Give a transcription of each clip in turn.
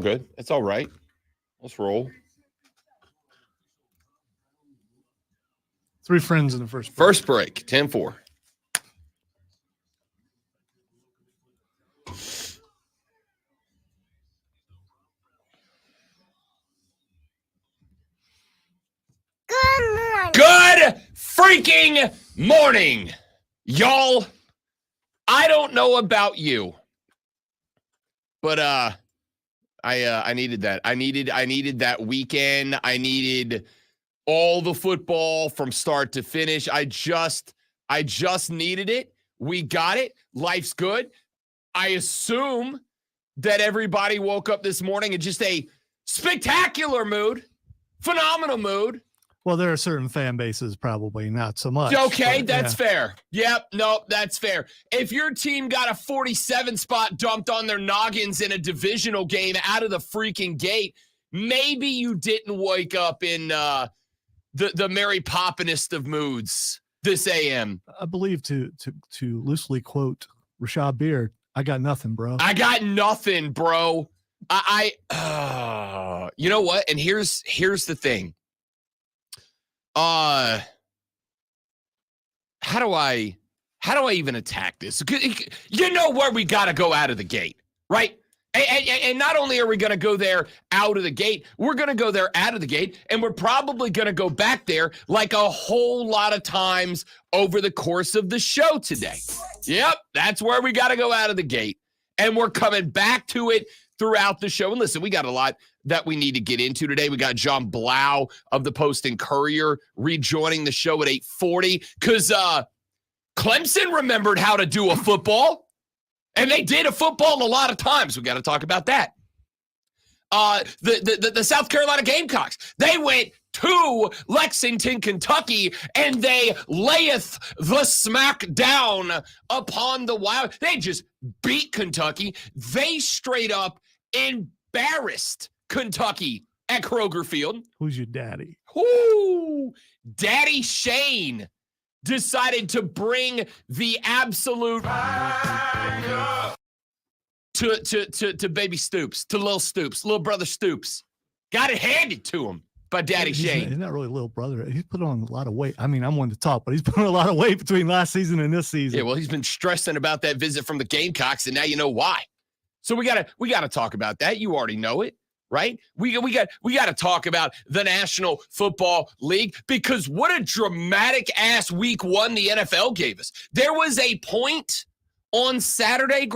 Good. It's all right. Let's roll. 3 friends in the first break. First break, 10-4. Good freaking morning, y'all. I don't know about you, but I needed that. I needed that weekend. I needed all the football from start to finish. I just needed it. We got it. Life's good. I assume that everybody woke up this morning in just a spectacular mood, phenomenal mood. Well, there are certain fan bases probably not so much. Okay, that's fair. Yep, no, that's fair. If your team got a 47 spot dumped on their noggins in a divisional game out of the freaking gate, maybe you didn't wake up in the Mary Poppinest of moods this AM. I believe to loosely quote Rashad Beard, I got nothing, bro. I got nothing, bro. You know what? And here's the thing. How do I even attack this? You know where we got to go out of the gate, right? And not only are we going to go there out of the gate, we're going to go there out of the gate, and we're probably going to go back there like a whole lot of times over the course of the show today. Yep, that's where we got to go out of the gate, and we're coming back to it throughout the show. And listen, we got a lot that we need to get into today. We got John Blau of the Post and Courier rejoining the show at 8:40 because Clemson remembered how to do a football, and they did a football a lot of times. We got to talk about that. The South Carolina Gamecocks, they went to Lexington, Kentucky, and they layeth the smack down upon the Wild. They just beat Kentucky. They straight up embarrassed Kentucky at Kroger Field. Who's your daddy? Whoo! Daddy Shane decided to bring the absolute to baby Stoops, to little brother Stoops. Got it handed to him by Daddy Shane. He's not really little brother. He's put on a lot of weight. I mean, I'm one to talk, but he's put on a lot of weight between last season and this season. Yeah, well, he's been stressing about that visit from the Gamecocks, and now you know why. So we gotta talk about that. You already know it, right? We got to talk about the National Football League, because what a dramatic ass week one the NFL gave us. There was a point on Saturday,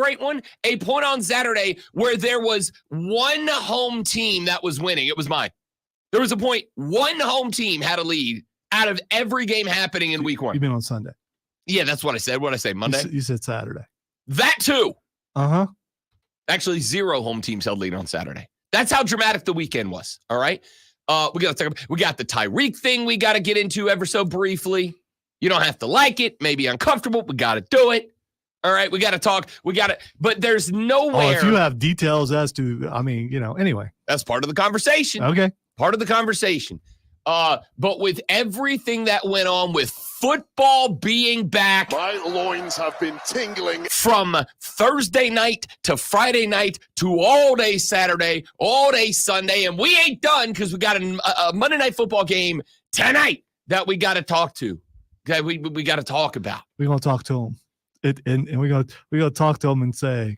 a point on Saturday where there was one home team that was winning. It was mine. There was a point one home team had a lead out of every game happening in week one. You mean on Sunday? Yeah, that's what I said. What did I say? Monday? You said Saturday. That too. Uh-huh. Actually, 0 home teams held lead on Saturday. That's how dramatic the weekend was. All right. We got the Tyreek thing we got to get into ever so briefly. You don't have to like it, maybe uncomfortable. We got to do it. All right. We got to talk. But there's nowhere. Oh, if you have details as to, anyway. That's part of the conversation. Okay. Part of the conversation. But with everything that went on with football being back, my loins have been tingling from Thursday night to Friday night to all day Saturday, all day Sunday, and we ain't done because we got a Monday Night Football game tonight that we got to talk to. Okay, we got to talk about. We're gonna talk to him, and we're gonna talk to him and say,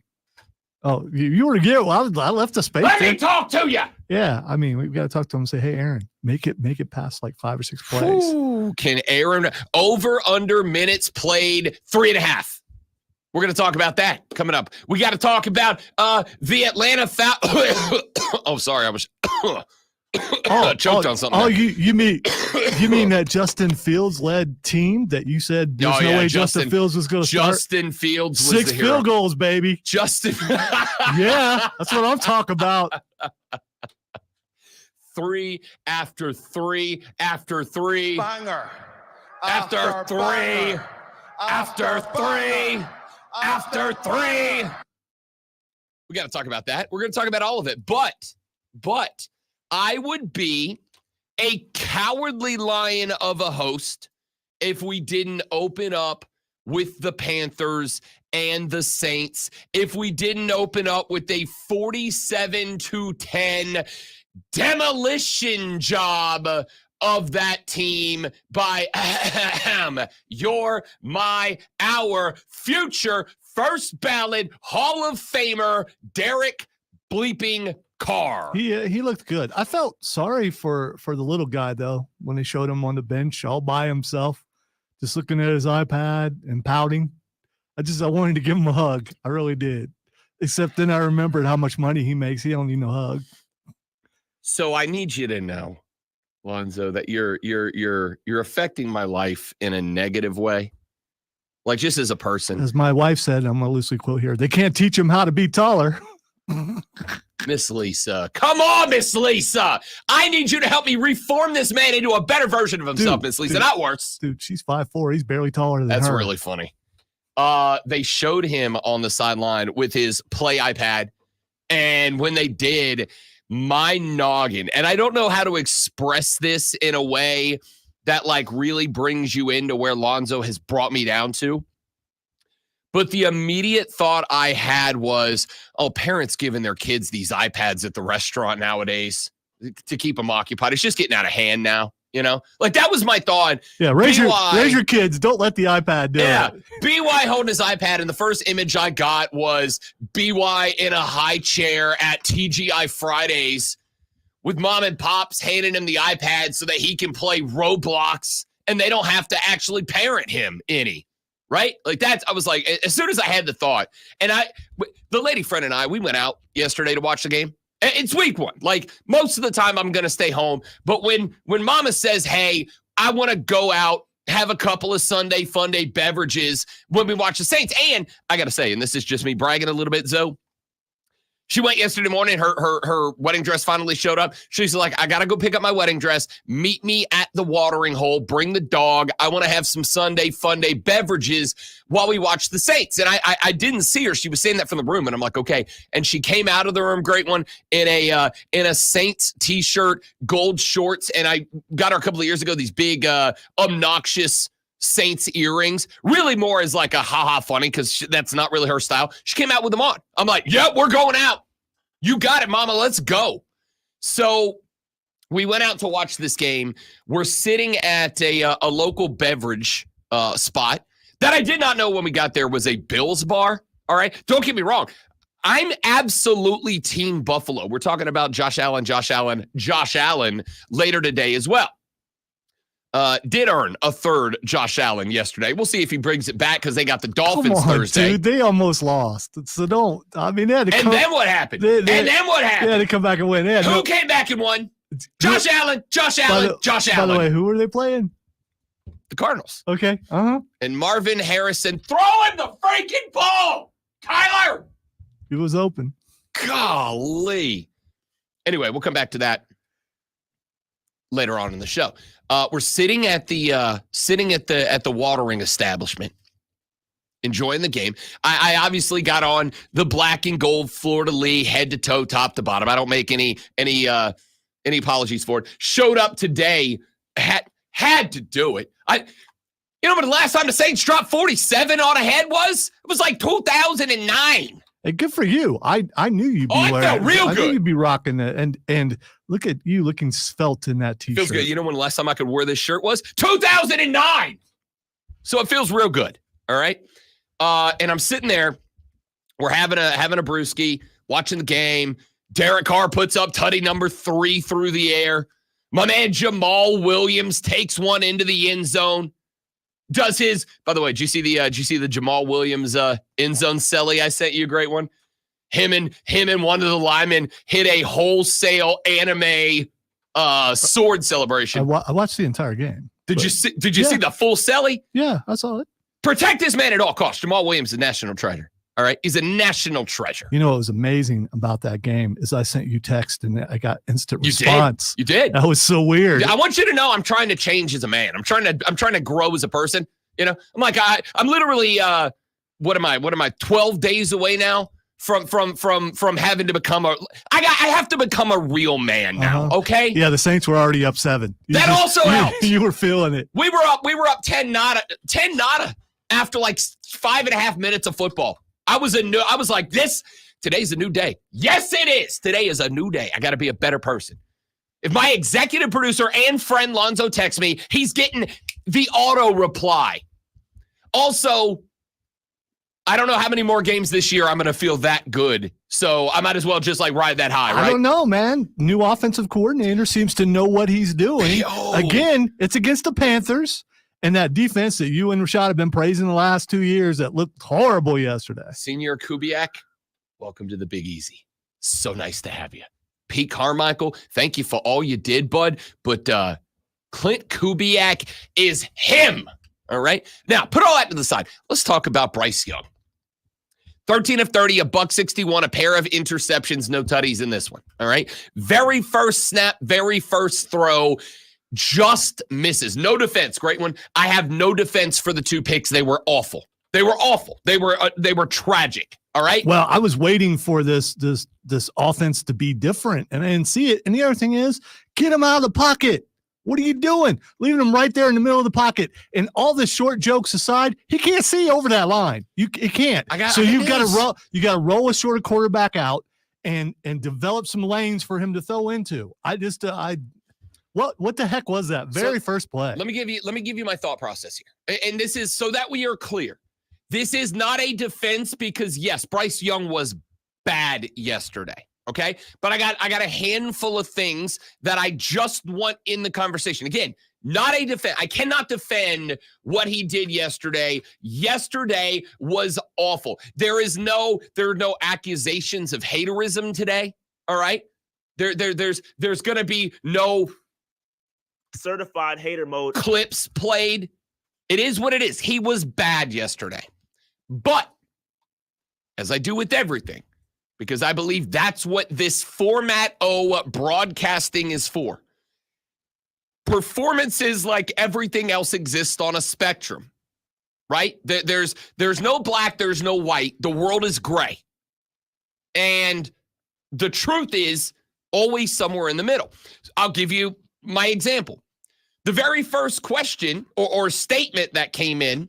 "Oh, you were here. Well, I left the space. Let me talk to you." Yeah, I mean, we've got to talk to him and say, "Hey, Aaron, make it past like 5 or 6 plays." Ooh, can Aaron over under minutes played 3.5? We're going to talk about that coming up. We got to talk about the Atlanta Falcons. Oh, sorry, I was choked on something. Oh, you mean that Justin Fields led team that you said there's no way Justin Fields was going to start? Justin Fields was 6 field goals, baby. Justin. Yeah, that's what I'm talking about. 3 after 3 after 3. banger After 3 after 3 after 3. We got to talk about that. We're going to talk about all of it. But I would be a cowardly lion of a host if we didn't open up with the Panthers and the Saints if we didn't open up with a 47-10 demolition job of that team by our future first ballot Hall of Famer, Derek bleeping Carr. He looked good. I felt sorry for the little guy though when they showed him on the bench all by himself, just looking at his iPad and pouting. I wanted to give him a hug. I really did. Except then I remembered how much money he makes. He don't need no hug. So I need you to know, Lonzo, that you're affecting my life in a negative way. Like just as a person. As my wife said, I'm gonna loosely quote here, they can't teach him how to be taller. Miss Lisa. Come on, Miss Lisa. I need you to help me reform this man into a better version of himself, Miss Lisa. Not worse. Dude, she's 5'4". He's barely taller than her. That's really funny. They showed him on the sideline with his play iPad. And when they did, my noggin, and I don't know how to express this in a way that like really brings you into where Lonzo has brought me down to. But the immediate thought I had was, oh, parents giving their kids these iPads at the restaurant nowadays to keep them occupied. It's just getting out of hand now, you know? Like, that was my thought. Yeah, raise your kids. Don't let the iPad do it. BY holding his iPad, and the first image I got was BY in a high chair at TGI Fridays with mom and pops handing him the iPad so that he can play Roblox, and they don't have to actually parent him any. Right? Like I was like, as soon as I had the thought, and the lady friend and I, we went out yesterday to watch the game. It's week one. Like most of the time I'm going to stay home. But when mama says, hey, I want to go out, have a couple of Sunday fun day beverages when we watch the Saints. And I got to say, and this is just me bragging a little bit, Zoe, she went yesterday morning. Her wedding dress finally showed up. She's like, I got to go pick up my wedding dress. Meet me at the watering hole. Bring the dog. I want to have some Sunday fun day beverages while we watch the Saints. And I didn't see her. She was saying that from the room. And I'm like, okay. And she came out of the room, great one, in a Saints t-shirt, gold shorts. And I got her a couple of years ago, these big obnoxious Saints earrings, really more as like a haha funny because that's not really her style. She came out with them on. I'm like, yep, we're going out. You got it, mama. Let's go. So we went out to watch this game. We're sitting at a local beverage spot that I did not know when we got there was a Bills bar. All right. Don't get me wrong. I'm absolutely team Buffalo. We're talking about Josh Allen later today as well. Did earn a third Josh Allen yesterday. We'll see if he brings it back because they got the Dolphins Thursday. Dude, they almost lost. So don't. I mean, they had to then what happened? Then what happened? They had to come back and win. Who came back and won? Josh Allen. By the way, who were they playing? The Cardinals. Okay. And Marvin Harrison throwing the freaking ball. Kyler. He was open. Golly. Anyway, we'll come back to that later on in the show. We're sitting at the watering establishment, enjoying the game. I obviously got on the black and gold Fleur de Lis, head to toe, top to bottom. I don't make any apologies for it. Showed up today, had to do it. But the last time the Saints dropped 47 on a head was like 2009. Hey, good for you. I knew you'd be wearing. I felt real good. I knew you'd be rocking it, and look at you looking svelte in that t-shirt. Feels good. You know when the last time I could wear this shirt was 2009. So it feels real good. All right. And I'm sitting there. We're having a brewski, watching the game. Derek Carr puts up tutty number 3 through the air. My man Jamal Williams takes one into the end zone. Does his, by the way, did you see the Jamal Williams end zone celly I sent you? A great one. Him and one of the linemen hit a wholesale anime sword celebration. I watched the entire game. Did you see the full celly? Yeah, I saw it. Protect this man at all costs. Jamal Williams is a national treasure. All right. He's a national treasure. You know what was amazing about that game is I sent you text and I got instant response. You did. That was so weird. I want you to know I'm trying to change as a man. I'm trying to grow as a person. You know, I'm like, I'm literally what am I 12 days away now from having to become I have to become a real man now. Okay. Yeah, the Saints were already up 7. Also helped. You were feeling it. We were up 10 nada after like 5.5 minutes of football. I was like, today's a new day. Yes, it is. Today is a new day. I got to be a better person. If my executive producer and friend Lonzo texts me, he's getting the auto reply. Also, I don't know how many more games this year I'm going to feel that good. So I might as well just like ride that high, right? I don't know, man. New offensive coordinator seems to know what he's doing. Again, it's against the Panthers and that defense that you and Rashad have been praising the last 2 years that looked horrible yesterday. Senior Kubiak, welcome to the Big Easy. So nice to have you. Pete Carmichael, thank you for all you did, bud. But Clint Kubiak is him. All right. Now, put all that to the side. Let's talk about Bryce Young. 13 of 30, $161, a pair of interceptions, no tutties in this one. All right. Very first snap, very first throw, just misses. No defense. Great one. I have no defense for the 2 picks. They were awful. They were awful. They were tragic. All right. Well, I was waiting for this offense to be different, and I didn't see it. And the other thing is, get him out of the pocket. What are you doing? Leaving him right there in the middle of the pocket. And all the short jokes aside, he can't see over that line. You can't. You've got to roll a shorter quarterback out and develop some lanes for him to throw into. What the heck was that very first play? Let me give you my thought process here. And this is so that we are clear. This is not a defense because yes, Bryce Young was bad yesterday. Okay. But I got a handful of things that I just want in the conversation. Again, not a defense. I cannot defend what he did yesterday. Yesterday was awful. There are no accusations of haterism today. All right. There's going to be no certified hater mode clips played. It is what it is. He was bad yesterday. But as I do with everything, because I believe that's what this Format O broadcasting is for. Performances, like everything else, exist on a spectrum, right? There's no black, there's no white. The world is gray. And the truth is always somewhere in the middle. I'll give you my example. The very first question or statement that came in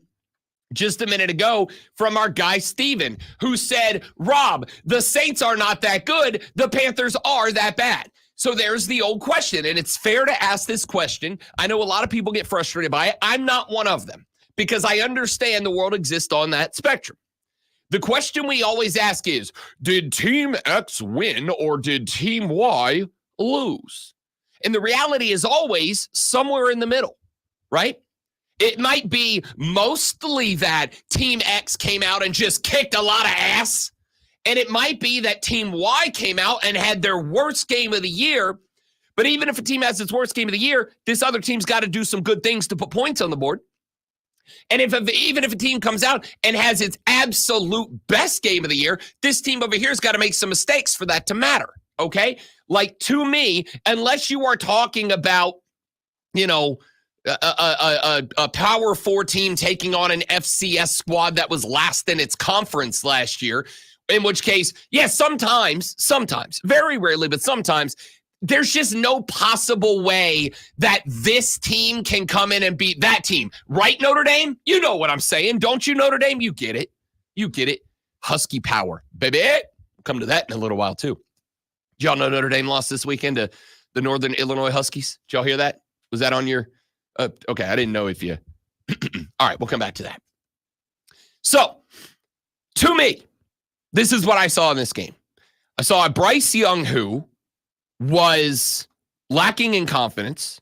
just a minute ago from our guy Steven, who said, Rob, the Saints are not that good. The Panthers are that bad. So there's the old question, and it's fair to ask this question. I know a lot of people get frustrated by it. I'm not one of them because I understand the world exists on that spectrum. The question we always ask is, did Team X win or did Team Y lose? And the reality is always somewhere in the middle, right? It might be mostly that Team X came out and just kicked a lot of ass. And it might be that Team Y came out and had their worst game of the year. But even if a team has its worst game of the year, this other team's got to do some good things to put points on the board. And even if a team comes out and has its absolute best game of the year, this team over here has got to make some mistakes for that to matter. Okay? Like, to me, unless you are talking about, a Power 4 team taking on an FCS squad that was last in its conference last year, in which case, yes, sometimes, very rarely, but sometimes, there's just no possible way that this team can come in and beat that team. Right, Notre Dame? You know what I'm saying. Don't you, Notre Dame? You get it. Husky power, baby. We'll come to that in a little while, too. Did y'all know Notre Dame lost this weekend to the Northern Illinois Huskies? Did y'all hear that? Was that on your... okay, I didn't know if you... All right, we'll come back to that. So, to me, this is what I saw in this game. I saw a Bryce Young who was lacking in confidence.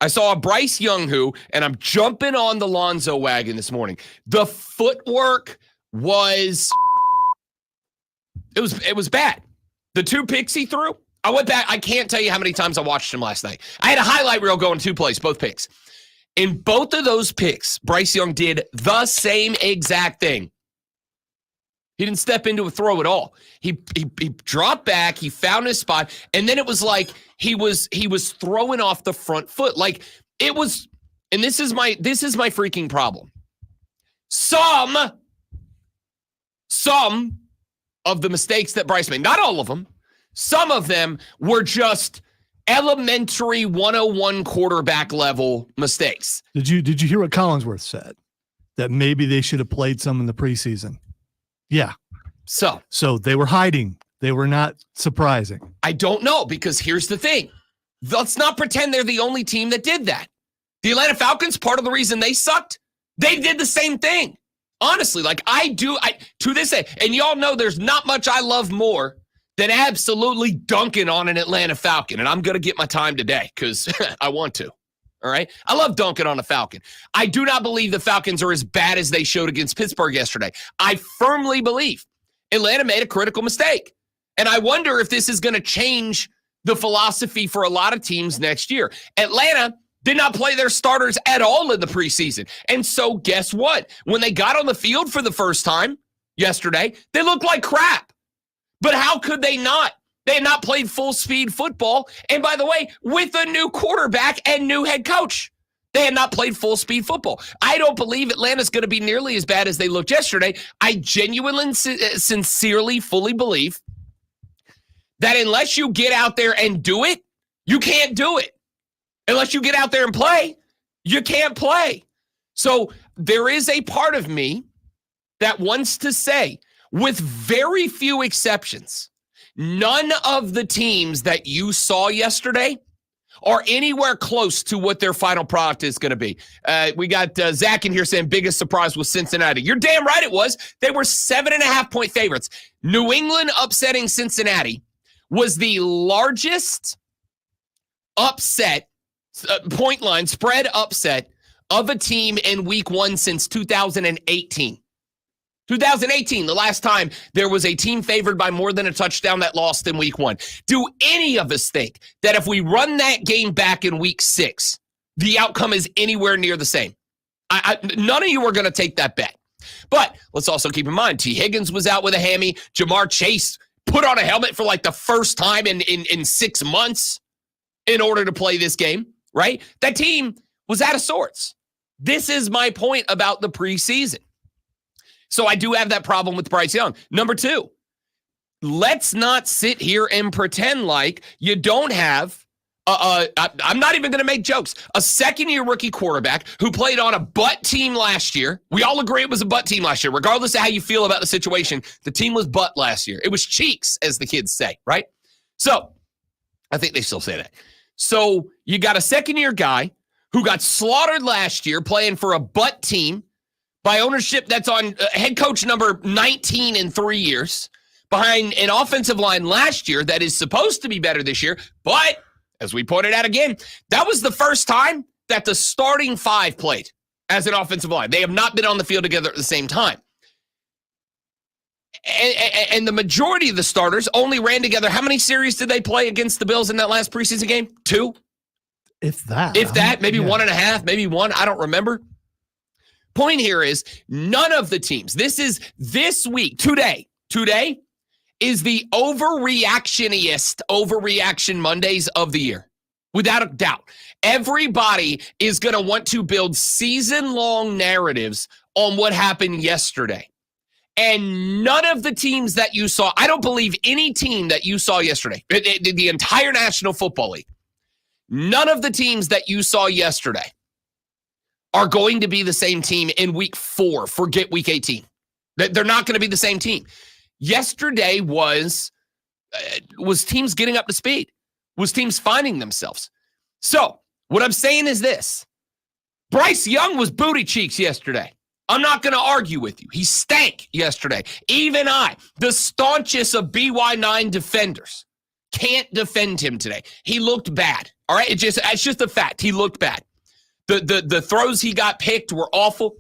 I saw a Bryce Young who, and I'm jumping on the Lonzo wagon this morning, the footwork was... It was bad. The 2 picks he threw, I went back. I can't tell you how many times I watched him last night. I had a highlight reel going 2 plays, both picks. In both of those picks, Bryce Young did the same exact thing. He didn't step into a throw at all. He dropped back, he found his spot, and then it was like he was throwing off the front foot. Like it was, and this is my freaking problem. Some of the mistakes that Bryce made, not all of them, some of them were just elementary 101 quarterback level mistakes. Did you hear what Collinsworth said? that maybe they should have played some in the preseason. Yeah. So they were hiding. They were not surprising. I don't know, because here's the thing. Let's not pretend they're the only team that did that. The Atlanta Falcons, part of the reason they sucked, they did the same thing. Honestly, like I to this day, and y'all know there's not much I love more than absolutely dunking on an Atlanta Falcon. And I'm going to get my time today because I want to. All right. I love dunking on a Falcon. I do not believe the Falcons are as bad as they showed against Pittsburgh yesterday. I firmly believe Atlanta made a critical mistake. And I wonder if this is going to change the philosophy for a lot of teams next year. Atlanta did not play their starters at all in the preseason. And so guess what? When they got on the field for the first time yesterday, they looked like crap. But how could they not? They had not played full speed football. And by the way, with a new quarterback and new head coach, they had not played full speed football. I don't believe Atlanta's going to be nearly as bad as they looked yesterday. I genuinely, sincerely, fully believe that unless you get out there and do it, you can't do it. Unless you get out there and play, you can't play. So there is a part of me that wants to say, with very few exceptions, none of the teams that you saw yesterday are anywhere close to what their final product is going to be. We got Zach in here saying biggest surprise was Cincinnati. You're damn right it was. They were 7.5-point favorites. New England upsetting Cincinnati was the largest upset, point line, spread upset of a team in week one since 2018. 2018, the last time there was a team favored by more than a touchdown that lost in week one. Do any of us think that if we run that game back in week 6, the outcome is anywhere near the same? None of you are going to take that bet. But let's also keep in mind, T. Higgins was out with a hammy. Jamar Chase put on a helmet for like the first time in 6 months in order to play this game, right? That team was out of sorts. This is my point about the preseason. So I do have that problem with Bryce Young. Number 2, let's not sit here and pretend like you don't have, I'm not even going to make jokes, a second-year rookie quarterback who played on a butt team last year. We all agree it was a butt team last year. Regardless of how you feel about the situation, the team was butt last year. It was cheeks, as the kids say, right? So I think they still say that. So you got a second-year guy who got slaughtered last year playing for a butt team by ownership that's on head coach number 19 in 3 years, behind an offensive line last year that is supposed to be better this year. But, as we pointed out again, that was the first time that the starting 5 played as an offensive line. They have not been on the field together at the same time. And the majority of the starters only ran together. How many series did they play against the Bills in that last preseason game? 2? If that. Maybe 1.5, maybe 1. I don't remember. Point here is none of the teams. This is this week, today is the overreaction Mondays of the year. Without a doubt. Everybody is going to want to build season-long narratives on what happened yesterday. And none of the teams that you saw, I don't believe any team that you saw yesterday, the entire National Football League, none of the teams that you saw yesterday are going to be the same team in week 4. Forget week 18. They're not going to be the same team. Yesterday was teams getting up to speed, was teams finding themselves. So what I'm saying is this. Bryce Young was booty cheeks yesterday. I'm not going to argue with you. He stank yesterday. Even I, the staunchest of BY9 defenders, can't defend him today. He looked bad. All right? It's just a fact. He looked bad. The throws he got picked were awful.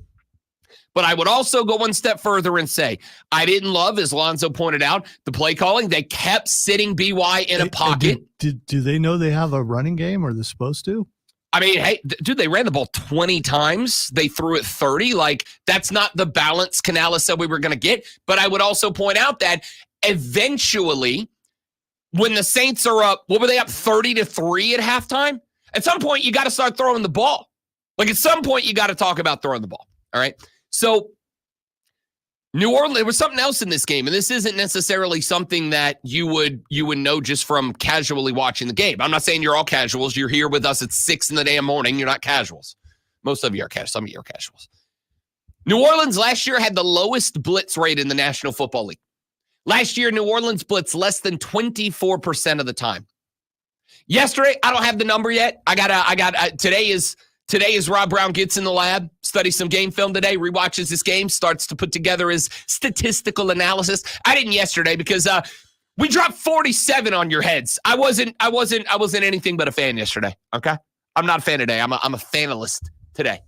But I would also go one step further and say, I didn't love, as Lonzo pointed out, the play calling. They kept sitting BY in a pocket. Do they know they have a running game, or they're supposed to? I mean, hey, dude, they ran the ball 20 times. They threw it 30. Like, that's not the balance Canales said we were going to get. But I would also point out that eventually, when the Saints are up, what were they up 30-3 at halftime? At some point, you got to start throwing the ball. Like, at some point, you got to talk about throwing the ball. All right? So, New Orleans, there was something else in this game, and this isn't necessarily something that you would know just from casually watching the game. I'm not saying you're all casuals. You're here with us at 6 in the damn morning. You're not casuals. Most of you are casuals. Some of you are casuals. New Orleans last year had the lowest blitz rate in the National Football League. Last year, New Orleans blitzed less than 24% of the time. Yesterday, I don't have the number yet. Today is Rob Brown gets in the lab, studies some game film today, rewatches this game, starts to put together his statistical analysis. I didn't yesterday because we dropped 47 on your heads. I wasn't anything but a fan yesterday. Okay, I'm not a fan today. I'm a fanalist today.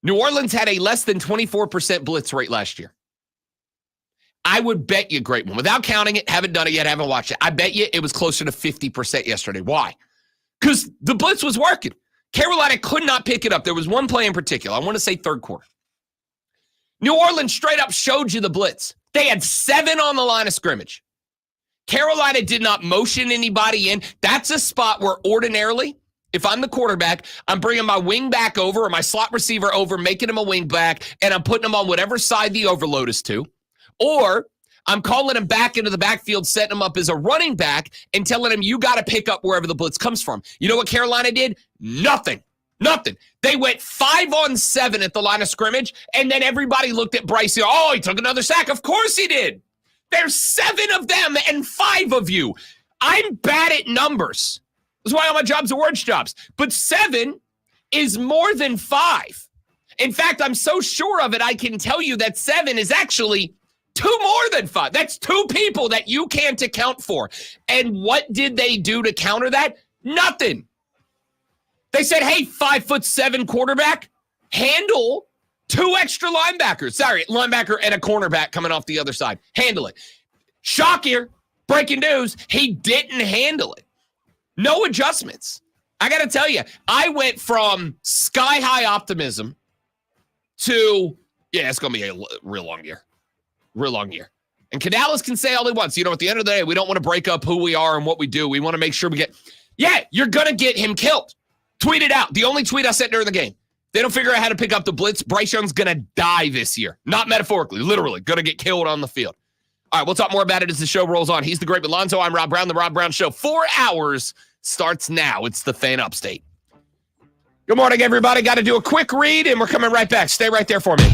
New Orleans had a less than 24% blitz rate last year. I would bet you, great one, without counting it, haven't done it yet, haven't watched it. I bet you it was closer to 50% yesterday. Why? Because the blitz was working. Carolina could not pick it up. There was one play in particular. I want to say third quarter. New Orleans straight up showed you the blitz. They had 7 on the line of scrimmage. Carolina did not motion anybody in. That's a spot where ordinarily, if I'm the quarterback, I'm bringing my wing back over or my slot receiver over, making him a wing back, and I'm putting him on whatever side the overload is to. Or I'm calling him back into the backfield, setting him up as a running back and telling him you got to pick up wherever the blitz comes from. You know what Carolina did? Nothing. They went 5 on 7 at the line of scrimmage, and then everybody looked at Bryce. Oh, he took another sack. Of course he did. There's 7 of them and 5 of you. I'm bad at numbers. That's why all my jobs are words jobs. But 7 is more than 5. In fact, I'm so sure of it, I can tell you that 7 is actually 2 more than 5. That's 2 people that you can't account for. And what did they do to counter that? Nothing. They said, hey, 5'7" quarterback, handle 2 extra linebackers. Sorry, linebacker and a cornerback coming off the other side. Handle it. Shock here, breaking news, he didn't handle it. No adjustments. I got to tell you, I went from sky-high optimism to, yeah, it's going to be a real long year. Real long year. And Canales can say all he wants. You know, at the end of the day, we don't want to break up who we are and what we do. We want to make sure we get, yeah, you're going to get him killed. Tweet it out. The only tweet I sent during the game. They don't figure out how to pick up the blitz. Bryce Young's going to die this year. Not metaphorically, literally. Going to get killed on the field. All right, we'll talk more about it as the show rolls on. He's the great Alonzo. I'm Rob Brown, the Rob Brown Show. 4 hours starts now. It's the Fan Upstate. Good morning, everybody. Got to do a quick read, and we're coming right back. Stay right there for me.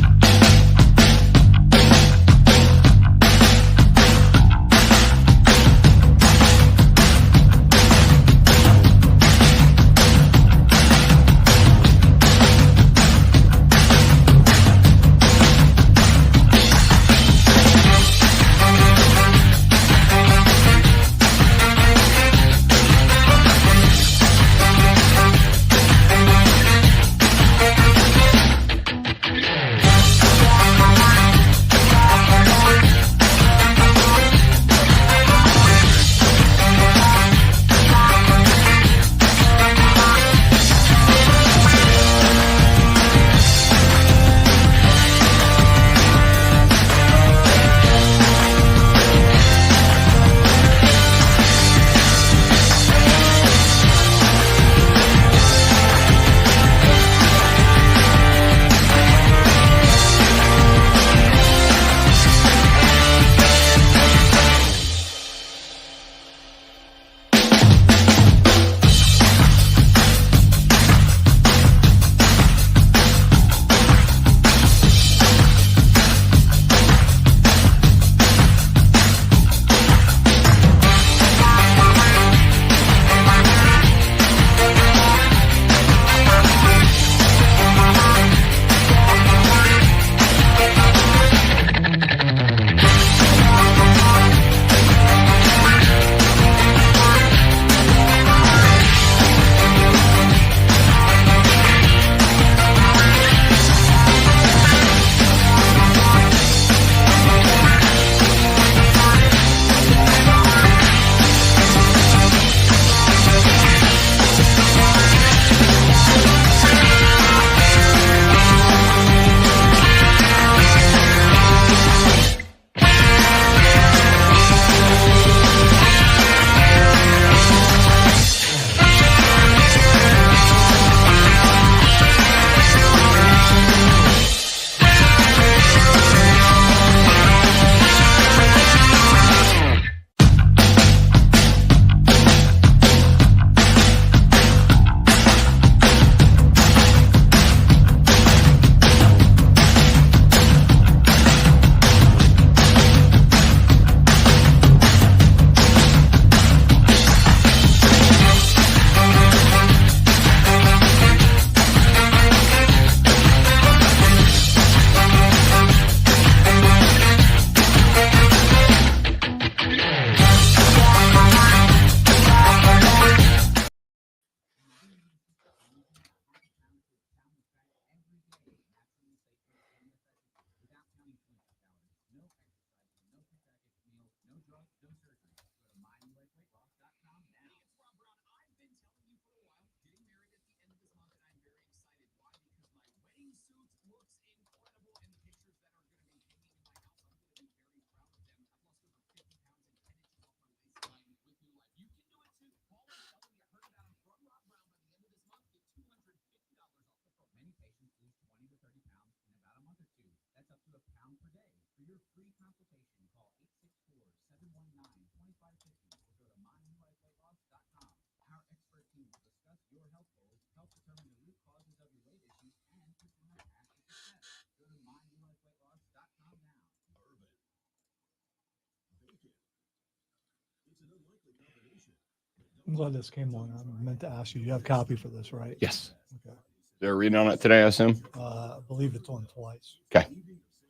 I'm glad this came on. I meant to ask you. You have a copy for this, right? Yes. Okay. They're reading on it today, I assume. I believe it's on twice. Okay.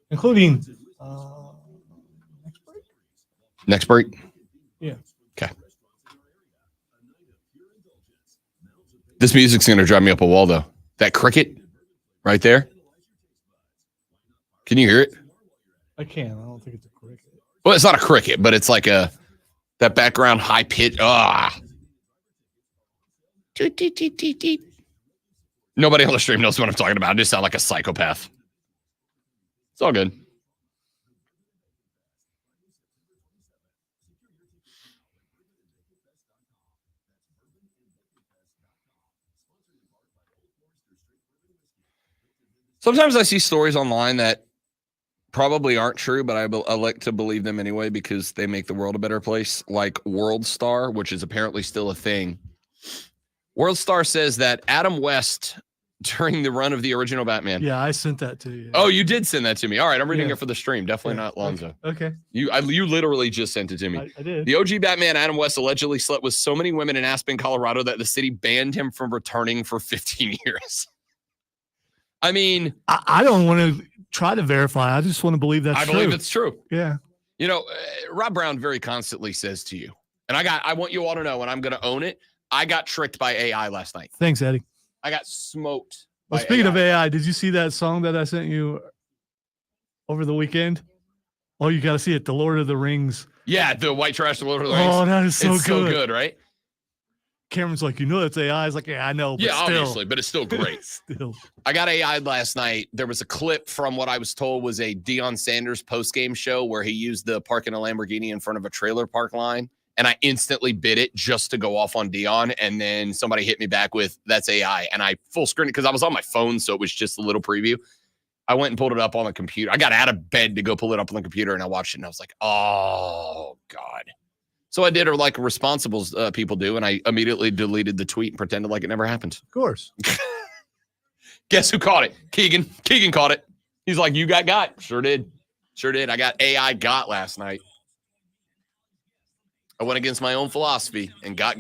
Including next break. Next break. Yeah. Okay. This music's going to drive me up a wall, though. That cricket right there. Can you hear it? I can. I don't think it's a cricket. Well, it's not a cricket, but it's like that background high pitch. Nobody on the stream knows what I'm talking about. I just sound like a psychopath. It's all good. Sometimes I see stories online that probably aren't true, but I like to believe them anyway because they make the world a better place, like World Star, which is apparently still a thing. World Star says that Adam West, during the run of the original Batman. Yeah, I sent that to you. Oh, you did send that to me. All right, I'm reading Yeah. it for the stream. Definitely Yeah. not Lonzo. Okay. You literally just sent it to me. I did. The OG Batman, Adam West, allegedly slept with so many women in Aspen, Colorado that the city banned him from returning for 15 years. I mean, I don't want to try to verify. I just want to believe that's I true. believe it's true. Yeah. You know, Rob Brown very constantly says to you, and I want you all to know, and I'm going to own it. I got tricked by AI last night. Thanks, Eddie. I got smoked. Well, by speaking AI. of AI, did you see that song that I sent you over the weekend? Oh, you got to see it. The Lord of the Rings. Yeah, the white trash, the Lord of the Rings. Oh, that is so it's good. so good, right? Cameron's like, that's AI. I was like, yeah, I know. But Yeah, still. obviously, but it's still great. Still. I got AI'd last night. There was a clip from what I was told was a Deion Sanders post-game show where he used the parking a Lamborghini in front of a trailer park line. And I instantly bid it just to go off on Deion. And then somebody hit me back with, that's AI. And I full screen because I was on my phone, so it was just a little preview. I went and pulled it up on the computer. I got out of bed to go pull it up on the computer, and I watched it, and I was like, oh, God. So I did her like responsible people do, and I immediately deleted the tweet and pretended like it never happened. Of course. Guess who caught it? Keegan. Keegan caught it. He's like, you got. Sure did. Sure did. I got AI got last night. I went against my own philosophy and got.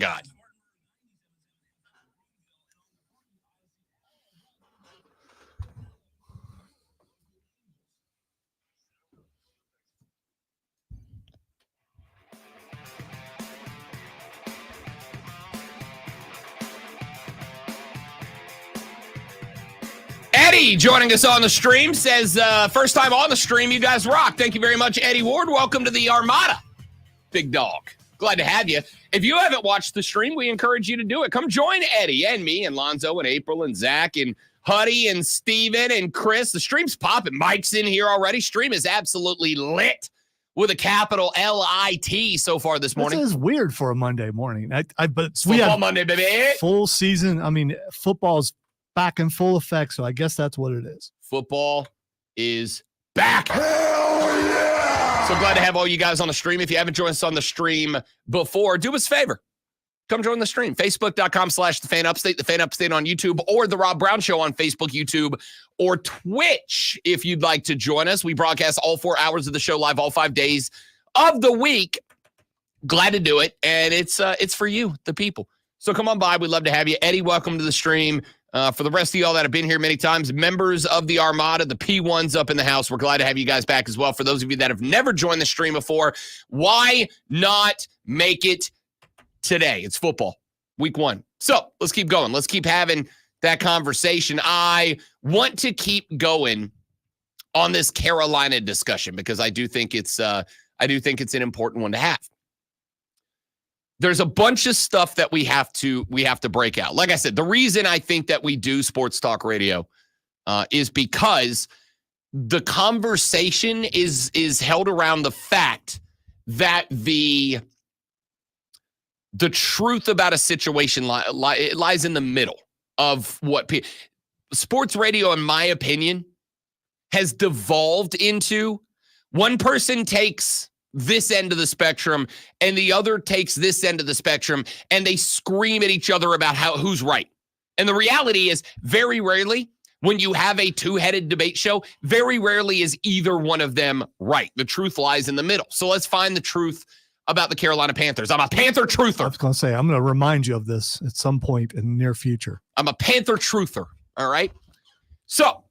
Eddie joining us on the stream says, first time on the stream, you guys rock. Thank you very much, Eddie Ward. Welcome to the Armada, big dog. Glad to have you. If you haven't watched the stream, we encourage you to do it. Come join Eddie and me and Lonzo and April and Zach and Huddy and Steven and Chris. The stream's popping. Mike's in here already. Stream is absolutely lit with a capital L-I-T so far this morning. This is weird for a Monday morning. But It's we football have Monday, baby. full season. I mean, football's back in full effect, so I guess that's what it is. Football is back. Hell yeah! So glad to have all you guys on the stream. If you haven't joined us on the stream before, do us a favor. Come join the stream. Facebook.com/TheFanUpstate, The Fan Upstate on YouTube, or The Rob Brown Show on Facebook, YouTube, or Twitch. If you'd like to join us, we broadcast all 4 hours of the show live all 5 days of the week. Glad to do it. And it's for you, the people. So come on by. We'd love to have you. Eddie, welcome to the stream. For the rest of y'all that have been here many times, members of the Armada, the P1s up in the house, we're glad to have you guys back as well. For those of you that have never joined the stream before, why not make it today? It's football, week 1. So let's keep going. Let's keep having that conversation. I want to keep going on this Carolina discussion because I do think it's an important one to have. There's a bunch of stuff that we have to break out. Like I said, the reason I think that we do sports talk radio is because the conversation is held around the fact that the truth about a situation lies in the middle of what sports radio, in my opinion, has devolved into One person takes this end of the spectrum and the other takes this end of the spectrum, and they scream at each other about who's right. And the reality is, very rarely, when you have a two-headed debate show, very rarely is either one of them right. The truth lies in the middle. So let's find the truth about the Carolina Panthers. I'm a Panther truther. I was going to say, I'm going to remind you of this at some point in the near future. I'm a Panther truther. All right. So,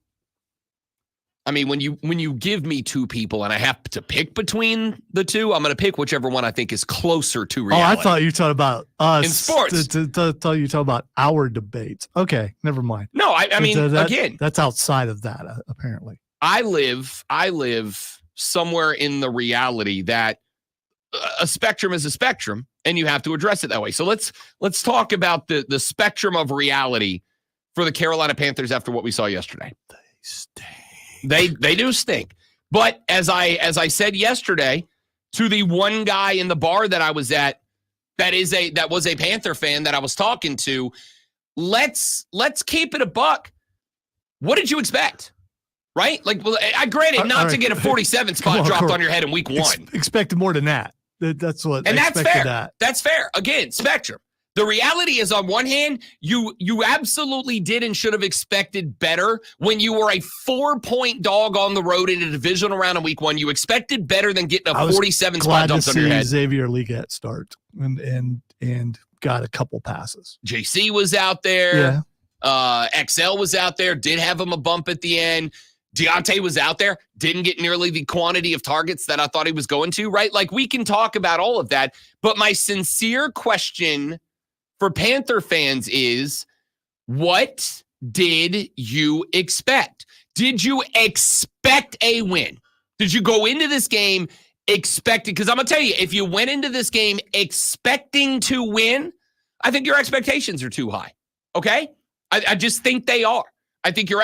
I mean, when you give me two people and I have to pick between the two, I'm going to pick whichever one I think is closer to reality. Oh, I thought you were talking about us. In sports. Thought you were talking about our debates. Okay, never mind. No, I mean, again. That's outside of that, apparently. I live somewhere in the reality that a spectrum is a spectrum, and you have to address it that way. So let's talk about the spectrum of reality for the Carolina Panthers after what we saw yesterday. They stink. They do stink. But as I said yesterday to the one guy in the bar that I was at that was a Panther fan that I was talking to, let's keep it a buck. What did you expect? Right? Like, well, I granted not to get a 47 spot dropped on your head in week one. Expected more than that. That's what. And that's fair. That. That's fair. Again, spectrum. The reality is, on one hand, you absolutely did and should have expected better when you were a 4-point dog on the road in a divisional round in week one. You expected better than getting a 47 spot dumped on your head. Xavier Legette start and got a couple passes. JC was out there. Yeah. XL was out there. Did have him a bump at the end. Deontay was out there. Didn't get nearly the quantity of targets that I thought he was going to. Right? Like, we can talk about all of that, but my sincere question for Panther fans is, what did you expect? Did you expect a win? Did you go into this game expecting? Because I'm going to tell you, if you went into this game expecting to win, I think your expectations are too high. Okay? I just think they are. I think your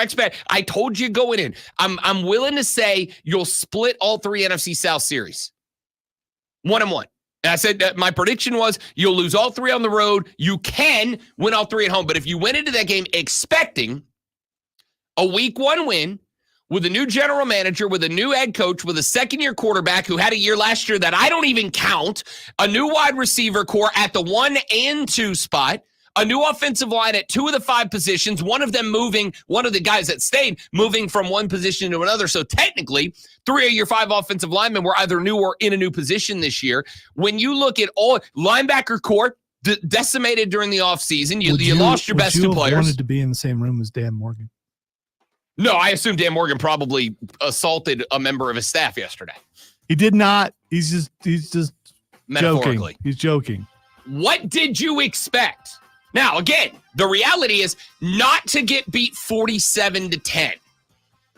I told you going in. I'm willing to say you'll split all three NFC South series. 1-1. And I said that my prediction was you'll lose all three on the road. You can win all three at home. But if you went into that game expecting a week one win with a new general manager, with a new head coach, with a second-year quarterback who had a year last year that I don't even count, a new wide receiver core at the 1 and 2 spot, a new offensive line at 2 of the 5 positions, one of them moving, one of the guys that stayed moving from one position to another. So technically, 3 of your 5 offensive linemen were either new or in a new position this year. When you look at all linebacker core decimated during the offseason, you lost your best 2 players. You wanted to be in the same room as Dan Morgan. No, I assume Dan Morgan probably assaulted a member of his staff yesterday. He did not. He's just metaphorically. Joking. He's joking. What did you expect? Now, again, the reality is not to get beat 47-10.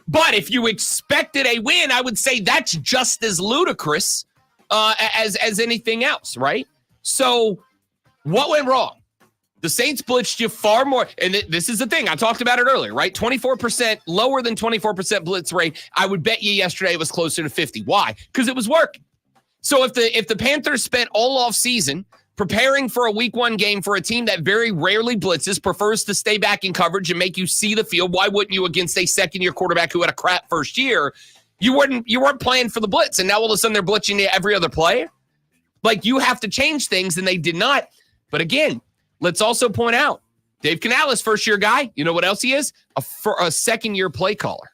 But if you expected a win, I would say that's just as ludicrous as anything else, right? So what went wrong? The Saints blitzed you far more. And this is the thing. I talked about it earlier, right? 24%, lower than 24% blitz rate. I would bet you yesterday it was closer to 50. Why? Because it was working. So if the Panthers spent all off season preparing for a week one game for a team that very rarely blitzes, prefers to stay back in coverage and make you see the field, why wouldn't you against a second-year quarterback who had a crap first year? You weren't playing for the blitz, and now all of a sudden they're blitzing you every other play? Like, you have to change things, and they did not. But again, let's also point out, Dave Canales, first-year guy, you know what else he is? A second-year play caller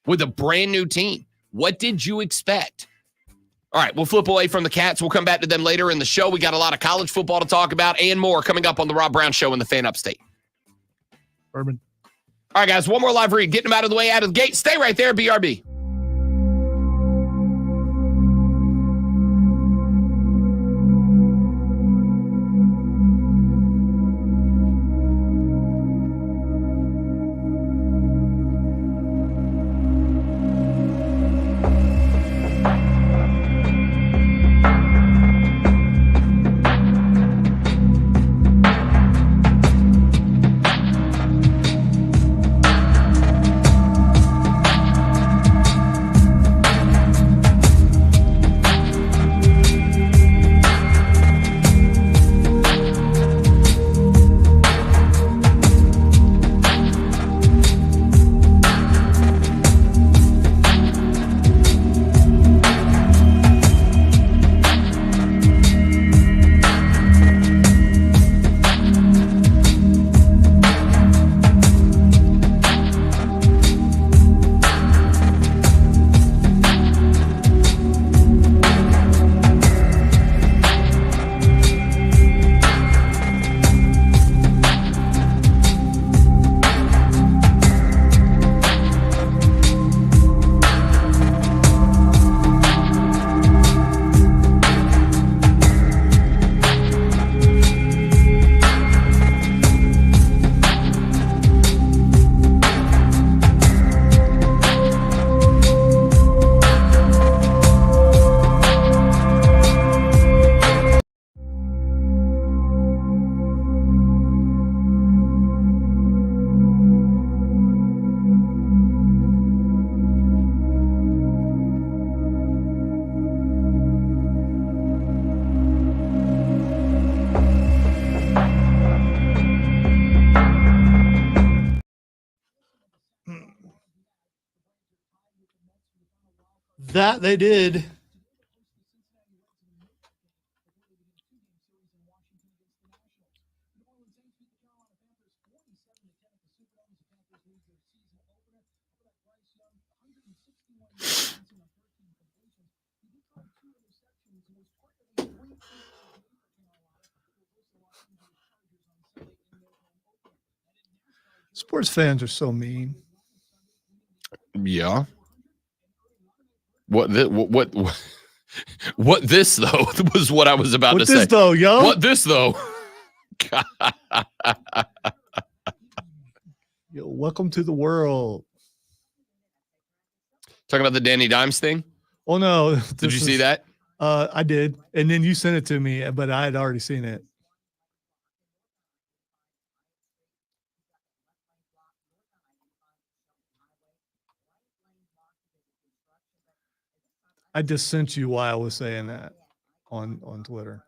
with a brand-new team. What did you expect? All right, we'll flip away from the Cats. We'll come back to them later in the show. We got a lot of college football to talk about and more coming up on the Rob Brown Show in the Fan Upstate. Urban. All right, guys, one more live read. Getting them out of the way, out of the gate. Stay right there, BRB. That they did. Sports fans are so mean. Yeah. What this though was what I was about What to this say. though, yo? What this though? Yo, welcome to the world. Talking about the Danny Dimes thing. Oh no! Did you see that? I did, and then you sent it to me, but I had already seen it. I just sent you why I was saying that on Twitter.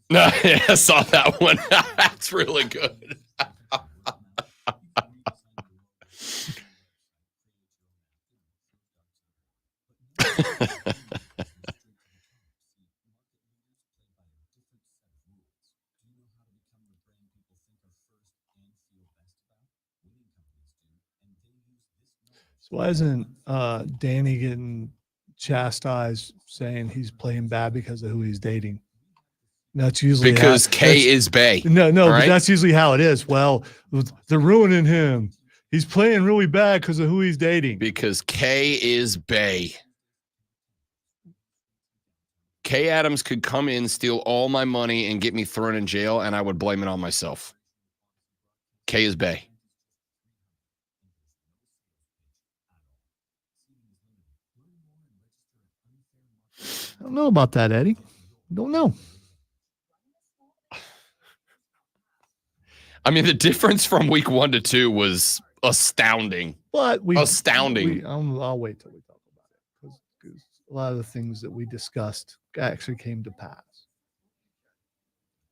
No, I saw that one. That's really good. So why isn't Danny getting chastised saying he's playing bad because of who he's dating? That's usually because K is Bay. No, All but right? that's usually how it is. Well, they're ruining him. He's playing really bad because of who he's dating. Because K is Bay. K Adams could come in, steal all my money, and get me thrown in jail, and I would blame it on myself. K is Bay. I don't know about that, Eddie. Don't know. I mean, the difference from week 1 to 2 was astounding. But Astounding. I'll wait till we talk about it because a lot of the things that we discussed actually came to pass.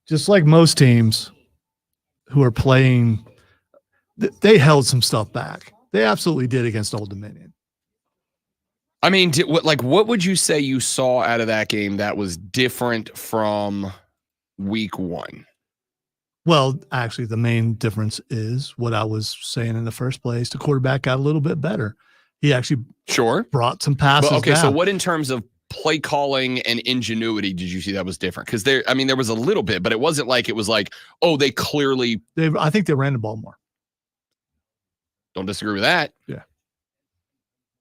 Just like most teams who are playing, they held some stuff back. They absolutely did against Old Dominion. I mean, what would you say you saw out of that game that was different from week 1? Well, actually, the main difference is what I was saying in the first place. The quarterback got a little bit better. He actually brought some passes But, okay, down. so what in terms of play calling and ingenuity did you see that was different? Because there was a little bit, but it wasn't like it was like, oh, they clearly. I think they ran the ball more. Don't disagree with that. Yeah.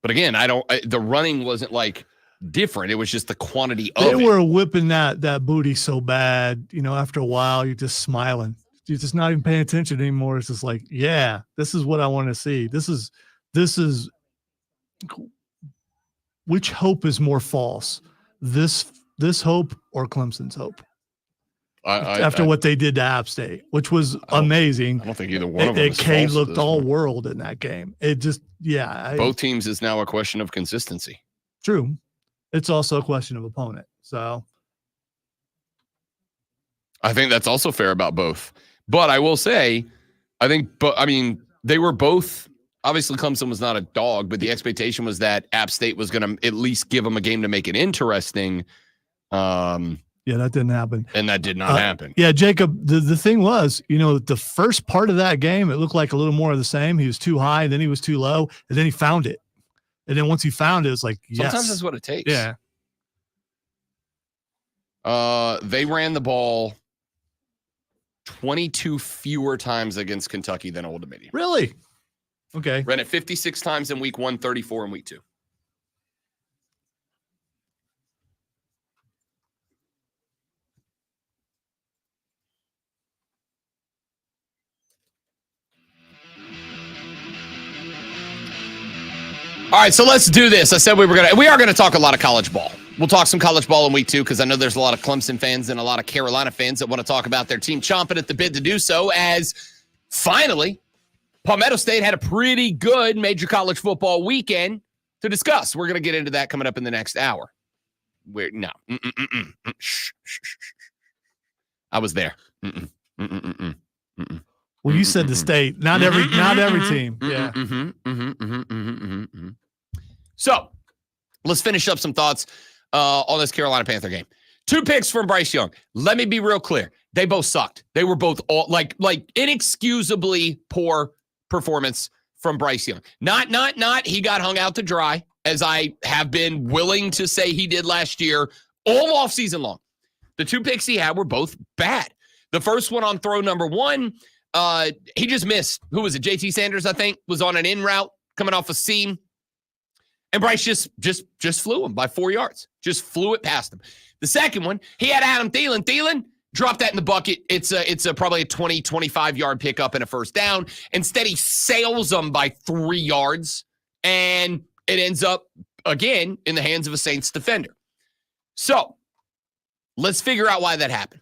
But again, the running wasn't like different. It was just the quantity of They it. were whipping that booty so bad, after a while, you're just smiling. You're just not even paying attention anymore. It's just like, yeah, this is what I want to see. This is which hope is more false? This hope or Clemson's hope? After what they did to App State, which was amazing. I don't think either one of them is K false looked all world in that game. It just, both teams is now a question of consistency. True. It's also a question of opponent. So I think that's also fair about both. But I will say, they were both. Obviously, Clemson was not a dog, but the expectation was that App State was going to at least give them a game to make it interesting. Yeah, that didn't happen. And that did not happen. Yeah, Jacob, the thing was, the first part of that game, it looked like a little more of the same. He was too high, and then he was too low, and then he found it. And then once he found it, it's like, yes. Sometimes that's what it takes. Yeah. They ran the ball 22 fewer times against Kentucky than Old Dominion. Really? Okay. Ran it 56 times in week 1, 34 in week 2. All right, so let's do this. I said we are gonna talk a lot of college ball. We'll talk some college ball in week 2 because I know there's a lot of Clemson fans and a lot of Carolina fans that want to talk about their team chomping at the bit to do so. As finally, Palmetto State had a pretty good major college football weekend to discuss. We're gonna get into that coming up in the next hour. Shh. I was there. Well, you said the state, not every team. Yeah. So let's finish up some thoughts on this Carolina Panther game. 2 picks from Bryce Young. Let me be real clear. They both sucked. They were both all like inexcusably poor performance from Bryce Young. Not he got hung out to dry, as I have been willing to say he did last year all off season long. The 2 picks he had were both bad. The first one on throw number 1, he just missed. Who was it? JT Sanders, I think, was on an in route coming off a seam. And Bryce just flew him by 4 yards. Just flew it past him. The second one, he had Adam Thielen. Thielen dropped that in the bucket. It's probably a 20, 25-yard pickup and a first down. Instead, he sails them by 3 yards, and it ends up, again, in the hands of a Saints defender. So let's figure out why that happened.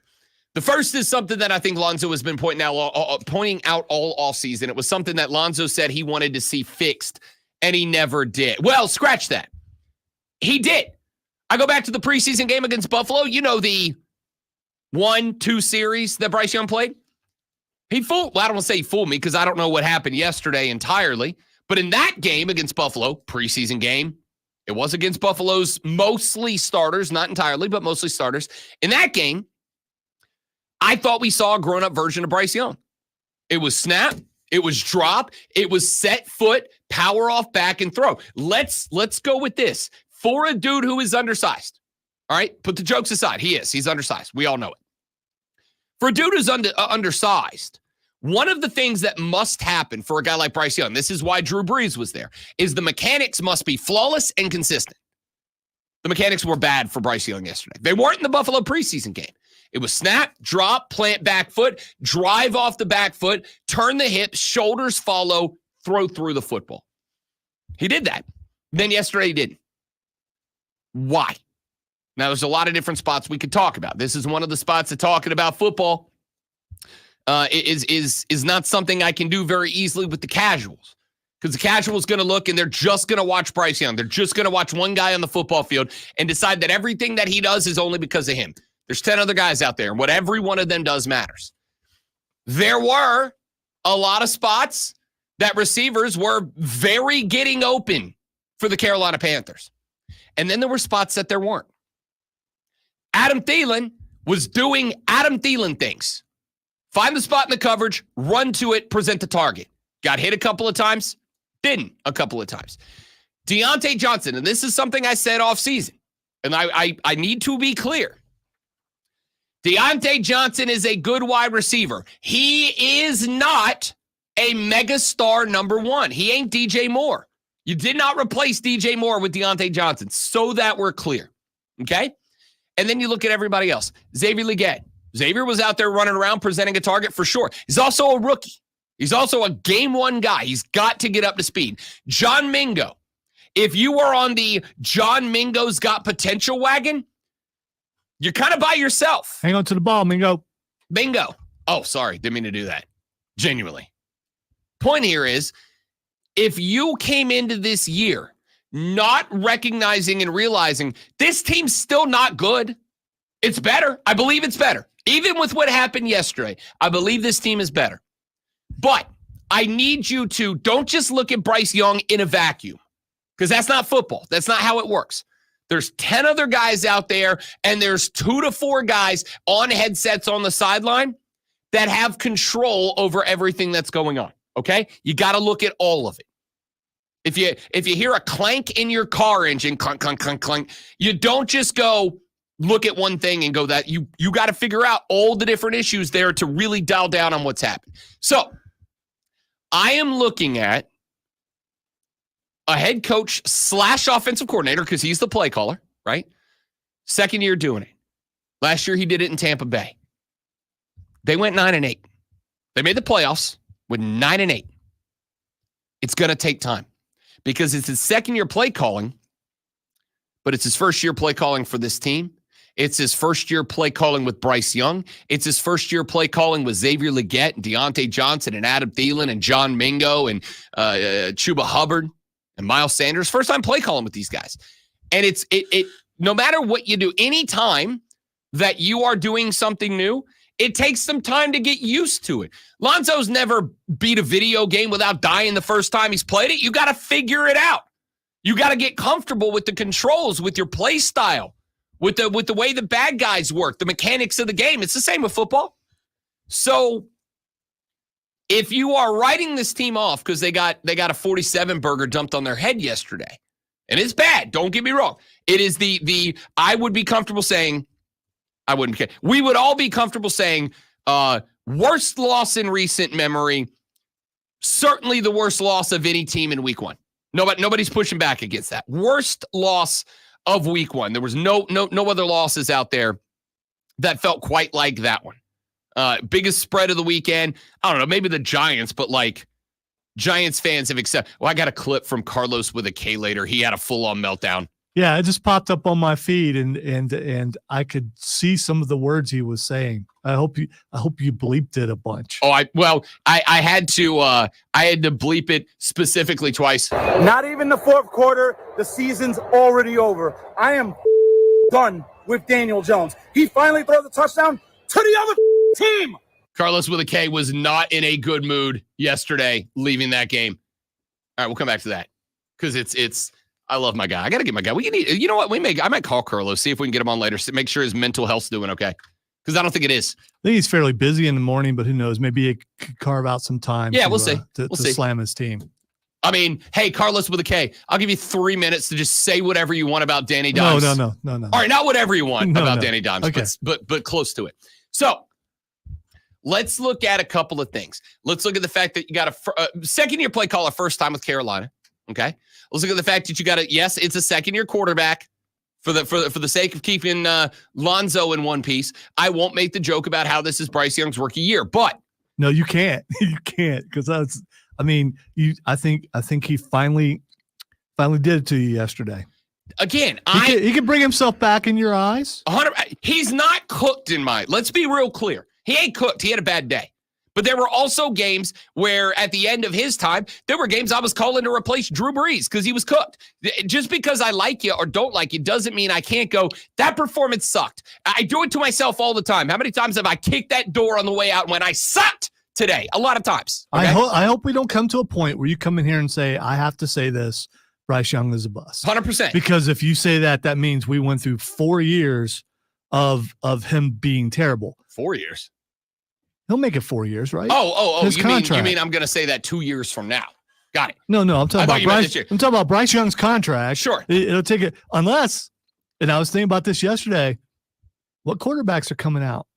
The first is something that I think Lonzo has been pointing out all offseason. It was something that Lonzo said he wanted to see fixed, and he never did. Well, scratch that. He did. I go back to the preseason game against Buffalo. You know, the 1-2 series that Bryce Young played? I don't want to say he fooled me because I don't know what happened yesterday entirely. But in that game against Buffalo, preseason game, it was against Buffalo's mostly starters, not entirely, but mostly starters. In that game, I thought we saw a grown-up version of Bryce Young. It was snap, it was drop, it was set foot, power off, back, and throw. Let's go with this. For a dude who is undersized, all right, put the jokes aside. He's undersized. We all know it. For a dude who's undersized, one of the things that must happen for a guy like Bryce Young, this is why Drew Brees was there, is the mechanics must be flawless and consistent. The mechanics were bad for Bryce Young yesterday. They weren't in the Buffalo preseason game. It was snap, drop, plant back foot, drive off the back foot, turn the hips, shoulders follow, throw through the football. He did that. Then yesterday he didn't. Why? Now, there's a lot of different spots we could talk about. This is one of the spots that talking about football is not something I can do very easily with the casuals. Because the casual's going to look and they're just going to watch Bryce Young. They're just going to watch one guy on the football field and decide that everything that he does is only because of him. There's 10 other guys out there, and what every one of them does matters. There were a lot of spots that receivers were very getting open for the Carolina Panthers. And then there were spots that there weren't. Adam Thielen was doing Adam Thielen things. Find the spot in the coverage, run to it, present the target. Got hit a couple of times, didn't a couple of times. Deontay Johnson, and this is something I said off season, and I need to be clear. Deontay Johnson is a good wide receiver. He is not a megastar number 1. He ain't DJ Moore. You did not replace DJ Moore with Deontay Johnson, so that we're clear, okay? And then you look at everybody else. Xavier Legette. Xavier was out there running around presenting a target for sure. He's also a rookie. He's also a game 1 guy. He's got to get up to speed. John Mingo. If you were on the John Mingo's got potential wagon, you're kind of by yourself. Hang on to the ball, Mingo. Bingo. Oh, sorry. Didn't mean to do that. Genuinely. Point here is, if you came into this year not recognizing and realizing this team's still not good, it's better. I believe it's better. Even with what happened yesterday, I believe this team is better. But I need you to don't just look at Bryce Young in a vacuum, because that's not football. That's not how it works. There's 10 other guys out there, and there's 2 to 4 guys on headsets on the sideline that have control over everything that's going on, okay? You got to look at all of it. If you hear a clank in your car engine, clunk, clunk, clunk, clunk, you don't just go look at one thing and go that. You got to figure out all the different issues there to really dial down on what's happened. So I am looking at a head coach / offensive coordinator, because he's the play caller, right? Second year doing it. Last year he did it in Tampa Bay. They went 9-8. They made the playoffs with 9-8. It's going to take time because it's his second year play calling, but it's his first year play calling for this team. It's his first year play calling with Bryce Young. It's his first year play calling with Xavier Legette and Deontay Johnson and Adam Thielen and John Mingo and Chuba Hubbard and Miles Sanders. First time play calling with these guys. And it no matter what you do, any time that you are doing something new, It takes some time to get used to it. Lonzo's never beat a video game without dying the first time he's played it. You got to figure it out. You got to get comfortable with the controls, with your play style, with the way the bad guys work, the mechanics of the game. It's the same with football. So if you are writing this team off because they got a 47 burger dumped on their head yesterday, and it's bad, don't get me wrong. It is the I would be comfortable saying, I wouldn't care. We would all be comfortable saying worst loss in recent memory, certainly the worst loss of any team in week one. Nobody's pushing back against that. Worst loss of week one. There was no other losses out there that felt quite like that one. Biggest spread of the weekend. I don't know, maybe the Giants, but like Giants fans have accepted. Well, I got a clip from Carlos with a K later. He had a full-on meltdown. Yeah, it just popped up on my feed, and I could see some of the words he was saying. I hope you bleeped it a bunch. Oh, I had to bleep it specifically twice. Not even the fourth quarter. The season's already over. I am done with Daniel Jones. He finally throws the touchdown to the other team. Carlos with a K was not in a good mood yesterday leaving that game. All right, we'll come back to that because it's. I love my guy. I got to get my guy. You know what? I might call Carlos, see if we can get him on later, make sure his mental health's doing okay. Because I don't think it is. I think he's fairly busy in the morning, but who knows? Maybe he could carve out some time. Yeah, we'll see. To slam his team. I mean, hey, Carlos with a K, I'll give you 3 minutes to just say whatever you want about Danny Dimes. No. All right, not whatever you want about Danny Dimes, okay. but close to it. So let's look at a couple of things. Let's look at the fact that you got a second-year play caller first time with Carolina. Okay. Let's look at the fact that you got yes, it's a second-year quarterback for the sake of keeping Lonzo in one piece. I won't make the joke about how this is Bryce Young's rookie year, but no, you can't. You can't because I think he finally did it to you yesterday. Again, he can bring himself back in your eyes. 100. He's not cooked in my. Let's be real clear. He ain't cooked. He had a bad day. But there were also games where at the end of his time, there were games I was calling to replace Drew Brees because he was cooked. Just because I like you or don't like you doesn't mean I can't go, that performance sucked. I do it to myself all the time. How many times have I kicked that door on the way out when I sucked today? A lot of times. Okay? I hope we don't come to a point where you come in here and say, I have to say this, Bryce Young is a bust. 100%. Because if you say that, that means we went through 4 years of him being terrible. 4 years? He'll make it 4 years, right? Oh! You mean I'm going to say that 2 years from now? Got it. No. I'm talking about Bryce. I'm talking about Bryce Young's contract. Sure. It'll take it unless. And I was thinking about this yesterday. What quarterbacks are coming out?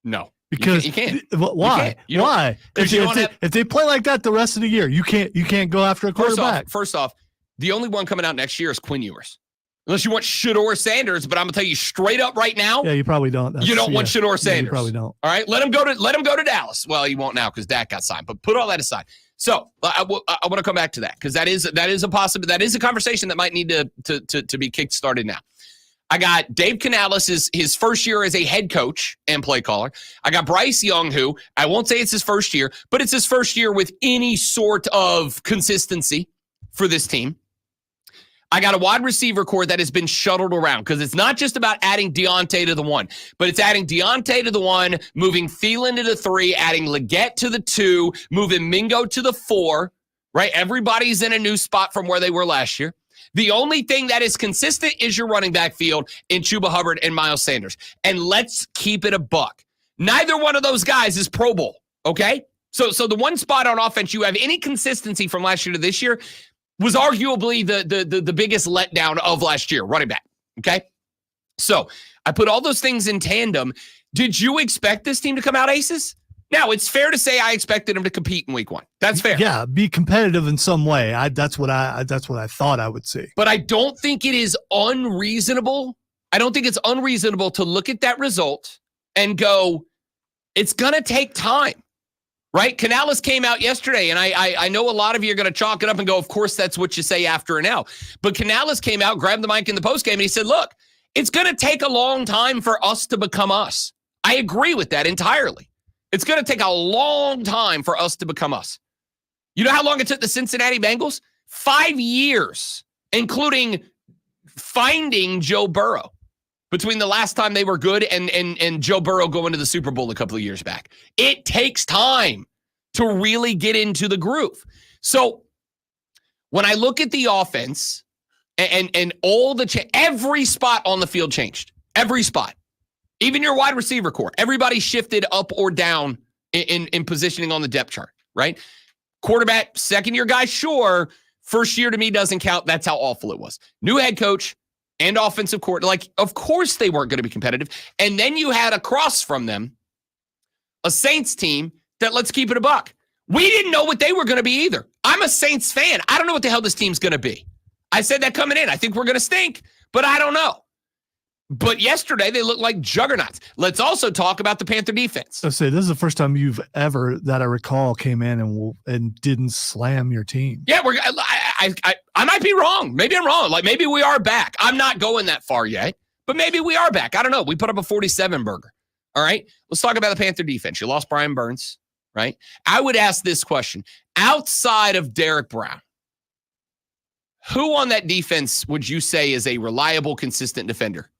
No, because you can't. Why? Why? If they play like that the rest of the year, you can't go after a quarterback. First off, the only one coming out next year is Quinn Ewers. Unless you want Shedeur Sanders, but I'm gonna tell you straight up right now. Yeah, you probably don't. You don't want Shedeur Sanders. Yeah, you probably don't. All right, let him go to Dallas. Well, he won't now because Dak got signed. But put all that aside. So I want to come back to that because that is a possibility. That is a conversation that might need to be kick started now. I got Dave Canales, his first year as a head coach and play caller. I got Bryce Young, who I won't say it's his first year, but it's his first year with any sort of consistency for this team. I got a wide receiver core that has been shuttled around because it's not just about adding Deontay to the 1, but it's adding Deontay to the 1, moving Thielen to the 3, adding Leggett to the 2, moving Mingo to the 4, right? Everybody's in a new spot from where they were last year. The only thing that is consistent is your running back field in Chuba Hubbard and Miles Sanders. And let's keep it a buck. Neither one of those guys is Pro Bowl, okay? So the one spot on offense you have any consistency from last year to this year was arguably the biggest letdown of last year, running back, okay? So I put all those things in tandem. Did you expect this team to come out aces? Now, it's fair to say I expected them to compete in week 1. That's fair. Yeah, be competitive in some way. That's what I thought I would see. But I don't think it is unreasonable. I don't think it's unreasonable to look at that result and go, it's going to take time. Right? Canales came out yesterday, and I know a lot of you are going to chalk it up and go, of course, that's what you say after an L. But Canales came out, grabbed the mic in the postgame, and he said, look, it's going to take a long time for us to become us. I agree with that entirely. It's going to take a long time for us to become us. You know how long it took the Cincinnati Bengals? 5 years, including finding Joe Burrow. between the last time they were good and Joe Burrow going to the Super Bowl a couple of years back. It takes time to really get into the groove. So when I look at the offense and all every spot on the field changed. Every spot. Even your wide receiver core. Everybody shifted up or down in positioning on the depth chart, right? Quarterback, second-year guy, sure. First year to me doesn't count. That's how awful it was. New head coach and offensive coordinator. Of course they weren't going to be competitive. And then you had across from them a Saints team that, let's keep it a buck, we didn't know what they were going to be either. I'm a Saints fan. I don't know what the hell this team's going to be. I said that coming in. I think we're going to stink, but I don't know. But yesterday, they looked like juggernauts. Let's also talk about the Panther defense. I'll say this is the first time you've ever, that I recall, came in and didn't slam your team. Yeah, I might be wrong. Maybe I'm wrong. Like, maybe we are back. I'm not going that far yet, but maybe we are back. I don't know. We put up a 47 burger. All right, let's talk about the Panther defense. You lost Brian Burns, right? I would ask this question. Outside of Derek Brown, who on that defense would you say is a reliable, consistent defender?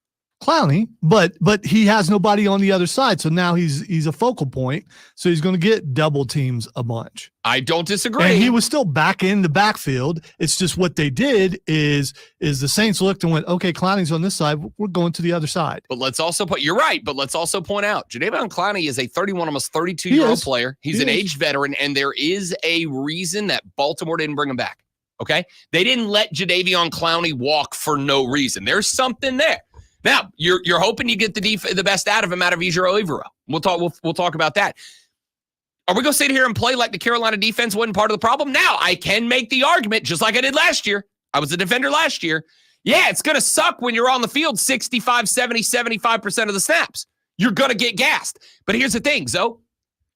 Clowney, but he has nobody on the other side, so now he's a focal point, so he's going to get double teams a bunch. I don't disagree. And he was still back in the backfield. It's just what they did is the Saints looked and went, okay, Clowney's on this side, we're going to the other side. But let's also you're right, but let's also point out, Jadeveon Clowney is a 31, almost 32-year-old player. He's an aged veteran, and there is a reason that Baltimore didn't bring him back, okay? They didn't let Jadeveon Clowney walk for no reason. There's something there. Now, you're hoping you get the best out of him out of Ejiro Evero. We'll talk about that. Are we going to sit here and play like the Carolina defense wasn't part of the problem? Now, I can make the argument, just like I did last year. I was a defender last year. Yeah, it's going to suck when you're on the field 65, 70, 75% of the snaps. You're going to get gassed. But here's the thing, Zoe.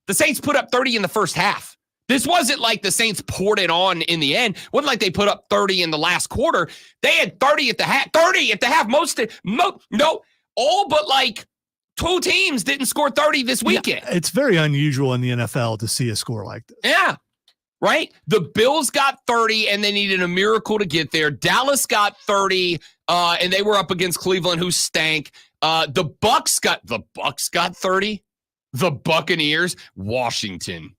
The Saints put up 30 in the first half. This wasn't like the Saints poured it on in the end. It wasn't like they put up 30 in the last quarter. They had 30 at the half. 30 at the half. All but like two teams didn't score 30 this weekend. Yeah, it's very unusual in the NFL to see a score like this. Yeah, right? The Bills got 30, and they needed a miracle to get there. Dallas got 30, and they were up against Cleveland, who stank. The Bucks got 30. The Buccaneers, Washington.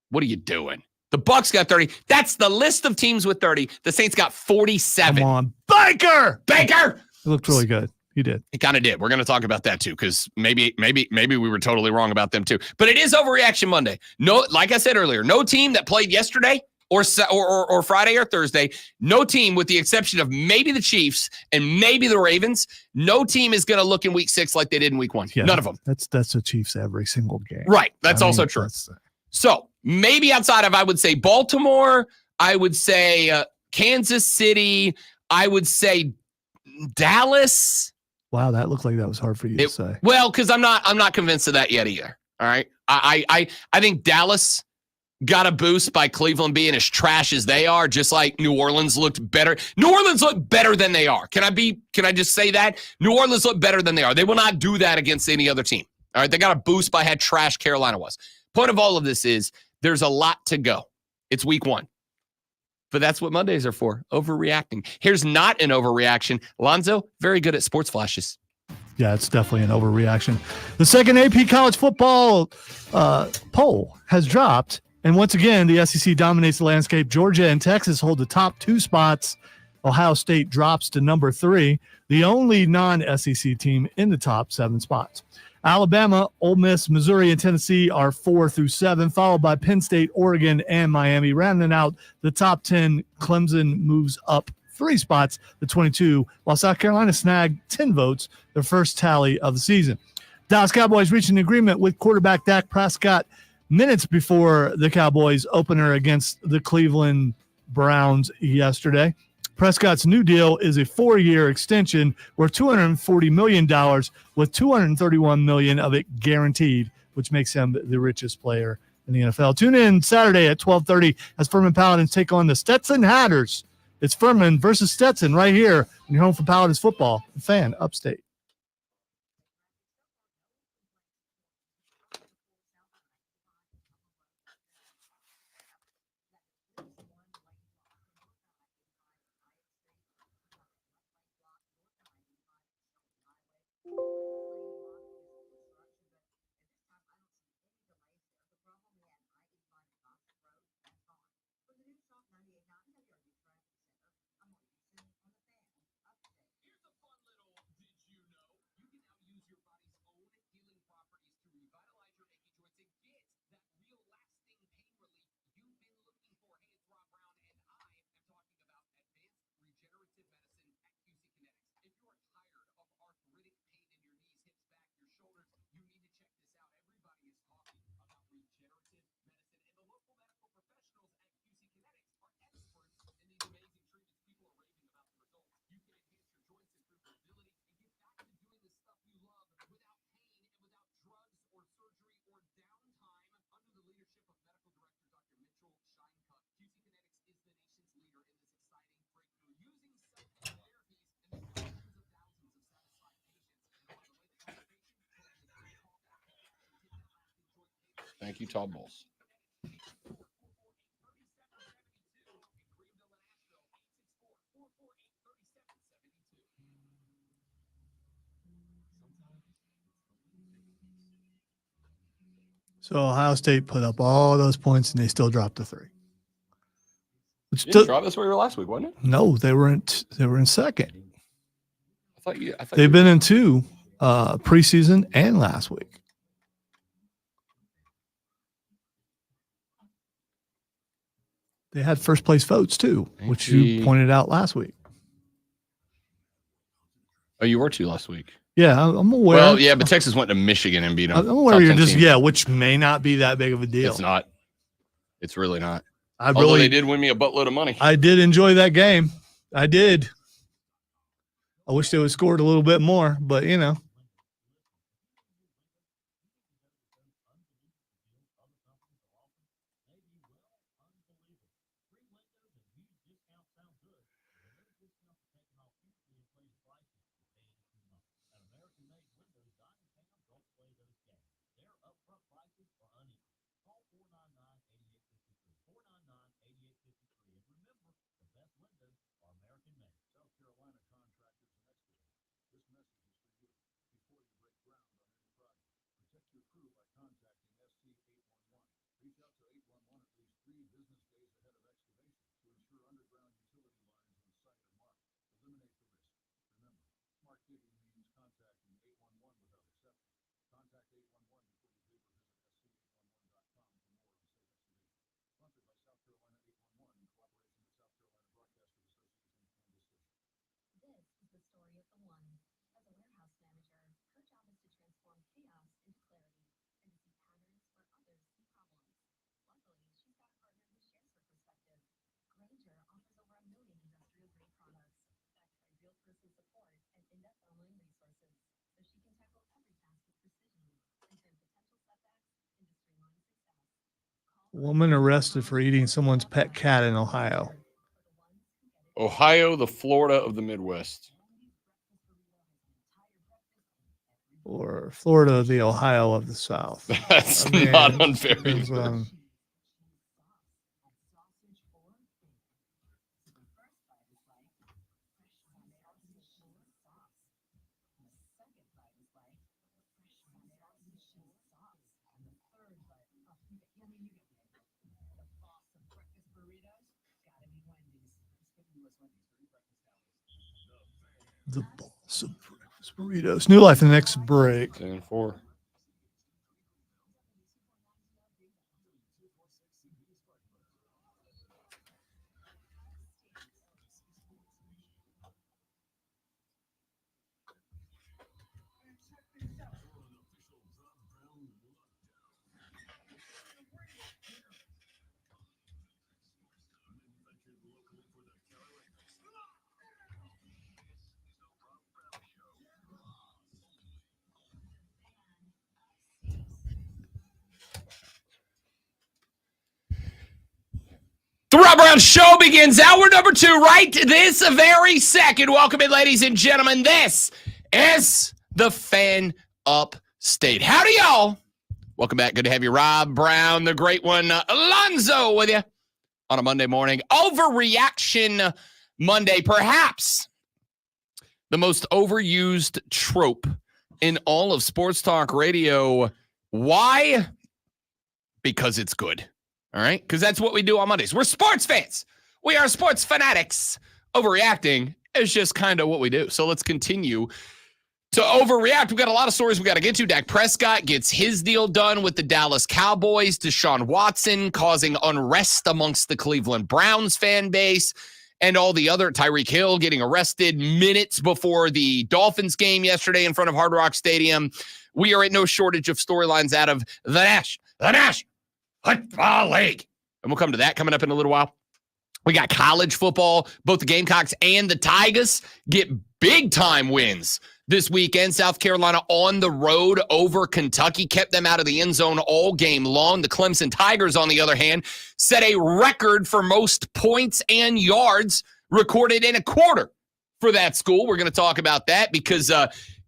What are you doing? The Bucks got 30. That's the list of teams with 30. The Saints got 47. Come on, Baker! It looked really good. He did. It kind of did. We're going to talk about that too, because maybe we were totally wrong about them too. But it is Overreaction Monday. No, like I said earlier, no team that played yesterday or Friday or Thursday, no team with the exception of maybe the Chiefs and maybe the Ravens, no team is going to look in week 6 like they did in week 1. Yeah, none of them. That's the Chiefs every single game. Right. That's also true. So maybe outside of, I would say Baltimore, I would say Kansas City, I would say Dallas. Wow, that looked like that was hard for you to say. Well, because I'm not convinced of that yet either. All right. I think Dallas got a boost by Cleveland being as trash as they are, just like New Orleans looked better. New Orleans looked better than they are. Can I just say that? New Orleans looked better than they are. They will not do that against any other team. All right. They got a boost by how trash Carolina was. Point of all of this is there's a lot to go. It's week 1. But that's what Mondays are for, overreacting. Here's not an overreaction. Lonzo, very good at sports flashes. Yeah, it's definitely an overreaction. The second AP college football poll has dropped. And once again, the SEC dominates the landscape. Georgia and Texas hold the top 2 spots. Ohio State drops to number 3, the only non-SEC team in the top 7 spots. Alabama, Ole Miss, Missouri, and Tennessee are 4 through 7, followed by Penn State, Oregon, and Miami. Rounding out the top 10, Clemson moves up 3 spots to 22, while South Carolina snagged 10 votes, their first tally of the season. Dallas Cowboys reached an agreement with quarterback Dak Prescott minutes before the Cowboys opener against the Cleveland Browns yesterday. Prescott's new deal is a 4-year extension worth $240 million, with $231 million of it guaranteed, which makes him the richest player in the NFL. Tune in Saturday at 12:30 as Furman Paladins take on the Stetson Hatters. It's Furman versus Stetson right here in your home for Paladins football, Fan Upstate. Thank you, Todd Bowles. So Ohio State put up all those points and they still dropped to 3. Which You didn't drop this where you were last week, wasn't it? no, they were in second. I thought They've been in 2 preseason and last week. They had first place votes too, which you pointed out last week. Oh, you were 2 last week. Yeah, I'm aware. Well, yeah, but Texas went to Michigan and beat them. I'm aware you're just which may not be that big of a deal. It's not. It's really not. Although they did win me a buttload of money. I did enjoy that game. I did. I wish they would have scored a little bit more, but you know. Woman arrested for eating someone's pet cat in Ohio. Ohio, the Florida of the Midwest. Or Florida, the Ohio of the South. That's not unfair. The boss of breakfast burritos. New life in the next break. 10-4. The Rob Brown Show begins hour number 2 right this very second. Welcome in, ladies and gentlemen. This is the Fan Upstate. Howdy, y'all. Welcome back. Good to have you, Rob Brown, the great one, Alonzo, with you on a Monday morning. Overreaction Monday, perhaps the most overused trope in all of sports talk radio. Why? Because it's good. All right? Because that's what we do on Mondays. We're sports fans. We are sports fanatics. Overreacting is just kind of what we do. So let's continue to overreact. We've got a lot of stories we got to get to. Dak Prescott gets his deal done with the Dallas Cowboys. Deshaun Watson causing unrest amongst the Cleveland Browns fan base. And all the other, Tyreek Hill getting arrested minutes before the Dolphins game yesterday in front of Hard Rock Stadium. We are at no shortage of storylines out of the National Football League. And we'll come to that coming up in a little while. We got college football. Both the Gamecocks and the Tigers get big-time wins this weekend. South Carolina on the road over Kentucky, kept them out of the end zone all game long. The Clemson Tigers, on the other hand, set a record for most points and yards recorded in a quarter for that school. We're going to talk about that because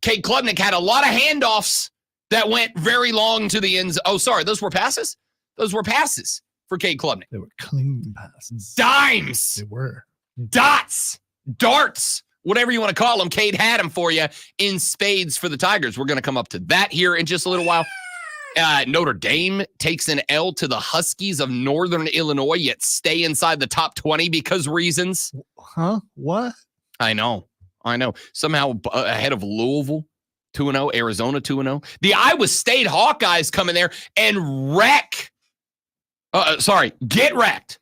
Cade Klubnik had a lot of handoffs that went very long to the ends. Oh, sorry, those were passes? Those were passes for Cade Klubnik. They were clean passes. Dimes, They were. dots, darts, whatever you want to call them. Cade had them for you in spades for the Tigers. We're going to come up to that here in just a little while. Notre Dame takes an L to the Huskies of Northern Illinois, yet stay inside the top 20 because reasons. Huh? What? I know. Somehow ahead of Louisville, 2-0, Arizona 2-0. The Iowa State Hawkeyes come in there and get wrecked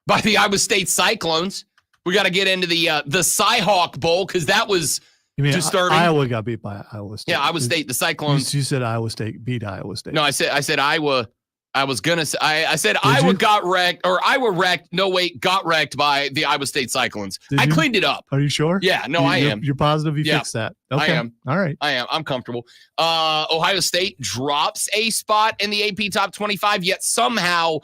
by the Iowa State Cyclones. We got to get into the Cy-Hawk Bowl because that was You mean disturbing. Iowa got beat by Iowa State? Yeah, Iowa State, the Cyclones. You said Iowa State beat Iowa State. No, I said Iowa. I was gonna say I said Did Iowa you? got wrecked, or Iowa wrecked. No, wait, got wrecked by the Iowa State Cyclones. Did I you? cleaned it up. Are you sure? Yeah, no, I am. You're positive you Yeah, fixed that? Okay. am. All right. I am. I'm comfortable. Ohio State drops a spot in the AP top 25, yet somehow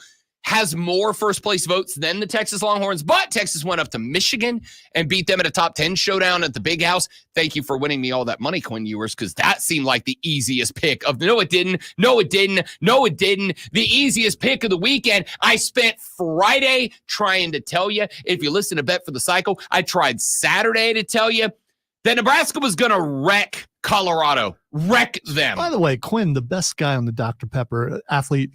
has more first place votes than the Texas Longhorns. But Texas went up to Michigan and beat them at a top 10 showdown at the Big House. Thank you for winning me all that money, Quinn Ewers, because that seemed like the easiest pick of no, it didn't. No, it didn't. No, it didn't. The easiest pick of the weekend. I spent Friday trying to tell you. If you listen to Bet for the Cycle, I tried Saturday to tell you that Nebraska was going to wreck Colorado. Wreck them. By the way, Quinn, the best guy on the Dr. Pepper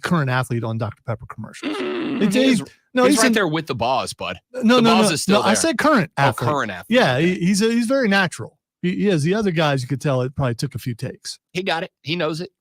current athlete on Dr. Pepper commercial. He's right there with the boss, bud. No, The boss is still I there. said current athlete. Current athlete. Yeah, he's very natural. He is. The other guys, you could tell it probably took a few takes. He got it. He knows it.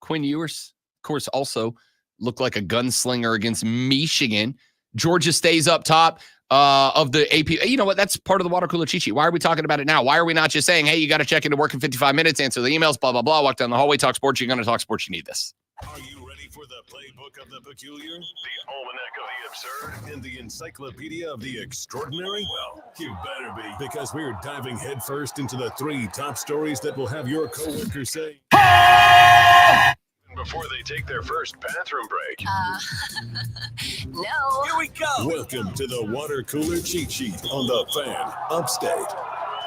Quinn Ewers, of course, also looked like a gunslinger against Michigan. Georgia stays up top of the AP. You know what? That's part of the water cooler cheat sheet. Why are we talking about it now? Why are we not just saying, hey, you got to check into work in 55 minutes, answer the emails, blah, blah, blah, walk down the hallway, talk sports. You're going to talk sports. You need this. Are you ready for the playbook of the peculiar, the almanac of the absurd, and the encyclopedia of the extraordinary? Well, you better be, because we're diving headfirst into the 3 top stories that will have your coworkers say, before they take their first bathroom break. No. Here we go. Welcome to the water cooler cheat sheet on the Fan Upstate.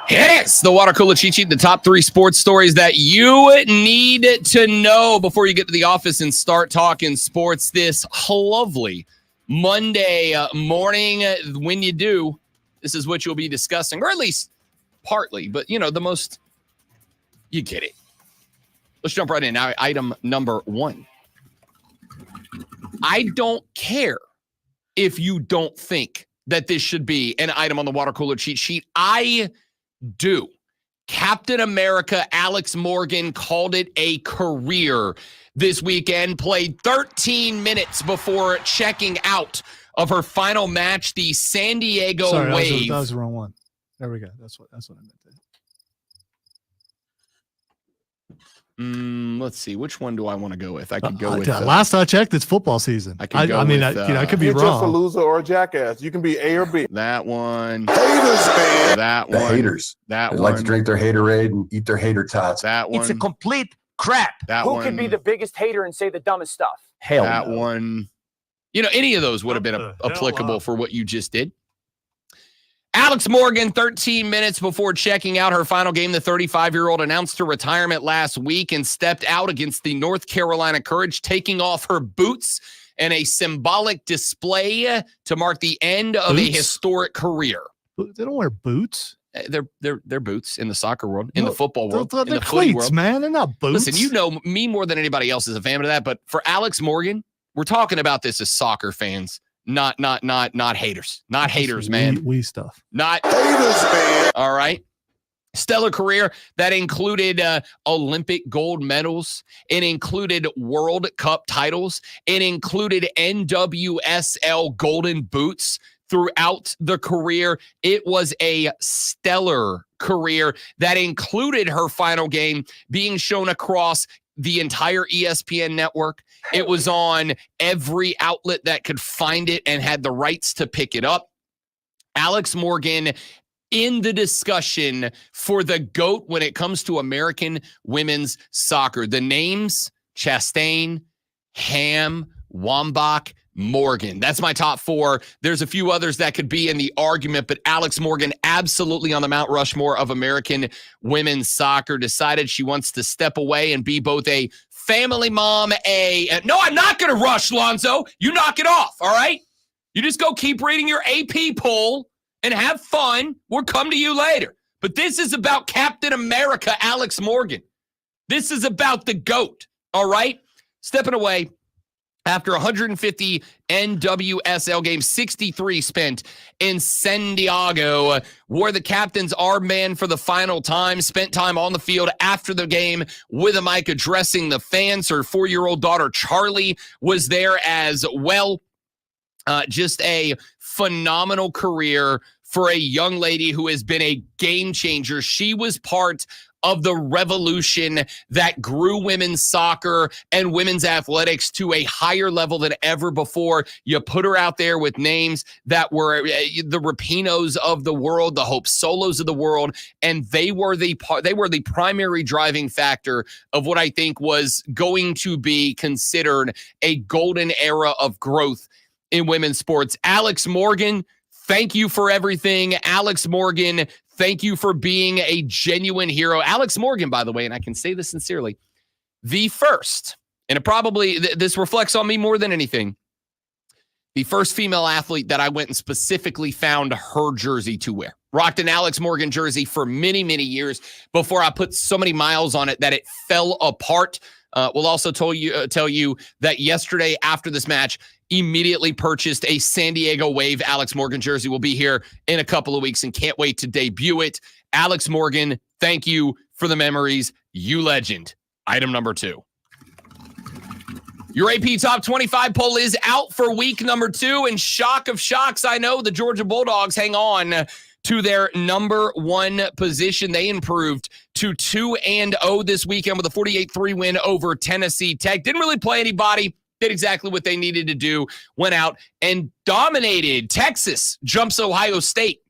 It is the water cooler cheat sheet, the top 3 sports stories that you need to know before you get to the office and start talking sports this lovely Monday morning. When you do, this is what you'll be discussing, or at least partly, but you get it. Let's jump right in. Now, item number 1. I don't care if you don't think that this should be an item on the water cooler cheat sheet. I do. Captain America Alex Morgan called it a career this weekend, played 13 minutes before checking out of her final match, the San Diego Sorry, Wave. that was the wrong one. There we go. That's what I meant to. Let's see. Which one do I want to go with? I could go with last I checked, it's football season. I could go I mean, with, I could be You're just a wrong. loser or a jackass. You can be A or B. that one. Haters, man. That The one. haters. That They one. like to drink their haterade and eat their hater tots. That one. It's a complete crap. That Who one. can be the biggest hater and say the dumbest stuff? Hell that no. one. Any of those would have been What the hell applicable up? for what you just did. Alex Morgan, 13 minutes before checking out her final game, the 35-year-old announced her retirement last week and stepped out against the North Carolina Courage, taking off her boots in a symbolic display to mark the end of a Boots? historic career. They don't wear boots. They're boots in the soccer world, in the No, football world, They're in the footy cleats, world. man. They're not boots. Listen, you know me more than anybody else is a fan of that, but for Alex Morgan, we're talking about this as soccer fans, not haters. Not haters, man. We stuff. Not Haters, man. all right. Stellar career that included Olympic gold medals. It included World Cup titles. It included NWSL golden boots throughout the career. It was a stellar career that included her final game being shown across the entire ESPN network. It was on every outlet that could find it and had the rights to pick it up. Alex Morgan in the discussion for the GOAT when it comes to American women's soccer. The names, Chastain, Ham, Wambach, Morgan. That's my top 4. There's a few others that could be in the argument, but Alex Morgan, absolutely on the Mount Rushmore of American women's soccer, decided she wants to step away and be both a family mom, no, I'm not going to rush, Lonzo. You knock it off, all right? You just go keep reading your AP poll and have fun. We'll come to you later. But this is about Captain America, Alex Morgan. This is about the GOAT, all right? Stepping away. After 150 NWSL games, 63 spent in San Diego, wore the captain's armband for the final time, spent time on the field after the game with a mic addressing the fans. Her 4-year-old daughter, Charlie, was there as well. Just a phenomenal career for a young lady who has been a game changer. She was part of the revolution that grew women's soccer and women's athletics to a higher level than ever before. You put her out there with names that were the Rapinos of the world, the Hope Solos of the world, and they were the primary driving factor of what I think was going to be considered a golden era of growth in women's sports. Alex Morgan, thank you for everything. Alex Morgan, thank you for being a genuine hero. Alex Morgan, by the way, and I can say this sincerely, the first, and it probably, this reflects on me more than anything, the first female athlete that I went and specifically found her jersey to wear. Rocked an Alex Morgan jersey for many, many years before I put so many miles on it that it fell apart. We'll also tell you that yesterday after this match, immediately purchased a San Diego Wave Alex Morgan jersey. Will be here in a couple of weeks and can't wait to debut it. Alex Morgan, thank you for the memories. You legend. Item number 2. Your AP Top 25 poll is out for week number 2. And shock of shocks, I know the Georgia Bulldogs hang on to their number 1 position. They improved to 2-0 this weekend with a 48-3 win over Tennessee Tech. Didn't really play anybody. Did exactly what they needed to do, went out and dominated. Texas jumps Ohio State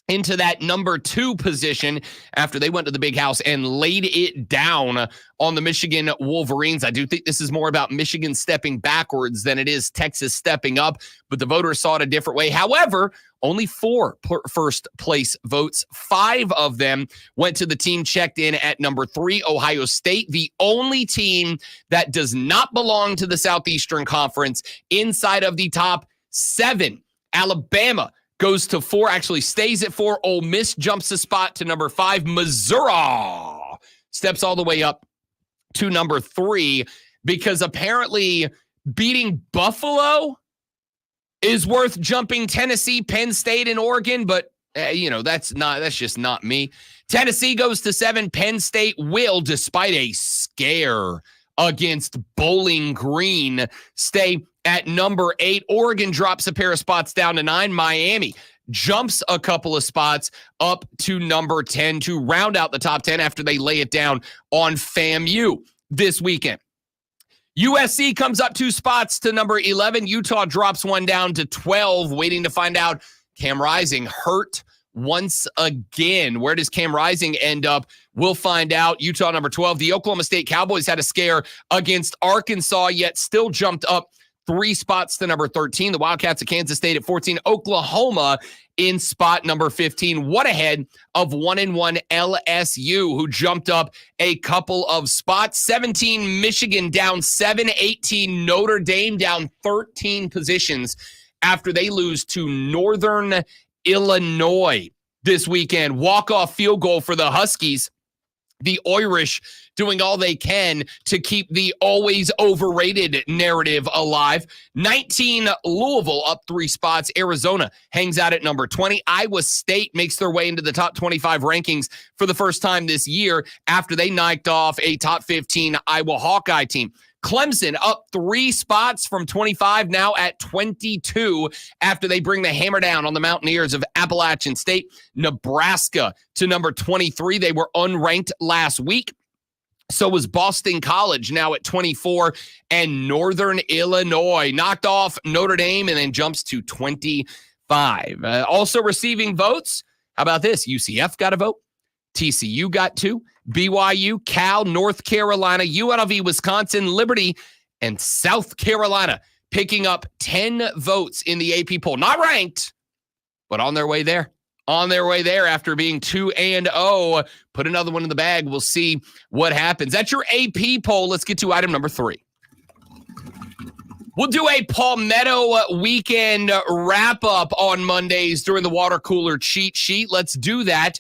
into that number 2 position after they went to the Big House and laid it down on the Michigan Wolverines. I do think this is more about Michigan stepping backwards than it is Texas stepping up, but the voters saw it a different way. However, only 4 first place votes. 5 of them went to the team checked in at number 3, Ohio State, the only team that does not belong to the Southeastern Conference inside of the top 7. Alabama goes to 4, actually stays at 4. Ole Miss jumps a spot to number 5. Missouri steps all the way up to number 3 because apparently beating Buffalo is worth jumping Tennessee, Penn State, and Oregon, but that's just not me. Tennessee goes to 7. Penn State will, despite a scare against Bowling Green, stay at number 8. Oregon drops a pair of spots down to 9. Miami jumps a couple of spots up to number 10 to round out the top 10 after they lay it down on FAMU this weekend. USC comes up 2 spots to number 11. Utah drops 1 down to 12, waiting to find out Cam Rising hurt once again. Where does Cam Rising end up? We'll find out. Utah number 12. The Oklahoma State Cowboys had a scare against Arkansas, yet still jumped up 3 spots to number 13. The Wildcats of Kansas State at 14. Oklahoma in spot number 15. What ahead of 1-1 LSU, who jumped up a couple of spots. 17 Michigan down 7. 18 Notre Dame down 13 positions after they lose to Northern Illinois this weekend. Walk-off field goal for the Huskies. The Irish doing all they can to keep the always overrated narrative alive. 19 Louisville up 3 spots. Arizona hangs out at number 20. Iowa State makes their way into the top 25 rankings for the first time this year after they knocked off a top 15 Iowa Hawkeye team. Clemson up 3 spots from 25, now at 22 after they bring the hammer down on the Mountaineers of Appalachian State. Nebraska to number 23. They were unranked last week. So was Boston College, now at 24. And Northern Illinois knocked off Notre Dame and then jumps to 25. Also receiving votes. How about this? UCF got a vote. TCU got 2. BYU, Cal, North Carolina, UNLV, Wisconsin, Liberty, and South Carolina picking up 10 votes in the AP poll. Not ranked, but on their way there. On their way there after being 2-0. Put another one in the bag. We'll see what happens. That's your AP poll. Let's get to item number 3. We'll do a Palmetto weekend wrap-up on Mondays during the water cooler cheat sheet. Let's do that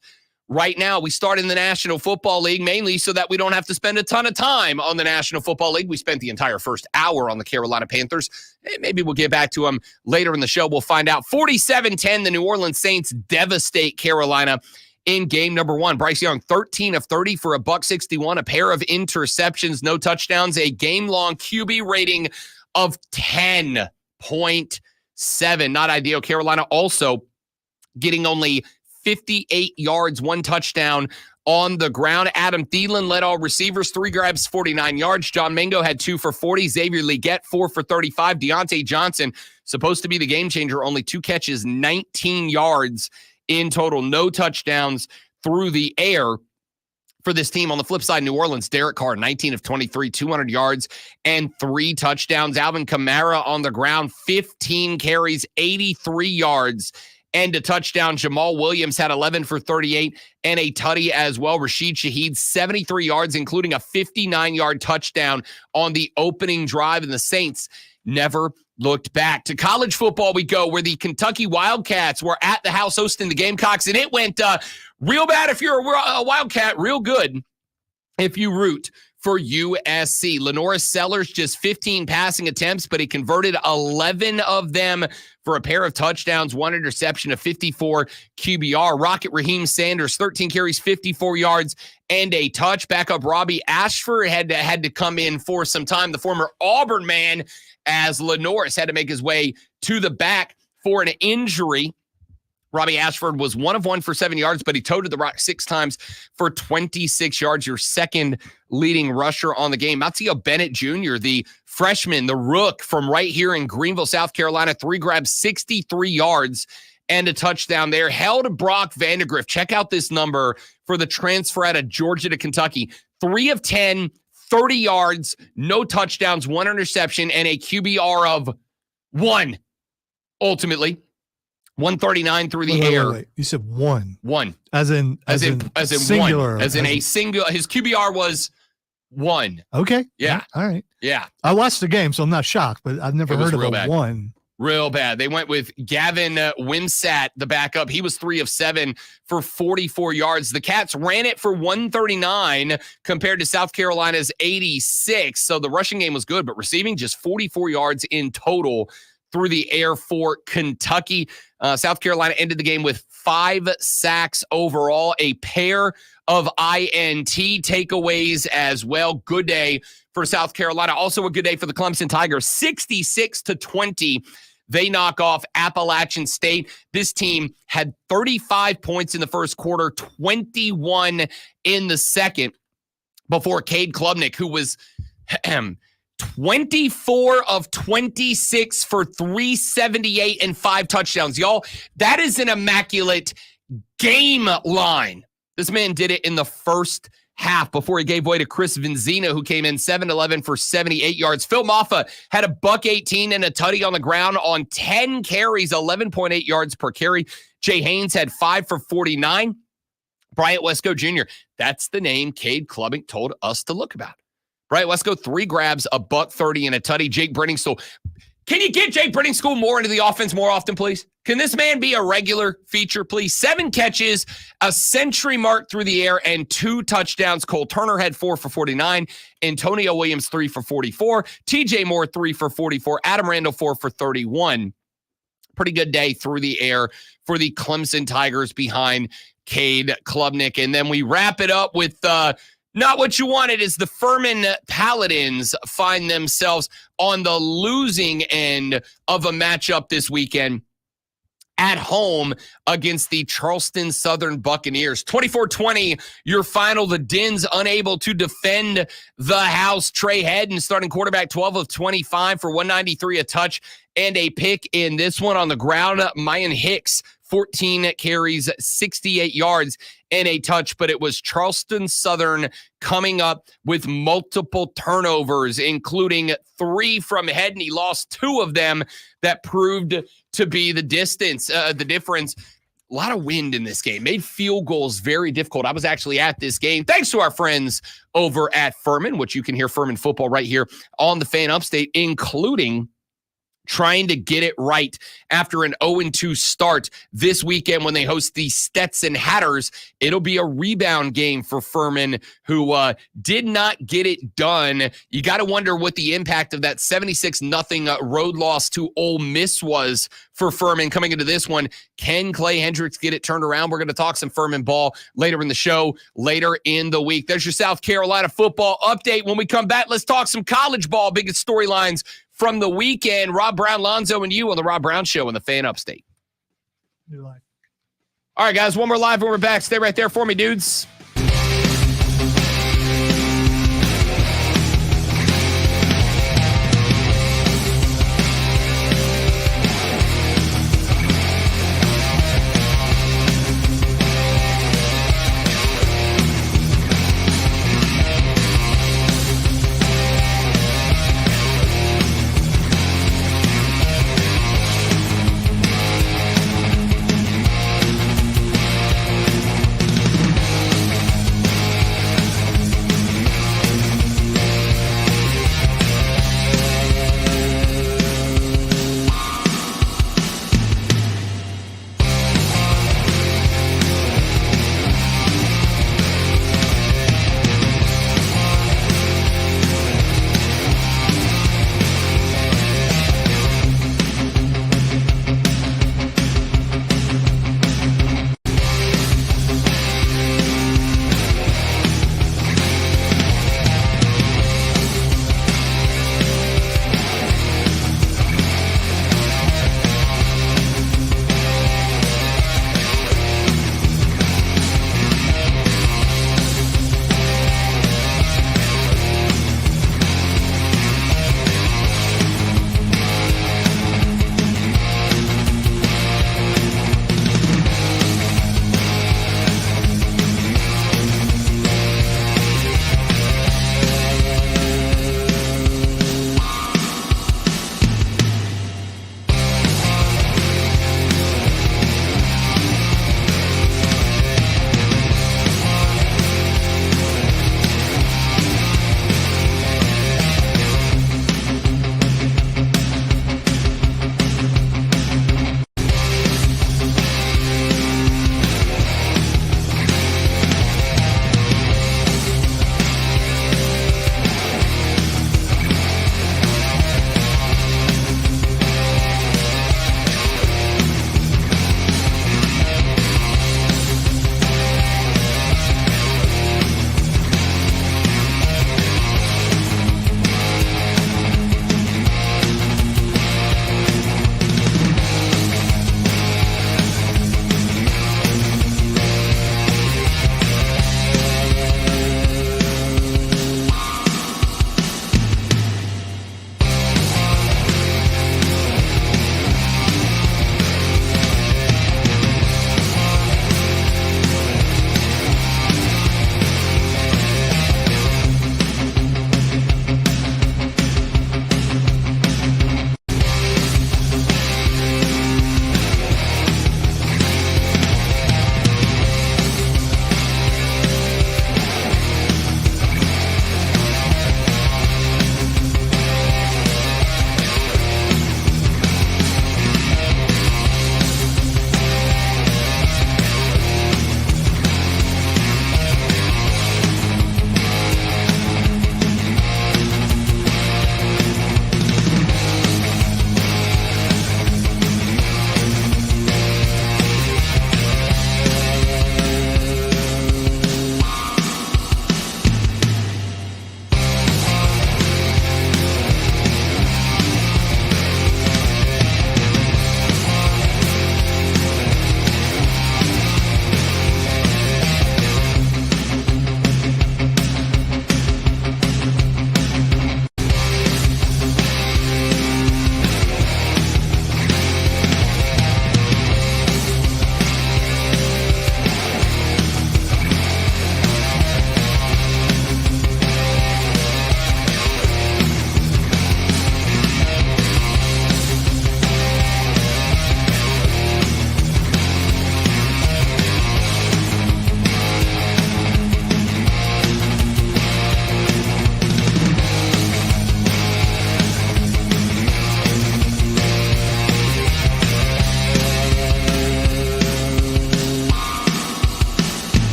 right now. We start in the National Football League mainly so that we don't have to spend a ton of time on the National Football League. We spent the entire first hour on the Carolina Panthers. Maybe we'll get back to them later in the show. We'll find out. 47-10, the New Orleans Saints devastate Carolina in game number 1. Bryce Young, 13 of 30 for $161, a pair of interceptions, no touchdowns, a game-long QB rating of 10.7. Not ideal. Carolina also getting only 58 yards, 1 touchdown on the ground. Adam Thielen led all receivers, 3 grabs, 49 yards. John Mingo had 2 for 40. Xavier Legette, 4 for 35. Deontay Johnson, supposed to be the game changer, only 2 catches, 19 yards in total. No touchdowns through the air for this team. On the flip side, New Orleans, Derek Carr, 19 of 23, 200 yards and 3 touchdowns. Alvin Kamara on the ground, 15 carries, 83 yards and a touchdown. Jamal Williams had 11 for 38 and a tutty as well. Rashid Shaheed, 73 yards, including a 59-yard touchdown on the opening drive, and the Saints never looked back. To college football we go, where the Kentucky Wildcats were at the house hosting the Gamecocks, and it went real bad if you're a Wildcat, real good if you root for USC. Lenoris Sellers, just 15 passing attempts, but he converted 11 of them for a pair of touchdowns, 1 interception, a 54 QBR. Rocket Raheem Sanders, 13 carries, 54 yards, and a touch. Backup Robbie Ashford had to come in for some time, the former Auburn man, as Lenoris had to make his way to the back for an injury. Robbie Ashford was 1 of 1 for 7 yards, but he toted the rock 6 times for 26 yards, your second leading rusher on the game. Mateo Bennett Jr., the freshman, the rook from right here in Greenville, South Carolina, 3 grabs, 63 yards and a touchdown there. Held Brock Vandegrift. Check out this number for the transfer out of Georgia to Kentucky. 3 of 10, 30 yards, no touchdowns, 1 interception, and a QBR of 1, ultimately. 139 through the air. Wait. You said 1. 1. As in singular. 1. As in a single. His QBR was 1. Okay. Yeah. All right. Yeah. I watched the game, so I'm not shocked, but I've never heard of a bad. 1. Real bad. They went with Gavin Wimsatt, the backup. He was 3 of 7 for 44 yards. The Cats ran it for 139 compared to South Carolina's 86. So the rushing game was good, but receiving just 44 yards in total through the air for Kentucky. South Carolina ended the game with 5 sacks overall, a pair of INT takeaways as well. Good day for South Carolina. Also a good day for the Clemson Tigers. 66-20. They knock off Appalachian State. This team had 35 points in the first quarter, 21 in the second, before Cade Klubnik, who was 24 of 26 for 378 and 5 touchdowns. Y'all, that is an immaculate game line. This man did it in the first half before he gave way to Chris Benzina, who came in 7-11 for 78 yards. Phil Maffa had a $118 and a tutty on the ground on 10 carries, 11.8 yards per carry. Jay Haynes had 5 for 49. Bryant Wesco Jr., that's the name Cade Klubnik told us to look about. Bryant Wesco, 3 grabs, a $130 and a tutty. Jake Brenningstool. Can you get Jake Brenningstool more into the offense more often, please? Can this man be a regular feature, please? 7 catches, a century mark through the air, and 2 touchdowns. Cole Turner had 4 for 49. Antonio Williams, 3 for 44. TJ Moore, 3 for 44. Adam Randall, 4 for 31. Pretty good day through the air for the Clemson Tigers behind Cade Klubnik. And then we wrap it up with not what you wanted, is the Furman Paladins find themselves on the losing end of a matchup this weekend at home against the Charleston Southern Buccaneers. 24-20, your final. The Dins unable to defend the house. Trey Hedden, starting quarterback, 12 of 25 for 193, a touch and a pick in this one. On the ground, Mayan Hicks, 14 carries, 68 yards, and a touch, but it was Charleston Southern coming up with multiple turnovers, including 3 from Head, and he lost 2 of them that proved to be the difference. A lot of wind in this game. Made field goals very difficult. I was actually at this game thanks to our friends over at Furman, which you can hear Furman football right here on the Fan Upstate, including trying to get it right after an 0-2 start this weekend when they host the Stetson Hatters. It'll be a rebound game for Furman, who did not get it done. You got to wonder what the impact of that 76-0 road loss to Ole Miss was for Furman coming into this one. Can Clay Hendricks get it turned around? We're going to talk some Furman ball later in the show, later in the week. There's your South Carolina football update. When we come back, let's talk some college ball, biggest storylines from the weekend. Rob Brown, Lonzo, and you on the Rob Brown Show on the Fan Upstate. All right, guys, one more live when we're back. Stay right there for me, dudes.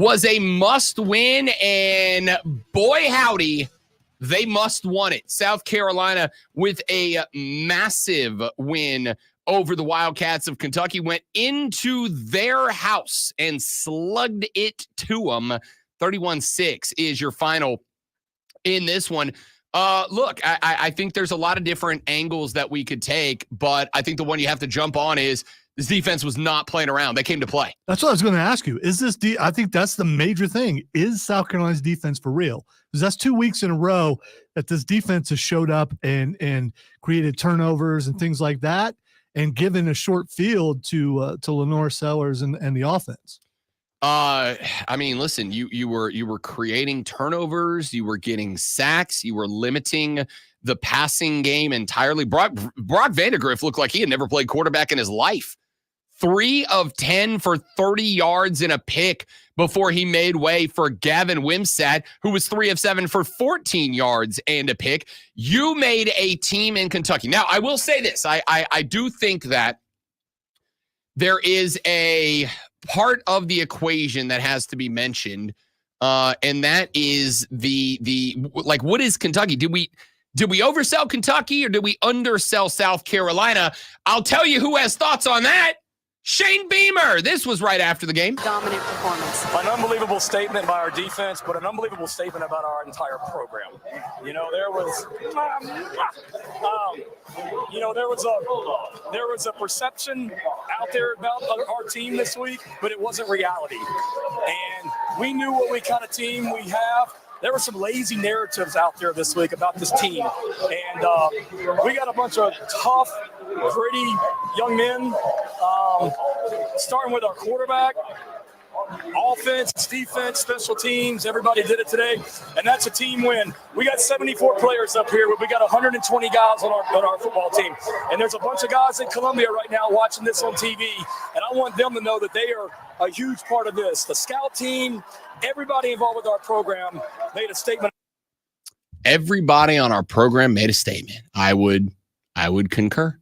was a must win, and boy howdy, they must won it. South Carolina with a massive win over the Wildcats of Kentucky, went into their house and slugged it to them. 31-6 is your final in this one. Look, I think there's a lot of different angles that we could take, but I think the one you have to jump on is this defense was not playing around. They came to play. That's what I was going to ask you. Is this I think that's the major thing. Is South Carolina's defense for real? Because that's 2 weeks in a row that this defense has showed up and created turnovers and things like that, and given a short field to Lenore Sellers and the offense. I mean, listen, you were creating turnovers, you were getting sacks, you were limiting the passing game entirely. Brock Vandegrift looked like he had never played quarterback in his life. 3 of 10 for 30 yards and a pick before he made way for Gavin Wimsatt, who was 3 of 7 for 14 yards and a pick. You made a team in Kentucky. Now, I will say this. I do think that there is a part of the equation that has to be mentioned, and that is what is Kentucky? Did we oversell Kentucky or did we undersell South Carolina? I'll tell you who has thoughts on that. Shane Beamer. This was right after the game. Dominant performance. An unbelievable statement by our defense, but an unbelievable statement about our entire program. You know, there was a perception out there about our team this week, but it wasn't reality. And we knew what kind of team we have. There were some lazy narratives out there this week about this team. And we got a bunch of tough, gritty young men, starting with our quarterback, offense, defense, special teams. Everybody did it today. And that's a team win. We got 74 players up here, but we got 120 guys on our football team. And there's a bunch of guys in Columbia right now watching this on TV. And I want them to know that they are a huge part of this. The scout team, everybody involved with our program made a statement. Everybody on our program made a statement. I would concur.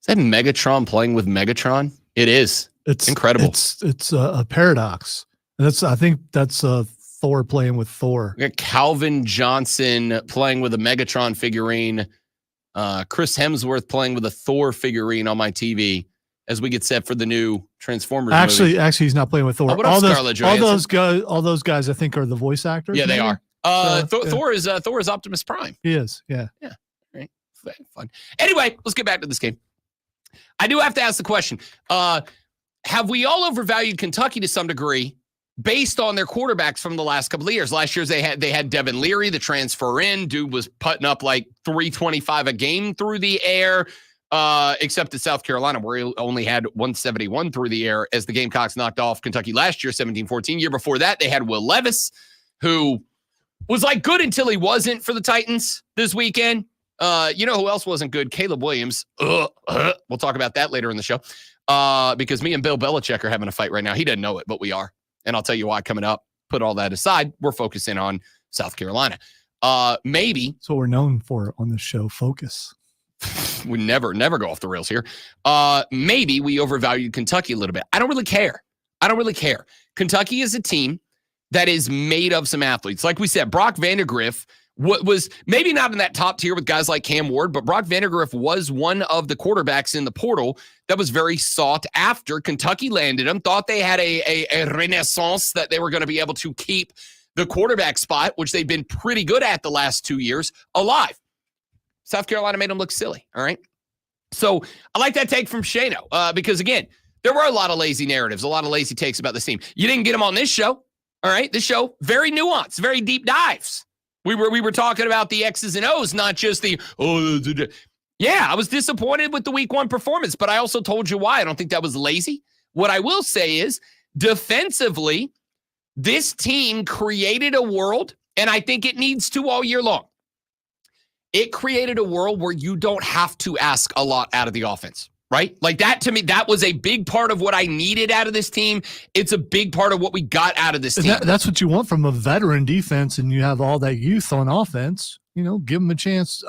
Is that Megatron playing with Megatron? It is. It's incredible. It's a paradox. I think that's Thor playing with Thor. We got Calvin Johnson playing with a Megatron figurine. Chris Hemsworth playing with a Thor figurine on my TV as we get set for the new Transformers movie. Actually, he's not playing with Thor. Oh, what up, Scarlett Johansson? All those guys, I think, are the voice actors. Yeah, they maybe? are. Thor is Optimus Prime. He is. Yeah. Yeah. Right. Fun. Anyway, let's get back to this game. I do have to ask the question. Have we all overvalued Kentucky to some degree based on their quarterbacks from the last couple of years? Last year, they had Devin Leary, the transfer in. Dude was putting up like 325 a game through the air, except at South Carolina, where he only had 171 through the air as the Gamecocks knocked off Kentucky last year, 17-14. Year before that, they had Will Levis, who was like good until he wasn't for the Titans this weekend. You know who else wasn't good? Caleb Williams. We'll talk about that later in the show. Because me and Bill Belichick are having a fight right now. He doesn't know it, but we are. And I'll tell you why coming up. Put all that aside. We're focusing on South Carolina. Maybe. That's what we're known for on this show, focus. We never go off the rails here. Maybe we overvalued Kentucky a little bit. I don't really care. Kentucky is a team that is made of some athletes. Like we said, Brock Vandegrift was maybe not in that top tier with guys like Cam Ward, but Brock Vandegrift was one of the quarterbacks in the portal that was very sought after. Kentucky landed him, thought they had a renaissance, that they were going to be able to keep the quarterback spot, which they've been pretty good at the last 2 years, alive. South Carolina made them look silly, all right? So I like that take from Shano because, again, there were a lot of lazy narratives, a lot of lazy takes about this team. You didn't get them on this show, all right? This show, very nuanced, very deep dives. We were talking about the X's and O's, not just the, yeah, I was disappointed with the week 1 performance, but I also told you why. I don't think that was lazy. What I will say is, defensively, this team created a world, and I think it needs to all year long. It created a world where you don't have to ask a lot out of the offense, right? Like that, to me, that was a big part of what I needed out of this team. It's a big part of what we got out of this team. That's what you want from a veteran defense, and you have all that youth on offense. You know, give them a chance.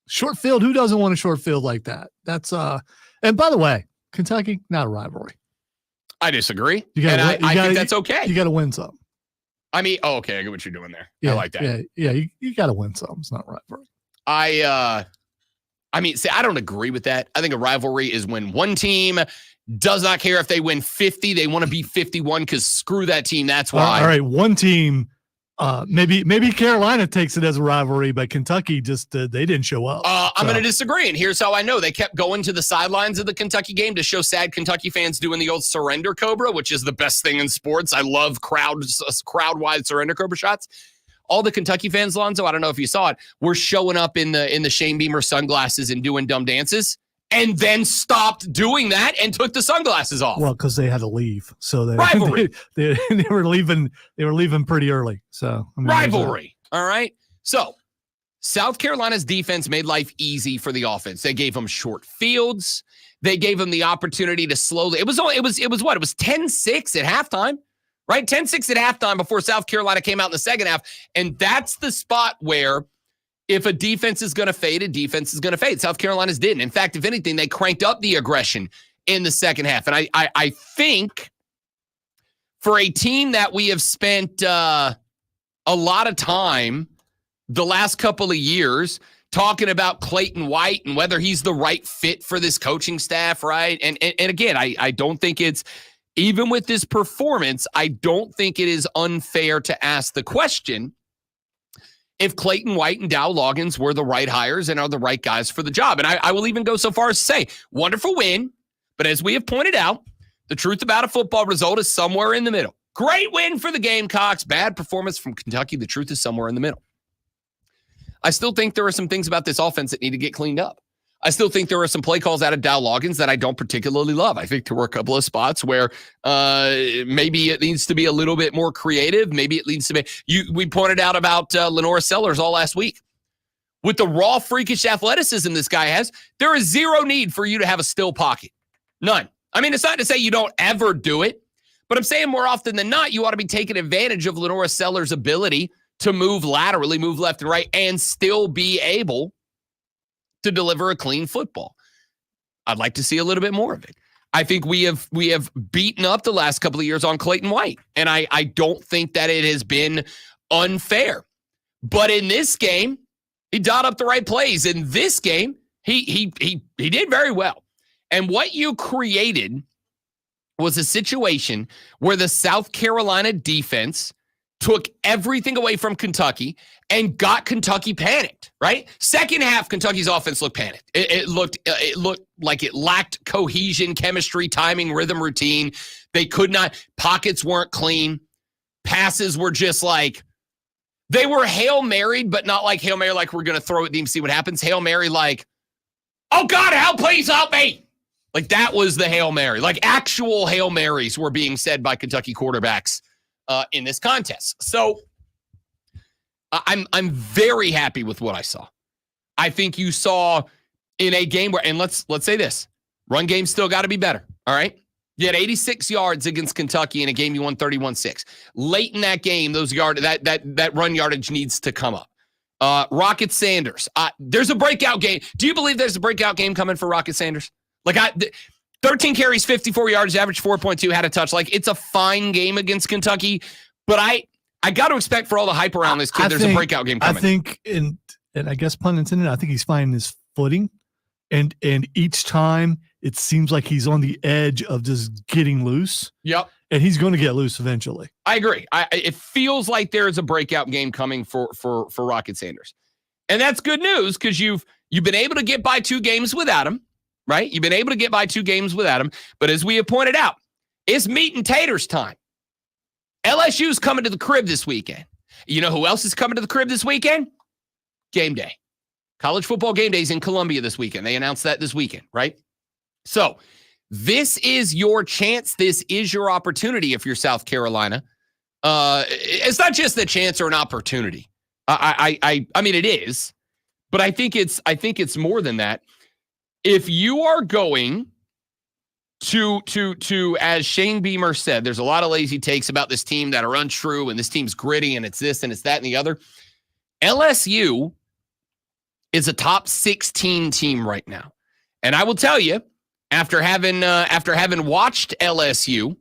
Short field, who doesn't want a short field like that? That's and by the way, Kentucky, not a rivalry. I disagree. You And gotta, I think that's okay. You got to win some. I mean, okay, I get what you're doing there. Yeah, I like that. Yeah. You got to win some. It's not rivalry. I mean, see, I don't agree with that. I think a rivalry is when one team does not care if they win 50. They want to be 51 because screw that team. That's why. All right. One team, maybe Carolina takes it as a rivalry, but Kentucky just, they didn't show up. I'm going to disagree. And here's how I know. They kept going to the sidelines of the Kentucky game to show sad Kentucky fans doing the old surrender cobra, which is the best thing in sports. I love crowd-wide surrender cobra shots. All the Kentucky fans, Lonzo, I don't know if you saw it, were showing up in the Shane Beamer sunglasses and doing dumb dances, and then stopped doing that and took the sunglasses off. Well, because they had to leave, so Rivalry. they were leaving. They were leaving pretty early. So I mean, rivalry. All right. So South Carolina's defense made life easy for the offense. They gave them short fields. They gave them the opportunity to slowly. It was 10-6 at halftime. Right? 10-6 at halftime before South Carolina came out in the second half. And that's the spot where if a defense is going to fade, a defense is going to fade. South Carolina's didn't. In fact, if anything, they cranked up the aggression in the second half. And I think for a team that we have spent a lot of time the last couple of years talking about Clayton White and whether he's the right fit for this coaching staff, right? And again, I don't think it's, even with this performance, I don't think it is unfair to ask the question if Clayton White and Dow Loggins were the right hires and are the right guys for the job. And I will even go so far as to say, wonderful win, but as we have pointed out, the truth about a football result is somewhere in the middle. Great win for the Gamecocks, bad performance from Kentucky. The truth is somewhere in the middle. I still think there are some things about this offense that need to get cleaned up. I still think there are some play calls out of Dow Loggins that I don't particularly love. I think there were a couple of spots where maybe it needs to be a little bit more creative. Maybe it needs to be. We pointed out about Lenora Sellers all last week. With the raw, freakish athleticism this guy has, there is zero need for you to have a still pocket. None. I mean, it's not to say you don't ever do it, but I'm saying more often than not, you ought to be taking advantage of Lenora Sellers' ability to move laterally, move left and right, and still be able to deliver a clean football. I'd like to see a little bit more of it. I think we have beaten up the last couple of years on Clayton White, and I don't think that it has been unfair. But in this game, he dot up the right plays. In this game, he did very well. And what you created was a situation where the South Carolina defense took everything away from Kentucky and got Kentucky panicked, right? Second half, Kentucky's offense looked panicked. It looked like it lacked cohesion, chemistry, timing, rhythm, routine. They could not, pockets weren't clean. Passes were just like, they were Hail Married, but not like Hail Mary, like we're going to throw it deep and see what happens. Hail Mary, like, oh God, help, please help me. Like that was the Hail Mary. Like actual Hail Marys were being said by Kentucky quarterbacks in this contest. So I'm very happy with what I saw. I think you saw in a game where, and let's say this, run game still got to be better. All right. You had 86 yards against Kentucky in a game you won 31-6. Late in that game, those that run yardage needs to come up. Rocket Sanders. There's a breakout game. Do you believe there's a breakout game coming for Rocket Sanders? Like 13 carries, 54 yards, average 4.2, had a touch. Like it's a fine game against Kentucky, but I got to expect for all the hype around this kid, there's a breakout game coming. I think, and I guess pun intended, I think he's finding his footing, and each time it seems like he's on the edge of just getting loose. Yep. And he's going to get loose eventually. I agree. It feels like there's a breakout game coming for Rocket Sanders, and that's good news because you've been able to get by 2 games without him. Right? You've been able to get by 2 games without him. But as we have pointed out, it's meat and taters time. LSU's coming to the crib this weekend. You know who else is coming to the crib this weekend? Game day. College football game day is in Columbia this weekend. They announced that this weekend, right? So this is your chance. This is your opportunity if you're South Carolina. It's not just a chance or an opportunity. I mean, it is. But I think it's more than that. If you are going to, as Shane Beamer said, there's a lot of lazy takes about this team that are untrue, and this team's gritty, and it's this, and it's that, and the other. LSU is a top 16 team right now. And I will tell you, after having watched LSU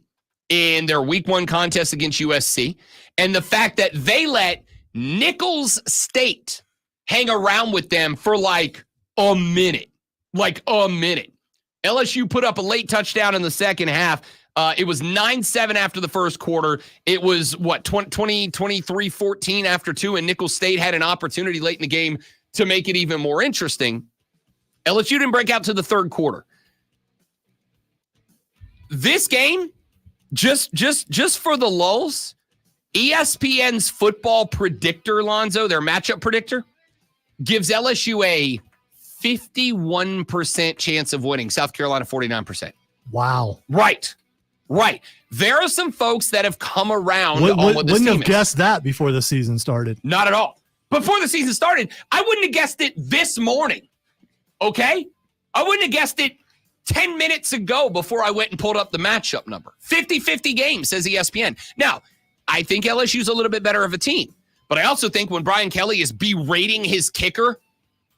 in their week 1 contest against USC, and the fact that they let Nicholls State hang around with them for like a minute. LSU put up a late touchdown in the second half. It was 9-7 after the first quarter. It was, 23-14 after 2, and Nicholls State had an opportunity late in the game to make it even more interesting. LSU didn't break out to the third quarter. This game, just for the lulls, ESPN's football predictor, Lonzo, their matchup predictor, gives LSU a 51% chance of winning. South Carolina, 49%. Wow. Right. There are some folks that have come around on what this wouldn't team have guessed that before the season started. Not at all. Before the season started, I wouldn't have guessed it this morning. Okay? I wouldn't have guessed it 10 minutes ago before I went and pulled up the matchup number. 50-50 game, says ESPN. Now, I think LSU's a little bit better of a team. But I also think when Brian Kelly is berating his kicker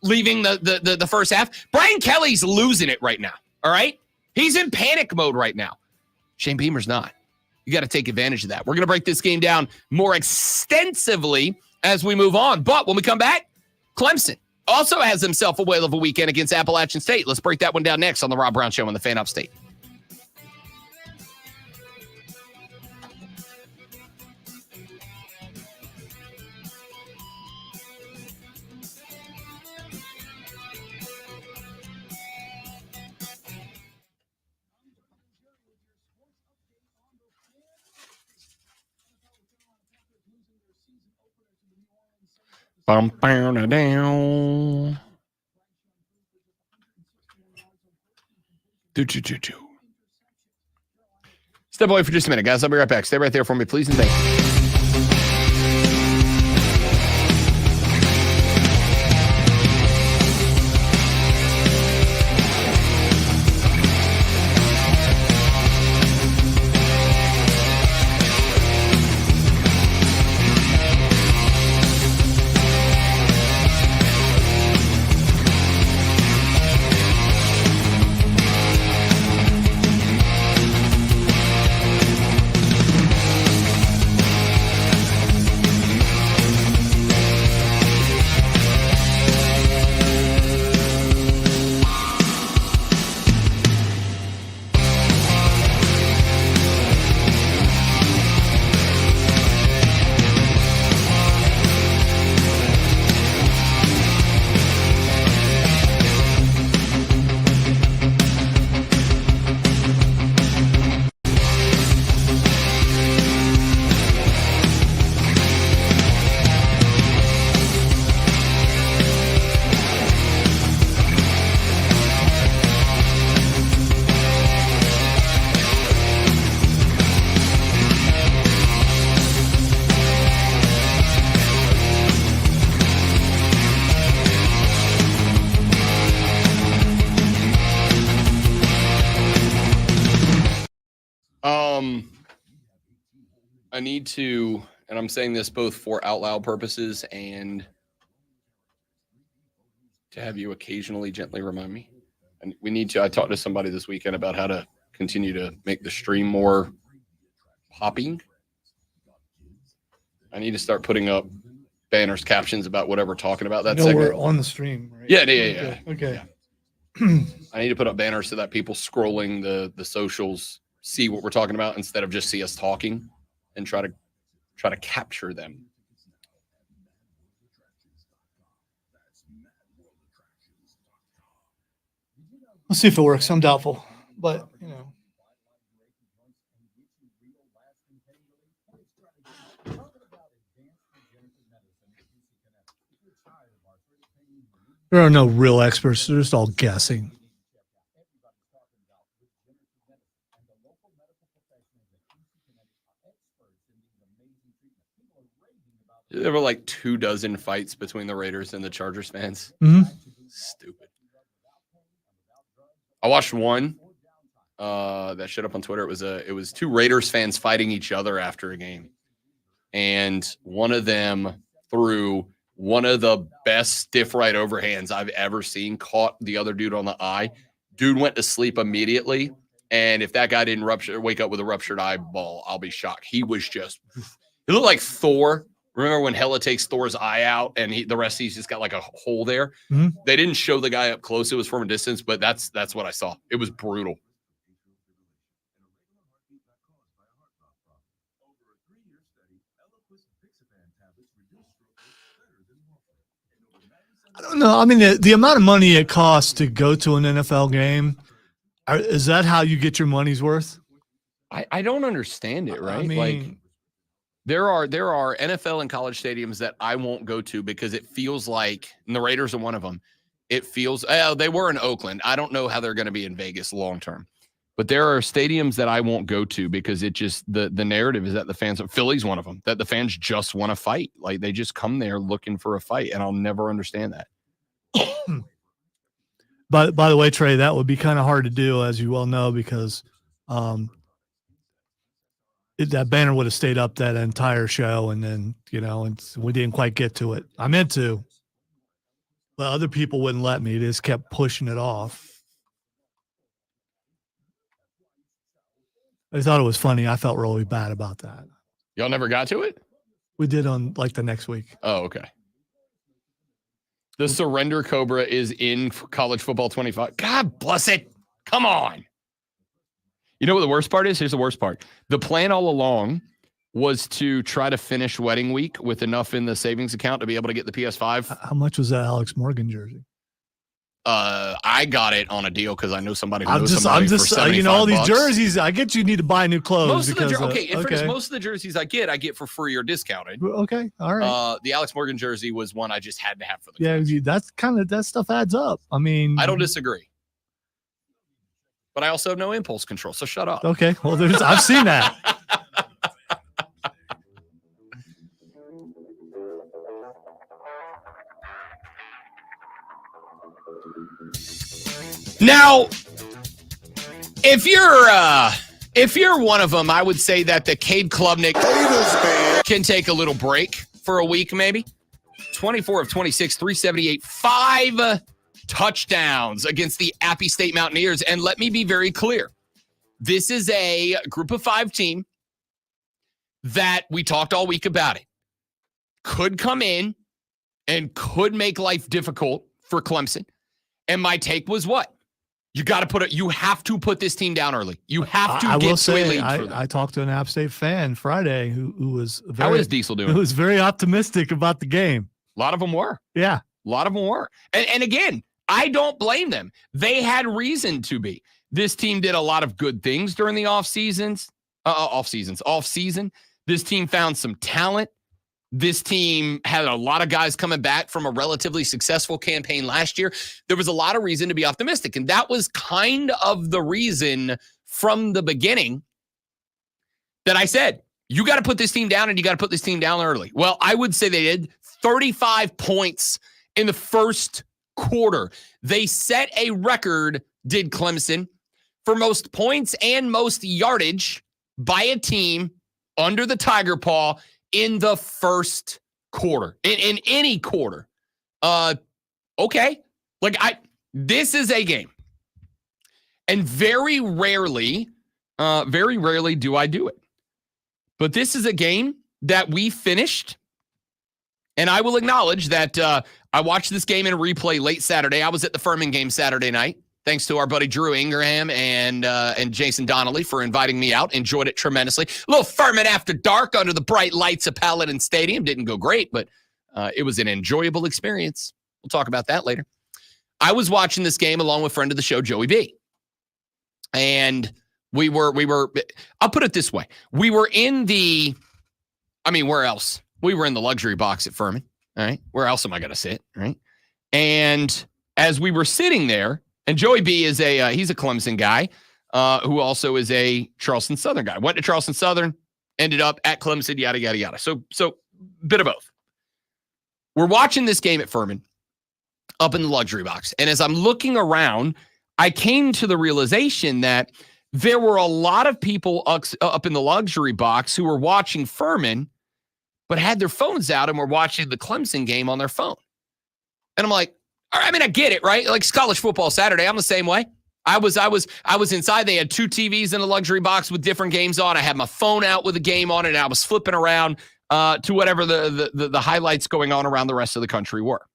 leaving the first half, Brian Kelly's losing it right now. All right? He's in panic mode right now. Shane Beamer's not. You got to take advantage of that. We're going to break this game down more extensively as we move on. But when we come back, Clemson also has himself a whale of a weekend against Appalachian State. Let's break that one down next on the Rob Brown Show on the Fan Upstate. Bum, down, down. Step away for just a minute, guys. I'll be right back. Stay right there for me, please, and thank you. I need to, and I'm saying this both for out loud purposes and to have you occasionally gently remind me. And we need to, I talked to somebody this weekend about how to continue to make the stream more popping. I need to start putting up banners, captions about whatever we're talking about that segment. We're on the stream, right? Yeah. Okay. I need to put up banners so that people scrolling the socials see what we're talking about instead of just see us talking and try to capture them. Let's see if it works. I'm doubtful, but you know. There are no real experts. They're just all guessing. There were like 24 fights between the Raiders and the Chargers fans. Mm-hmm. Stupid. I watched one that showed up on Twitter. It was two Raiders fans fighting each other after a game. And one of them threw one of the best stiff right overhands I've ever seen, caught the other dude on the eye. Dude went to sleep immediately. And if that guy didn't wake up with a ruptured eyeball, I'll be shocked. He was just, he looked like Thor. Remember when Hela takes Thor's eye out and the rest he's just got like a hole there? Mhm. They didn't show the guy up close. It was from a distance, but that's what I saw. It was brutal. I don't know. I mean, the amount of money it costs to go to an NFL game, is that how you get your money's worth? I don't understand it, right? I mean, like there are NFL and college stadiums that I won't go to because it feels like, and the Raiders are one of them. It feels, they were in Oakland. I don't know how they're going to be in Vegas long term, but there are stadiums that I won't go to because it just, the narrative is that the fans, Philly's one of them, that the fans just want to fight. Like they just come there looking for a fight, and I'll never understand that. By the way, Trey, that would be kind of hard to do, as you well know, because that banner would have stayed up that entire show, and then, and we didn't quite get to it. I meant to, but other people wouldn't let me. They just kept pushing it off. I thought it was funny. I felt really bad about that. Y'all never got to it? We did on like the next week. Oh, okay. The Surrender Cobra is in college football 25. God bless it. Come on. You know what the worst part is? Here's the worst part. The plan all along was to try to finish wedding week with enough in the savings account to be able to get the PS5. How much was that Alex Morgan jersey? I got it on a deal because I know somebody who I'm knows just, somebody for 75 all these bucks. jerseys. I get you need to buy new clothes. Most of the because, most of the jerseys I get for free or discounted. Okay, all right. The Alex Morgan jersey was one I just had to have for the Yeah, that stuff adds up. I mean, I don't disagree, but I also have no impulse control. So shut up. Okay, well, I've seen that. Now, if you're one of them, I would say that the Cade Klubnik can take a little break for a week, maybe. 24 of 26, 378, 5 touchdowns against the Appy State Mountaineers. And let me be very clear. This is a group of 5 team that we talked all week about it. Could come in and could make life difficult for Clemson. And my take was what? You have to put this team down early. You have to get to a lead for them. I talked to an App State fan Friday who was how is Diesel doing? Who was very optimistic about the game. A lot of them were. Yeah. A lot of them were. And again, I don't blame them. They had reason to be. This team did a lot of good things during the off season. This team found some talent. This team had a lot of guys coming back from a relatively successful campaign last year. There was a lot of reason to be optimistic. And that was kind of the reason from the beginning that I said, you got to put this team down and you got to put this team down early. Well, I would say they did 35 points in the first quarter. They set a record, did Clemson, for most points and most yardage by a team under the Tiger Paw in the first quarter, in any quarter. Okay. This is a game. And very rarely do I do it. But this is a game that we finished. And I will acknowledge that I watched this game in a replay late Saturday. I was at the Furman game Saturday night. Thanks to our buddy Drew Ingraham and Jason Donnelly for inviting me out. Enjoyed it tremendously. A little Furman after dark under the bright lights of Paladin Stadium. Didn't go great, but it was an enjoyable experience. We'll talk about that later. I was watching this game along with friend of the show, Joey B. And we were, I'll put it this way. We were where else? We were in the luxury box at Furman. All right. Where else am I going to sit? Right. And as we were sitting there, and Joey B is he's a Clemson guy who also is a Charleston Southern guy. Went to Charleston Southern, ended up at Clemson, yada, yada, yada. So bit of both. We're watching this game at Furman up in the luxury box. And as I'm looking around, I came to the realization that there were a lot of people up in the luxury box who were watching Furman, but had their phones out and were watching the Clemson game on their phone. And I'm like, I mean, I get it, right? Like, it's college football Saturday. I'm the same way. I was inside. They had 2 TVs in a luxury box with different games on. I had my phone out with a game on it, and I was flipping around to whatever the highlights going on around the rest of the country were.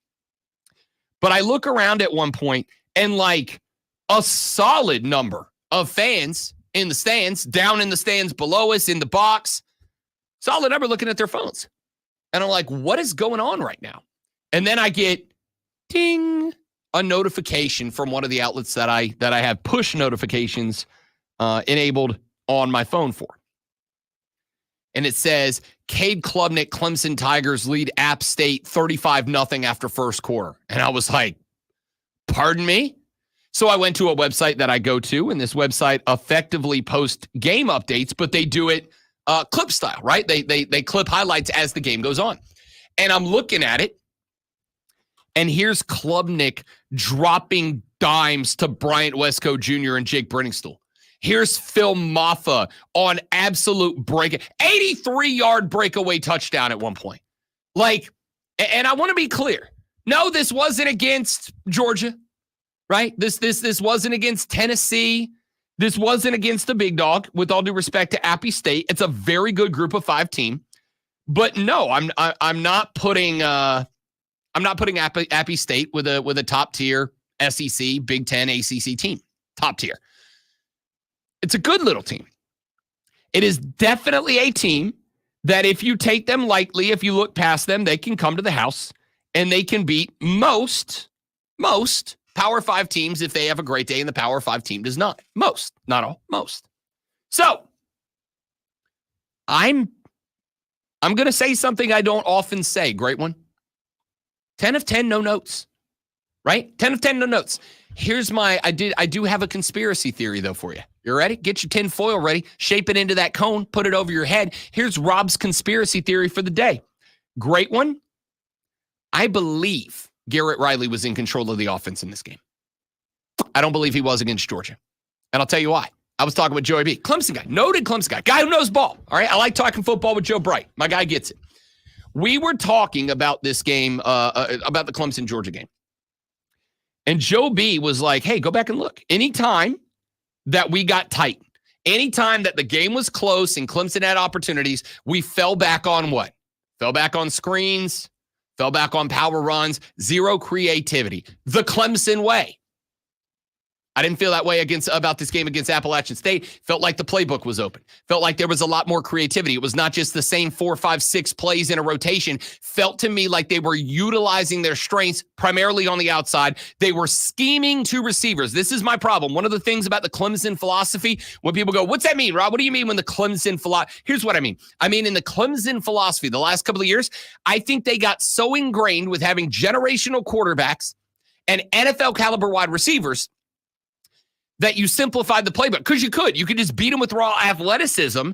But I look around at one point, and like a solid number of fans in the stands, down in the stands below us, in the box, solid number looking at their phones. And I'm like, what is going on right now? And then I get, ding, a notification from one of the outlets that I have push notifications enabled on my phone for. And it says, Cade Klubnik, Clemson Tigers lead App State 35-0 after first quarter. And I was like, pardon me? So I went to a website that I go to, and this website effectively posts game updates, but they do it clip style, right? They clip highlights as the game goes on. And I'm looking at it, and here's Klubnik dropping dimes to Bryant Westco Jr. and Jake Brenningstool. Here's Phil Maffa on absolute break, 83-yard breakaway touchdown at one point. Like, and I want to be clear. No, this wasn't against Georgia, right? This wasn't against Tennessee. This wasn't against the big dog, with all due respect to Appy State. It's a very good group of 5 team. But no, I'm not putting Appy State with a top tier SEC, Big Ten, ACC team. Top tier. It's a good little team. It is definitely a team that if you take them lightly, if you look past them, they can come to the house and they can beat most Power 5 teams if they have a great day and the Power 5 team does not. Most, not all, most. So I'm going to say something I don't often say. Great one. 10 of 10, no notes, right? 10 of 10, no notes. Here's I do have a conspiracy theory though for you. You ready? Get your tin foil ready, shape it into that cone, put it over your head. Here's Rob's conspiracy theory for the day. Great one. I believe Garrett Riley was in control of the offense in this game. I don't believe he was against Georgia. And I'll tell you why. I was talking with Joey B. Clemson guy, noted Clemson guy who knows ball. All right. I like talking football with Joe Bright. My guy gets it. We were talking about this game, about the Clemson-Georgia game. And Joe B was like, hey, go back and look. Anytime that we got tight, anytime that the game was close and Clemson had opportunities, we fell back on what? Fell back on screens, fell back on power runs, zero creativity. The Clemson way. I didn't feel that way about this game against Appalachian State. Felt like the playbook was open. Felt like there was a lot more creativity. It was not just the same 4, 5, 6 plays in a rotation. Felt to me like they were utilizing their strengths primarily on the outside. They were scheming to receivers. This is my problem. One of the things about the Clemson philosophy, when people go, what's that mean, Rob? What do you mean when the Clemson philosophy? Here's what I mean. I mean, in the Clemson philosophy, the last couple of years, I think they got so ingrained with having generational quarterbacks and NFL caliber wide receivers that you simplified the playbook, because you could just beat them with raw athleticism.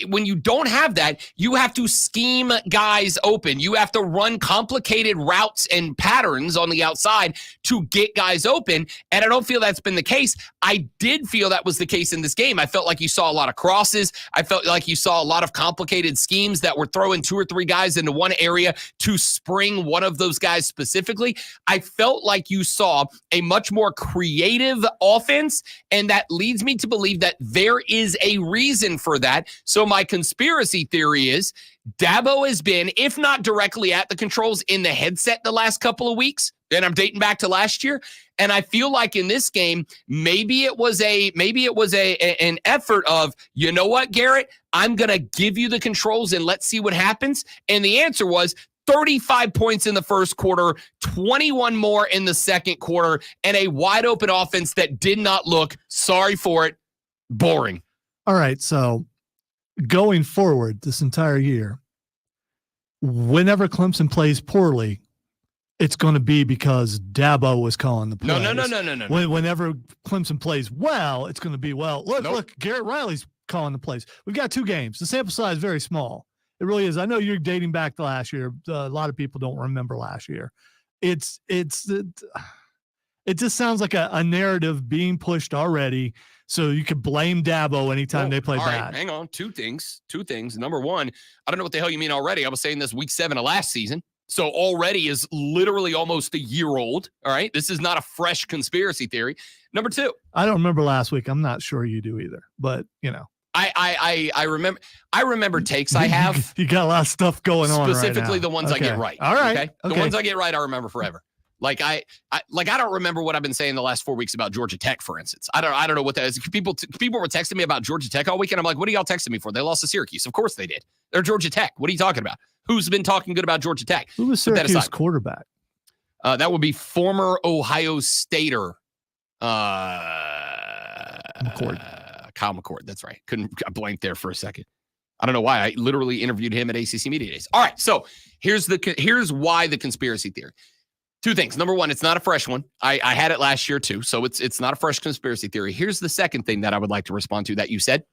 When you don't have that, you have to scheme guys open. You have to run complicated routes and patterns on the outside to get guys open. And I don't feel that's been the case. I did feel that was the case in this game. I felt like you saw a lot of crosses. I felt like you saw a lot of complicated schemes that were throwing 2 or 3 guys into one area to spring one of those guys specifically. I felt like you saw a much more creative offense, and that leads me to believe that there is a reason for that. So my conspiracy theory is Dabo has been, if not directly at the controls, in the headset the last couple of weeks. And I'm dating back to last year. And I feel like in this game, maybe it was an effort of, you know what, Garrett, I'm going to give you the controls and let's see what happens. And the answer was 35 points in the first quarter, 21 more in the second quarter, and a wide open offense that did not look, sorry for it, boring. All right. So going forward this entire year, whenever Clemson plays poorly, it's going to be because Dabo was calling the plays. No. Whenever Clemson plays well, it's going to be, well, look, Garrett Riley's calling the plays. We've got 2 games. The sample size is very small. It really is. I know you're dating back to last year. A lot of people don't remember last year. It just sounds like a narrative being pushed already, so you could blame Dabo anytime they play bad. Right, hang on. Two things. Number one, I don't know what the hell you mean already. I was saying this week 7 of last season. So already is literally almost a year old. All right. This is not a fresh conspiracy theory. Number 2. I don't remember last week. I'm not sure you do either, but I remember takes I have. You got a lot of stuff going on. Specifically right now. the ones I get right. All right. Okay? The ones I get right, I remember forever. Like I don't remember what I've been saying the last 4 weeks about Georgia Tech, for instance. I don't know what that is. People were texting me about Georgia Tech all weekend. I'm like, what are y'all texting me for? They lost to Syracuse. Of course they did. They're Georgia Tech. What are you talking about? Who's been talking good about Georgia Tech? Who was Syracuse quarterback? That would be former Ohio Stater Kyle McCord. That's right. I blanked there for a second. I don't know why. I literally interviewed him at ACC Media Days. All right. So here's why the conspiracy theory. 2 things. Number 1, it's not a fresh one. I had it last year too. So it's not a fresh conspiracy theory. Here's the second thing that I would like to respond to that you said.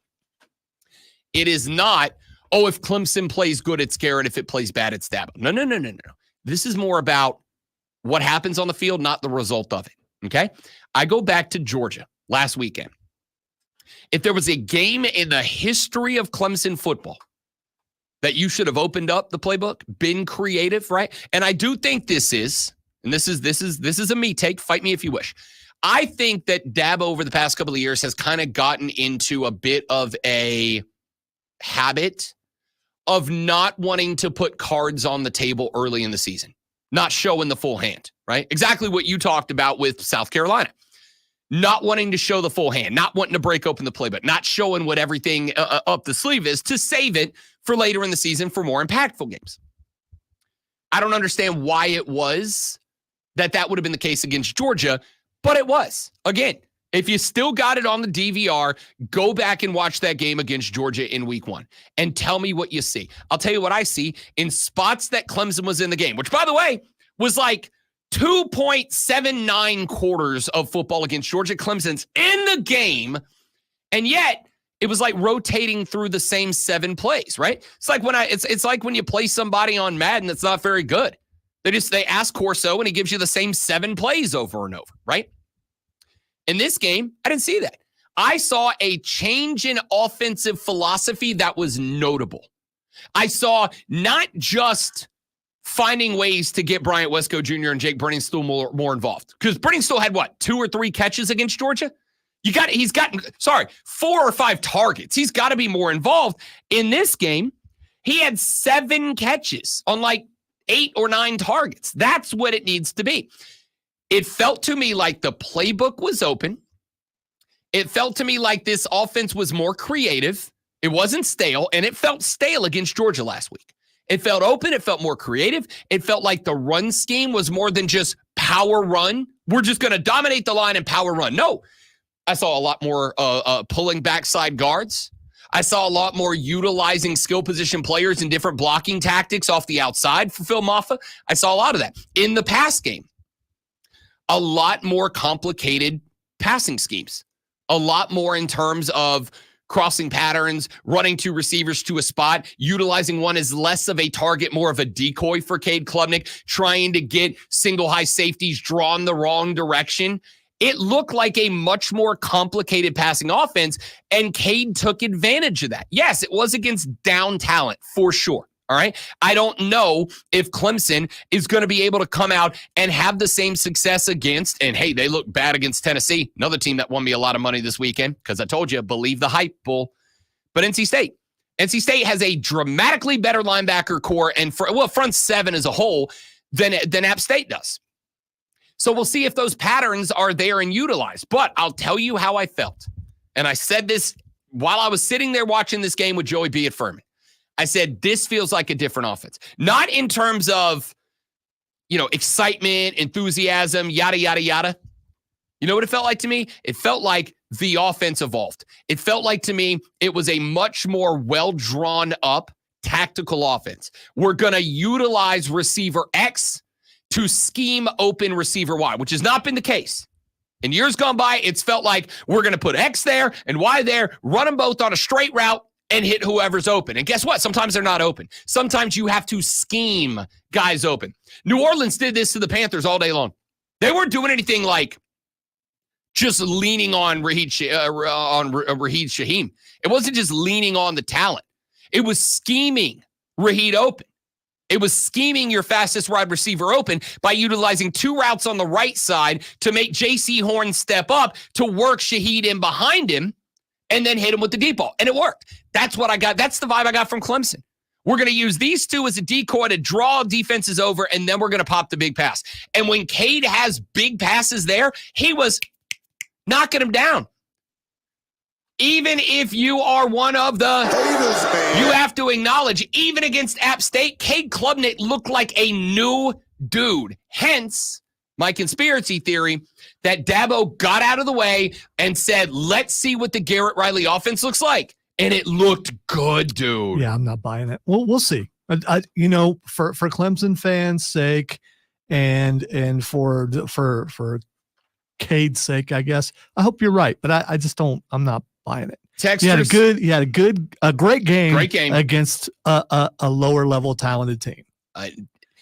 It is not, if Clemson plays good, it's Garrett. If it plays bad, it's Dabo. No. This is more about what happens on the field, not the result of it. Okay. I go back to Georgia last weekend. If there was a game in the history of Clemson football that you should have opened up the playbook, been creative, right? And I do think this is a me take, fight me if you wish. I think that Dabo over the past couple of years has kind of gotten into a bit of a habit of not wanting to put cards on the table early in the season, not showing the full hand, right? Exactly what you talked about with South Carolina. Not wanting to show the full hand, not wanting to break open the playbook, not showing what everything up the sleeve is to save it for later in the season for more impactful games. I don't understand why it was that would have been the case against Georgia, but it was. Again, if you still got it on the DVR, go back and watch that game against Georgia in week 1 and tell me what you see. I'll tell you what I see in spots that Clemson was in the game, which, by the way, was like 2.79 quarters of football against Georgia. Clemson's in the game, and yet it was like rotating through the same 7 plays, right? It's like it's like when you play somebody on Madden that's not very good. They ask Corso and he gives you the same 7 plays over and over, right? In this game, I didn't see that. I saw a change in offensive philosophy that was notable. I saw not just finding ways to get Bryant Wesco Jr. and Jake Brenningstool more involved. Because Brenningstool had, 2 or 3 catches against Georgia? He's gotten 4 or 5 targets. He's got to be more involved. In this game, he had 7 catches on 8 or 9 targets. That's what it needs to be. It felt to me like the playbook was open. It felt to me like this offense was more creative. It wasn't stale, and it felt stale against Georgia last week. It felt open. It felt more creative. It felt like the run scheme was more than just power run. We're just going to dominate the line and power run. No, I saw a lot more pulling backside guards. I saw a lot more utilizing skill position players and different blocking tactics off the outside for Phil Maffa. I saw a lot of that. In the pass game, a lot more complicated passing schemes. A lot more in terms of crossing patterns, running 2 receivers to a spot, utilizing one as less of a target, more of a decoy for Cade Klubnik, trying to get single high safeties drawn the wrong direction. It looked like a much more complicated passing offense, and Cade took advantage of that. Yes, it was against down talent for sure. All right. I don't know if Clemson is going to be able to come out and have the same success against, and hey, they look bad against Tennessee, another team that won me a lot of money this weekend, because I told you, believe the hype, bull. But NC State has a dramatically better linebacker core and front 7 as a whole than App State does. So we'll see if those patterns are there and utilized. But I'll tell you how I felt. And I said this while I was sitting there watching this game with Joey B. at Furman. I said, this feels like a different offense. Not in terms of, excitement, enthusiasm, yada, yada, yada. You know what it felt like to me? It felt like the offense evolved. It felt like to me it was a much more well-drawn up tactical offense. We're going to utilize receiver X to scheme open receiver Y, which has not been the case. In years gone by, it's felt like we're going to put X there and Y there, run them both on a straight route, and hit whoever's open. And guess what? Sometimes they're not open. Sometimes you have to scheme guys open. New Orleans did this to the Panthers all day long. They weren't doing anything like just leaning on Raheed Shaheem. It wasn't just leaning on the talent. It was scheming Raheed open. It was scheming your fastest wide receiver open by utilizing 2 routes on the right side to make J.C. Horn step up to work Shaheed in behind him and then hit him with the deep ball. And it worked. That's what I got. That's the vibe I got from Clemson. We're going to use these 2 as a decoy to draw defenses over, and then we're going to pop the big pass. And when Cade has big passes there, he was knocking them down. Even if you are one of the Haters, man. you have to acknowledge, even against App State, Cade Klubnik looked like a new dude. Hence, my conspiracy theory that Dabo got out of the way and said, let's see what the Garrett Riley offense looks like. And it looked good, dude. Yeah, I'm not buying it. Well, we'll see. You know, for Clemson fans' sake and for Cade's sake, I guess, I hope you're right. But I just don't, I'm not buying it. Texters, He had a great game. Great game against a lower level talented team,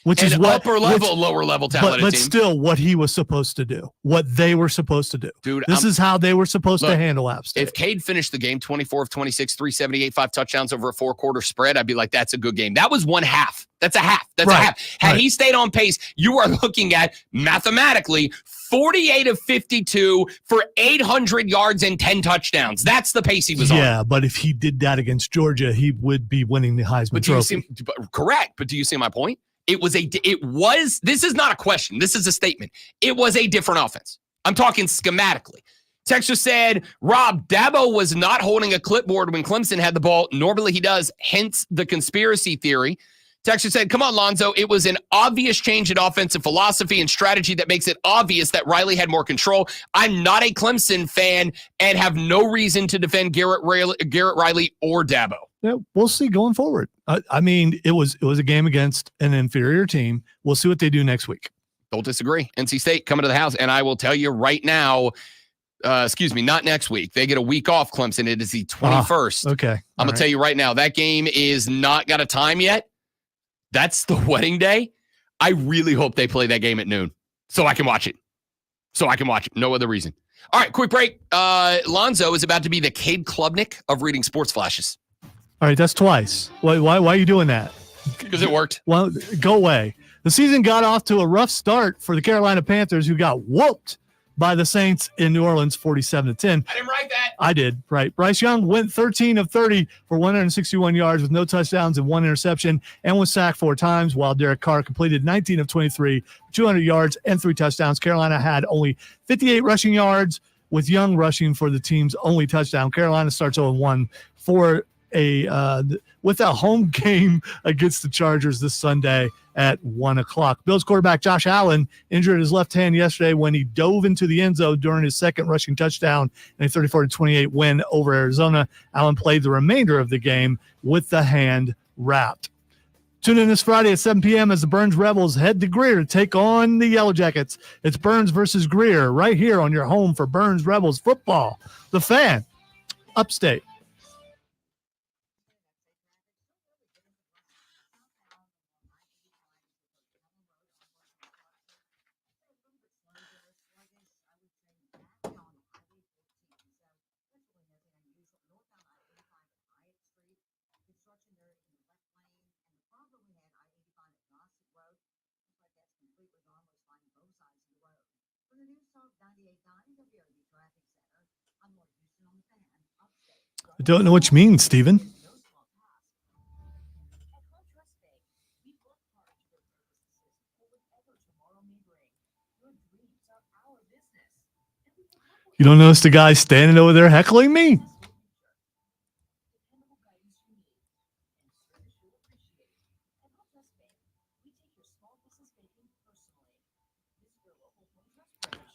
which is what lower level talented but team. still what he was supposed to do, what they were supposed to do. Dude, this is how they were supposed to handle App State. If Cade finished the game 24 of 26, 378, 5 touchdowns over a 4-quarter spread, I'd be like, that's a good game. That was 1 half. That's a half. That's a half. Had he stayed on pace, you are looking at mathematically 48 of 52 for 800 yards and 10 touchdowns. That's the pace he was on. Yeah, but if he did that against Georgia, he would be winning the Heisman Trophy. Correct. But do you see my point? This is not a question. This is a statement. It was a different offense. I'm talking schematically. Texas said, Rob, Dabo was not holding a clipboard when Clemson had the ball. Normally he does, hence the conspiracy theory. Texas said, come on, Lonzo. It was an obvious change in offensive philosophy and strategy that makes it obvious that Riley had more control. I'm not a Clemson fan and have no reason to defend Garrett Riley or Dabo. Yeah, we'll see going forward. I mean, it was a game against an inferior team. We'll see what they do next week. Don't disagree. NC State coming to the house, and I will tell you right now, not next week. They get a week off, Clemson. It is the 21st. Okay. I'm going to tell you right now, that game is not got a time yet. That's the wedding day. I really hope they play that game at noon so I can watch it. No other reason. All right, quick break. Lonzo is about to be the Cade Klubnik of reading sports flashes. All right, that's twice. Why are you doing that? Because it worked. Well, go away. The season got off to a rough start for the Carolina Panthers, who got whooped by the Saints in New Orleans 47-10. I didn't write that. I did, right. Bryce Young went 13 of 30 for 161 yards with no touchdowns and 1 interception and was sacked 4 times, while Derek Carr completed 19 of 23, 200 yards and 3 touchdowns. Carolina had only 58 rushing yards, with Young rushing for the team's only touchdown. Carolina starts 0-1 with a home game against the Chargers this Sunday at 1:00. Bills quarterback Josh Allen injured his left hand yesterday when he dove into the end zone during his second rushing touchdown in a 34-28 win over Arizona. Allen played the remainder of the game with the hand wrapped. Tune in this Friday at 7 p.m. as the Burns Rebels head to Greer to take on the Yellow Jackets. It's Burns versus Greer right here on your home for Burns Rebels football. The Fan, Upstate. I don't know what you mean, Steven. You don't notice the guy standing over there heckling me?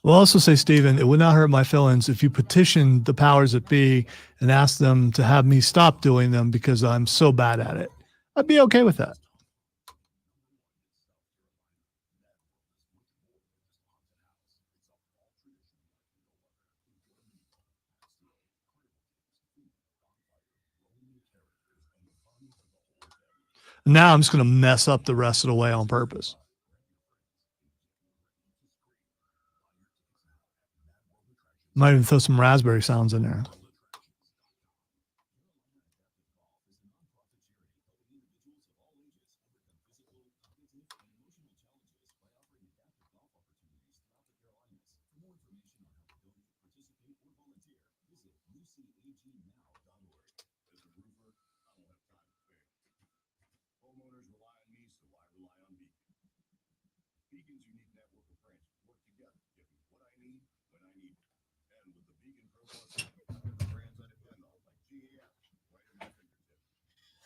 We'll also say, Stephen, it would not hurt my feelings if you petitioned the powers that be and asked them to have me stop doing them because I'm so bad at it. I'd be okay with that. Now I'm just going to mess up the rest of the way on purpose. Might even throw some raspberry sounds in there. Homeowners rely on me, so I rely on Beacon. Beacon's unique network of branches work together to give me what I need when I need it. And with the Beacon Pro Plus, the brands I depend on, like GAF, right at my fingertips.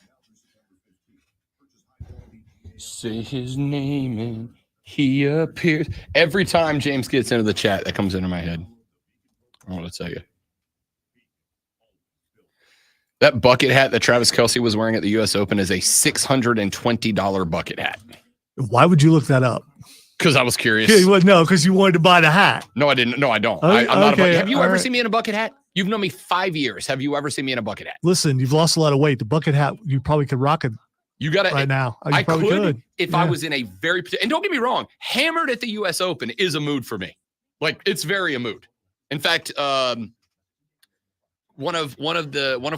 Now through September 15th, purchase high-quality GAF. Say his name and he appears. Every time James gets into the chat, that comes into my head. I want to tell you. That bucket hat that Travis Kelce was wearing at the U.S. Open is a $620 bucket hat. Why would you look that up? Because I was curious. Yeah, well, no, because you wanted to buy the hat. No, I didn't. No, I don't. Oh, I'm not a okay, bucket. Have you all ever right. seen me in a bucket hat? You've known me 5 years. Have you ever seen me in a bucket hat? Listen, you've lost a lot of weight. The bucket hat, you probably could rock it You got to right now. You I probably could if I Yeah. was in a very, and don't get me wrong, hammered at the U.S. Open is a mood for me. Like it's very a mood. In fact, one of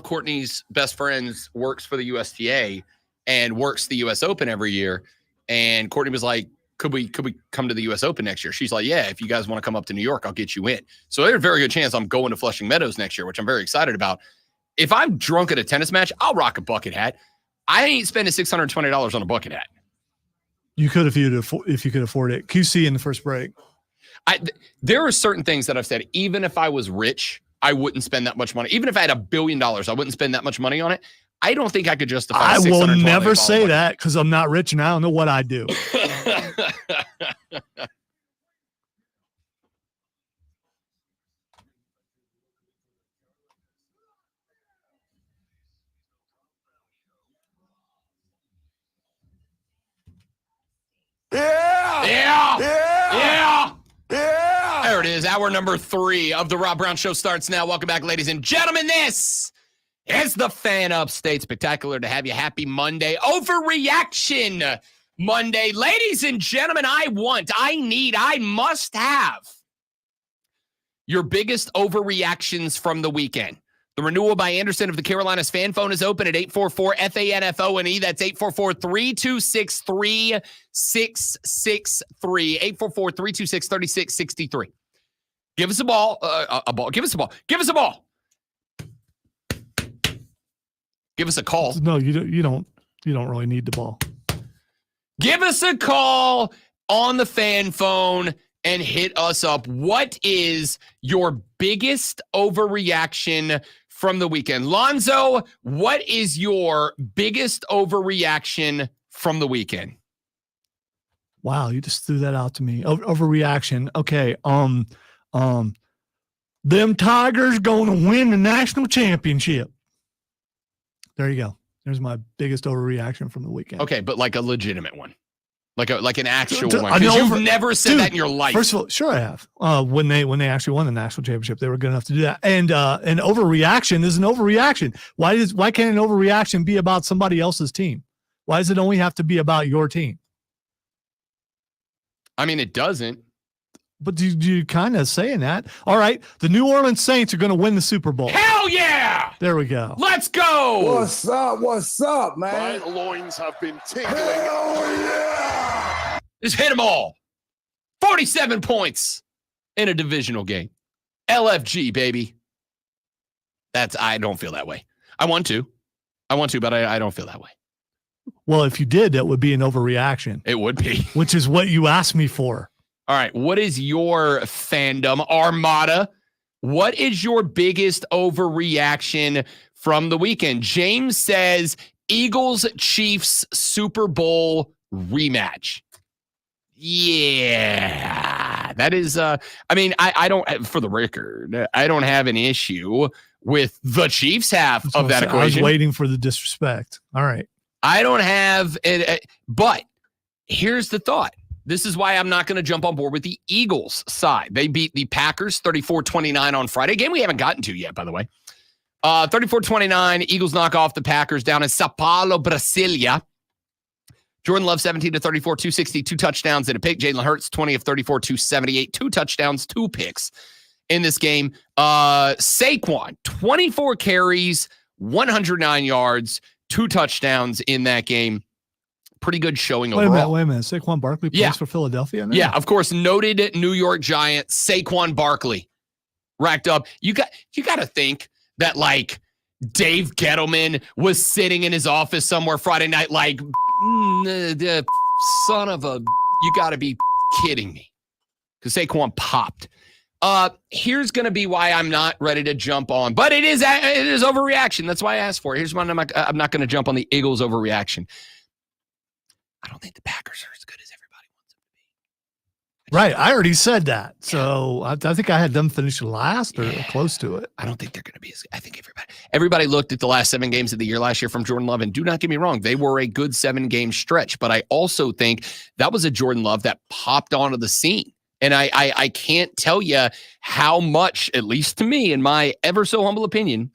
Courtney's best friends works for the USTA and works the U.S. Open every year. And Courtney was like, "Could we come to the U.S. Open next year?" She's like, "Yeah, if you guys want to come up to New York, I'll get you in." So there's a very good chance I'm going to Flushing Meadows next year, which I'm very excited about. If I'm drunk at a tennis match, I'll rock a bucket hat. I ain't spending $620 on a bucket hat. You could if you could afford it. QC in the first break. There are certain things that I've said, even if I was rich, I wouldn't spend that much money. Even if I had $1 billion, I wouldn't spend that much money on it. I don't think I could justify. I will $620 never say bucket. that because I'm not rich and I don't know what I do. Yeah. There it is. Hour number 3 of the Rob Brown Show starts now. Welcome back, ladies and gentlemen. This is the Fan Upstate Spectacular to have you. Happy Monday. Overreaction Monday. Ladies and gentlemen, I must have your biggest overreactions from the weekend. The renewal by Anderson of the Carolinas fan phone is open at 844-FANFONE. That's 844-326-3663. 844-326-3663. Give us a ball. Give us a ball. Give us a ball. Give us a call. No, you don't really need the ball. Give us a call on the fan phone and hit us up. What is your biggest overreaction from the weekend? Lonzo, what is your biggest overreaction from the weekend? Wow, you just threw that out to me. Overreaction. Okay. Them Tigers going to win the national championship. There you go. There's my biggest overreaction from the weekend. Okay, but like a legitimate one. Like an actual Dude, one. I Because know you've never said that in your life. First of all, sure I have. When they actually won the national championship, they were good enough to do that. And an overreaction is an overreaction. Why can't an overreaction be about somebody else's team? Why does it only have to be about your team? I mean, it doesn't. But you kind of saying that. All right, the New Orleans Saints are going to win the Super Bowl. Hell yeah! There we go. Let's go! What's up? What's up, man? My loins have been tingling. Hell yeah! Just hit them all. 47 points in a divisional game. LFG, baby. I don't feel that way. I want to, but I don't feel that way. Well, if you did, that would be an overreaction. It would be. Which is what you asked me for. All right. What is your fandom, Armada? What is your biggest overreaction from the weekend? James says Eagles-Chiefs Super Bowl rematch. Yeah. That is, I don't, for the record, I don't have an issue with the Chiefs half of that equation. I was waiting for the disrespect. All right. I don't have it, but here's the thought. This is why I'm not going to jump on board with the Eagles side. They beat the Packers 34-29 on Friday. Game we haven't gotten to yet, by the way. 34-29. Eagles knock off the Packers down in Sao Paulo, Brasilia. Jordan Love 17-34, 260, 2 touchdowns and a pick. Jalen Hurts 20 of 34, 278, 2 touchdowns, 2 picks in this game. Saquon 24 carries, 109 yards, 2 touchdowns in that game. Pretty good showing overall. Wait a minute. Saquon Barkley plays for Philadelphia now? Yeah, of course. Noted New York Giant Saquon Barkley racked up. You got to think that like Dave Gettleman was sitting in his office somewhere Friday night like, the son of a, you got to be kidding me. Because Saquon popped. Here's going to be why I'm not ready to jump on. But it is overreaction. That's why I asked for it. Here's why I'm not going to jump on the Eagles' overreaction. I don't think the Packers are as good as everybody wants them to be. Right. I already said that. So I think I had them finish last or close to it. I don't think they're going to be as good. I think everybody looked at the last 7 games of the year last year from Jordan Love, and do not get me wrong, they were a good 7-game stretch. But I also think that was a Jordan Love that popped onto the scene. And I can't tell you how much, at least to me, in my ever so humble opinion,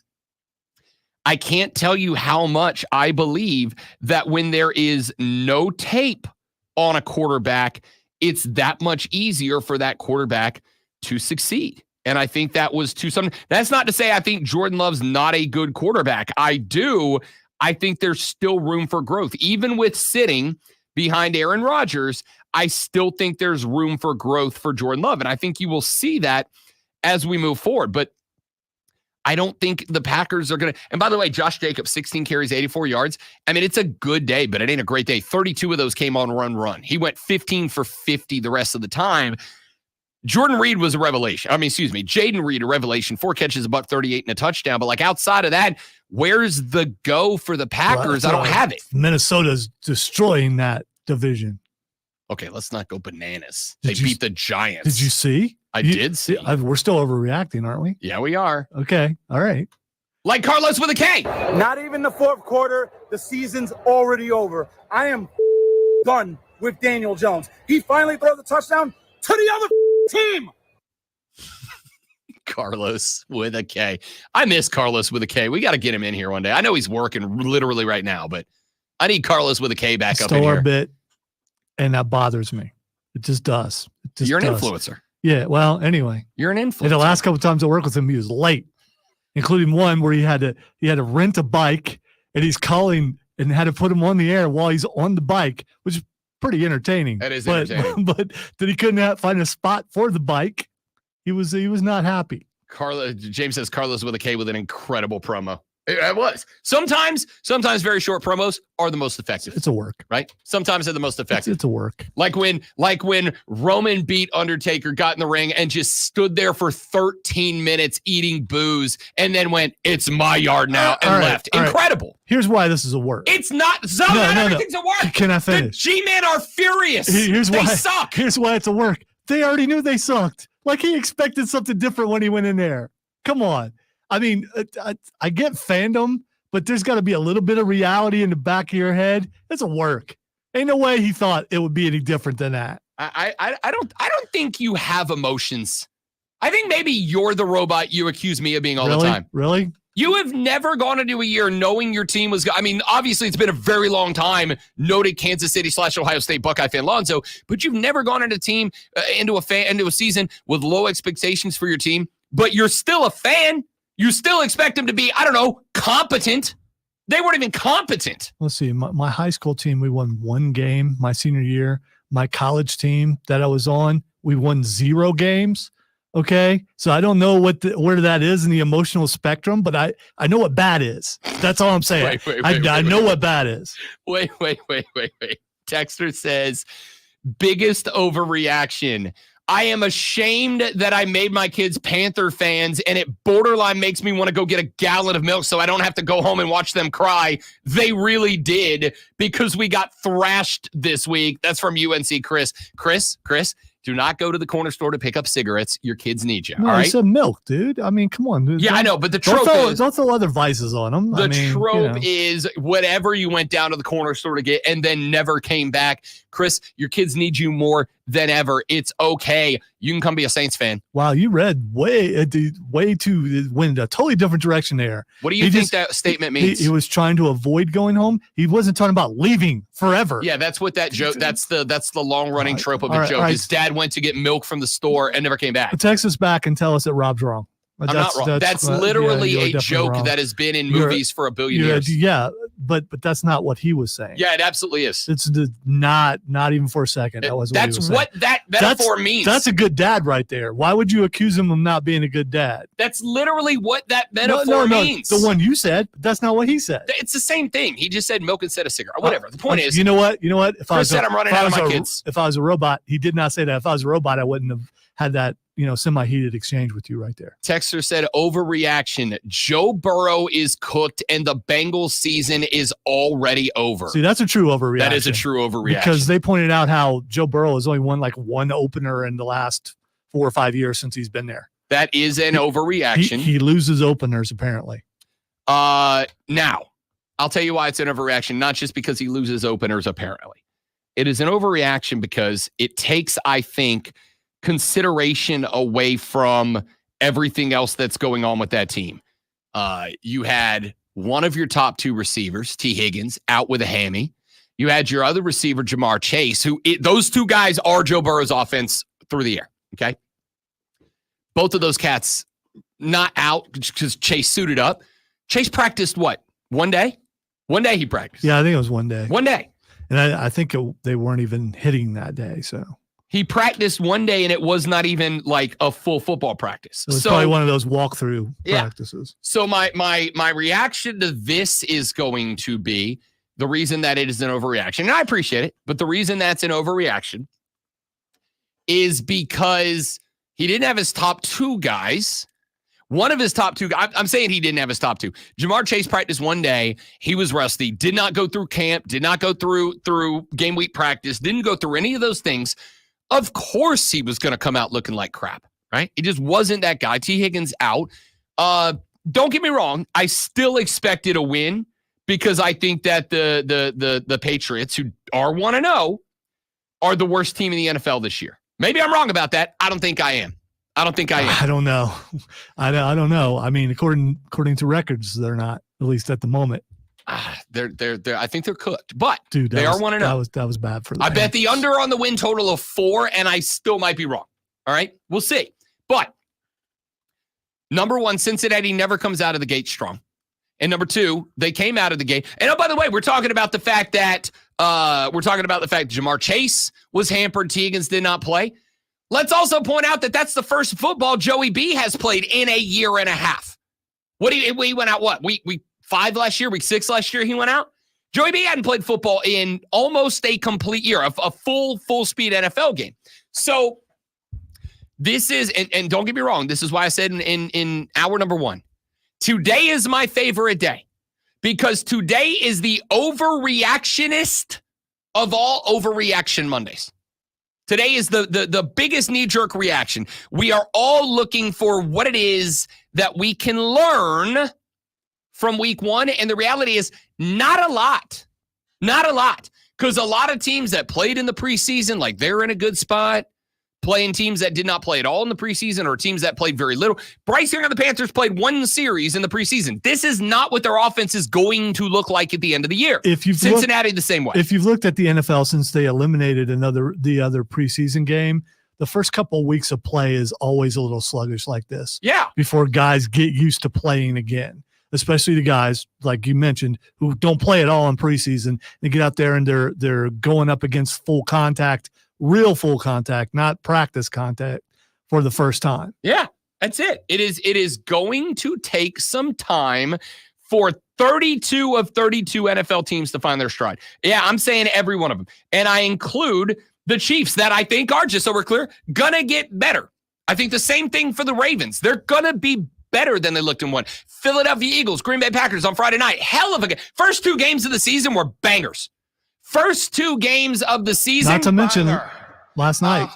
I can't tell you how much I believe that when there is no tape on a quarterback, it's that much easier for that quarterback to succeed. And I think that was to some. That's not to say I think Jordan Love's not a good quarterback. I do. I think there's still room for growth. Even with sitting behind Aaron Rodgers, I still think there's room for growth for Jordan Love. And I think you will see that as we move forward. But I don't think the Packers are going to. And by the way, Josh Jacobs, 16 carries, 84 yards. I mean, it's a good day, but it ain't a great day. 32 of those came on run. He went 15 for 50 the rest of the time. Jordan Reed was a revelation. Jaden Reed, a revelation. 4 catches, $138 and a touchdown. But like outside of that, where's the go for the Packers? I don't have it. Minnesota's destroying that division. Okay, let's not go bananas. Did They beat the Giants. Did you see? I did see. We're still overreacting, aren't we? Yeah, we are. Okay. All right. Like Carlos with a K. Not even the fourth quarter. The season's already over. I am done with Daniel Jones. He finally throws the touchdown to the other team. Carlos with a K. I miss Carlos with a K. We got to get him in here one day. I know he's working literally right now, but I need Carlos with a K back up in here. A bit, and that bothers me. It just does. You're an influencer. Yeah. Well, anyway, you're an influencer. And the last couple of times I worked with him, he was late, including one where he had to rent a bike, and he's calling and had to put him on the air while he's on the bike, which is pretty entertaining. That is entertaining. But that he couldn't find a spot for the bike, he was not happy. James says Carlos with a K with an incredible promo. It was. Sometimes very short promos are the most effective. It's a work, right? Sometimes they're the most effective. It's a work. Like when Roman beat Undertaker, got in the ring, and just stood there for 13 minutes eating booze, and then went, "It's my yard now," and left. Incredible. Right. Here's why this is a work. It's not. Not everything's a work. Can I finish? The G-Men are furious. They suck. Here's why it's a work. They already knew they sucked. Like he expected something different when he went in there. Come on. I mean, I get fandom, but there's got to be a little bit of reality in the back of your head. It's a work. Ain't no way he thought it would be any different than that. I don't think you have emotions. I think maybe you're the robot you accuse me of being all the time. Really? You have never gone into a year knowing your team was. I mean, obviously, it's been a very long time. Noted Kansas City / Ohio State Buckeye fan Lonzo, but you've never gone into a season with low expectations for your team. But you're still a fan. You still expect them to be, I don't know, competent. They weren't even competent. Let's see. My high school team, we won 1 game my senior year. My college team that I was on, we won 0 games. Okay. So I don't know where that is in the emotional spectrum, but I know what bad is. That's all I'm saying. I know what bad is. Wait. Texter says, biggest overreaction. I am ashamed that I made my kids Panther fans, and it borderline makes me want to go get a gallon of milk so I don't have to go home and watch them cry. They really did, because we got thrashed this week. That's from UNC Chris. Chris, do not go to the corner store to pick up cigarettes. Your kids need you. No, all right? I said milk, dude. I mean, come on. Dude. Yeah, I know, but the trope is... Don't throw other vices on them. The trope is whatever you went down to the corner store to get and then never came back. Chris, your kids need you more than ever. It's okay. You can come be a Saints fan. Wow, you read way too went a totally different direction there. What do you think that statement means? He was trying to avoid going home. He wasn't talking about leaving forever. Yeah, that's what that joke. That's the long running trope of a joke. His dad went to get milk from the store and never came back. Text us back and tell us that Rob's wrong. I'm not wrong. That's literally a joke that has been in movies for a billion years. Yeah, but that's not what he was saying. Yeah, it absolutely is. It's not even for a second. That was That's what that metaphor means. That's a good dad right there. Why would you accuse him of not being a good dad? That's literally what that metaphor means. The one you said, but that's not what he said. It's the same thing. He just said milk instead of cigarette. Whatever. The point is, you know what? If Chris said I'm running out of my kids. If I was a robot, he did not say that. If I was a robot, I wouldn't have had that, semi-heated exchange with you right there. Texter said overreaction. Joe Burrow is cooked and the Bengals season is already over. See, that's a true overreaction. That is a true overreaction. Because they pointed out how Joe Burrow has only won like one opener in the last 4 or 5 years since he's been there. That is an overreaction. He loses openers, apparently. Now, I'll tell you why it's an overreaction, not just because he loses openers, apparently. It is an overreaction because it takes, I think, consideration away from everything else that's going on with that team. You had one of your top 2 receivers, T. Higgins, out with a hammy. You had your other receiver, Jamar Chase, those 2 guys are Joe Burrow's offense through the air, okay? Both of those cats not out because Chase suited up. Chase practiced what? One day? One day he practiced. Yeah, I think it was one day. One day. And I think they weren't even hitting that day, so. He practiced one day, and it was not even like a full football practice. It was probably one of those walkthrough practices. So my reaction to this is going to be the reason that it is an overreaction. And I appreciate it, but the reason that's an overreaction is because he didn't have his top 2 guys. One of his top 2 guys, I'm saying he didn't have his top 2. Jamar Chase practiced one day. He was rusty, did not go through camp, did not go through game week practice, didn't go through any of those things. Of course he was going to come out looking like crap, right? He just wasn't that guy. T. Higgins out. Don't get me wrong. I still expected a win because I think that the Patriots, who are 1-0, are the worst team in the NFL this year. Maybe I'm wrong about that. I don't think I am. I don't know. I don't know. I mean, according to records, they're not, at least at the moment. They're I think they're cooked, but dude, they are 1-0. That was bad for them. I bet the under on the win total of 4, and I still might be wrong. All right, we'll see. But number 1, Cincinnati never comes out of the gate strong, and number 2, they came out of the gate. And by the way, we're talking about the fact that Jamar Chase was hampered. T. Higgins did not play. Let's also point out that that's the first football Joey B has played in a year and a half. He went out week 5 last year, week 6 last year he went out. Joey B hadn't played football in almost a complete year, a full speed NFL game. So this is, and don't get me wrong, this is why I said in hour number 1, today is my favorite day because today is the overreactionist of all overreaction Mondays. Today is the biggest knee-jerk reaction. We are all looking for what it is that we can learn from week 1. And the reality is not a lot. Not a lot. Because a lot of teams that played in the preseason, like they're in a good spot, playing teams that did not play at all in the preseason or teams that played very little. Bryce Young and the Panthers played 1 series in the preseason. This is not what their offense is going to look like at the end of the year. Cincinnati the same way. If you've looked at the NFL since they eliminated the other preseason game, the first couple of weeks of play is always a little sluggish like this. Yeah. Before guys get used to playing again, especially the guys, like you mentioned, who don't play at all in preseason. They get out there and they're going up against full contact, real full contact, not practice contact for the first time. Yeah, that's it. It is going to take some time for 32 of 32 NFL teams to find their stride. Yeah, I'm saying every one of them. And I include the Chiefs that I think are, just so we're clear, gonna get better. I think the same thing for the Ravens. They're gonna be better than they looked in 1. Philadelphia Eagles, Green Bay Packers on Friday night. Hell of a game. First 2 games of the season were bangers. First 2 games of the season. Not to mention last night.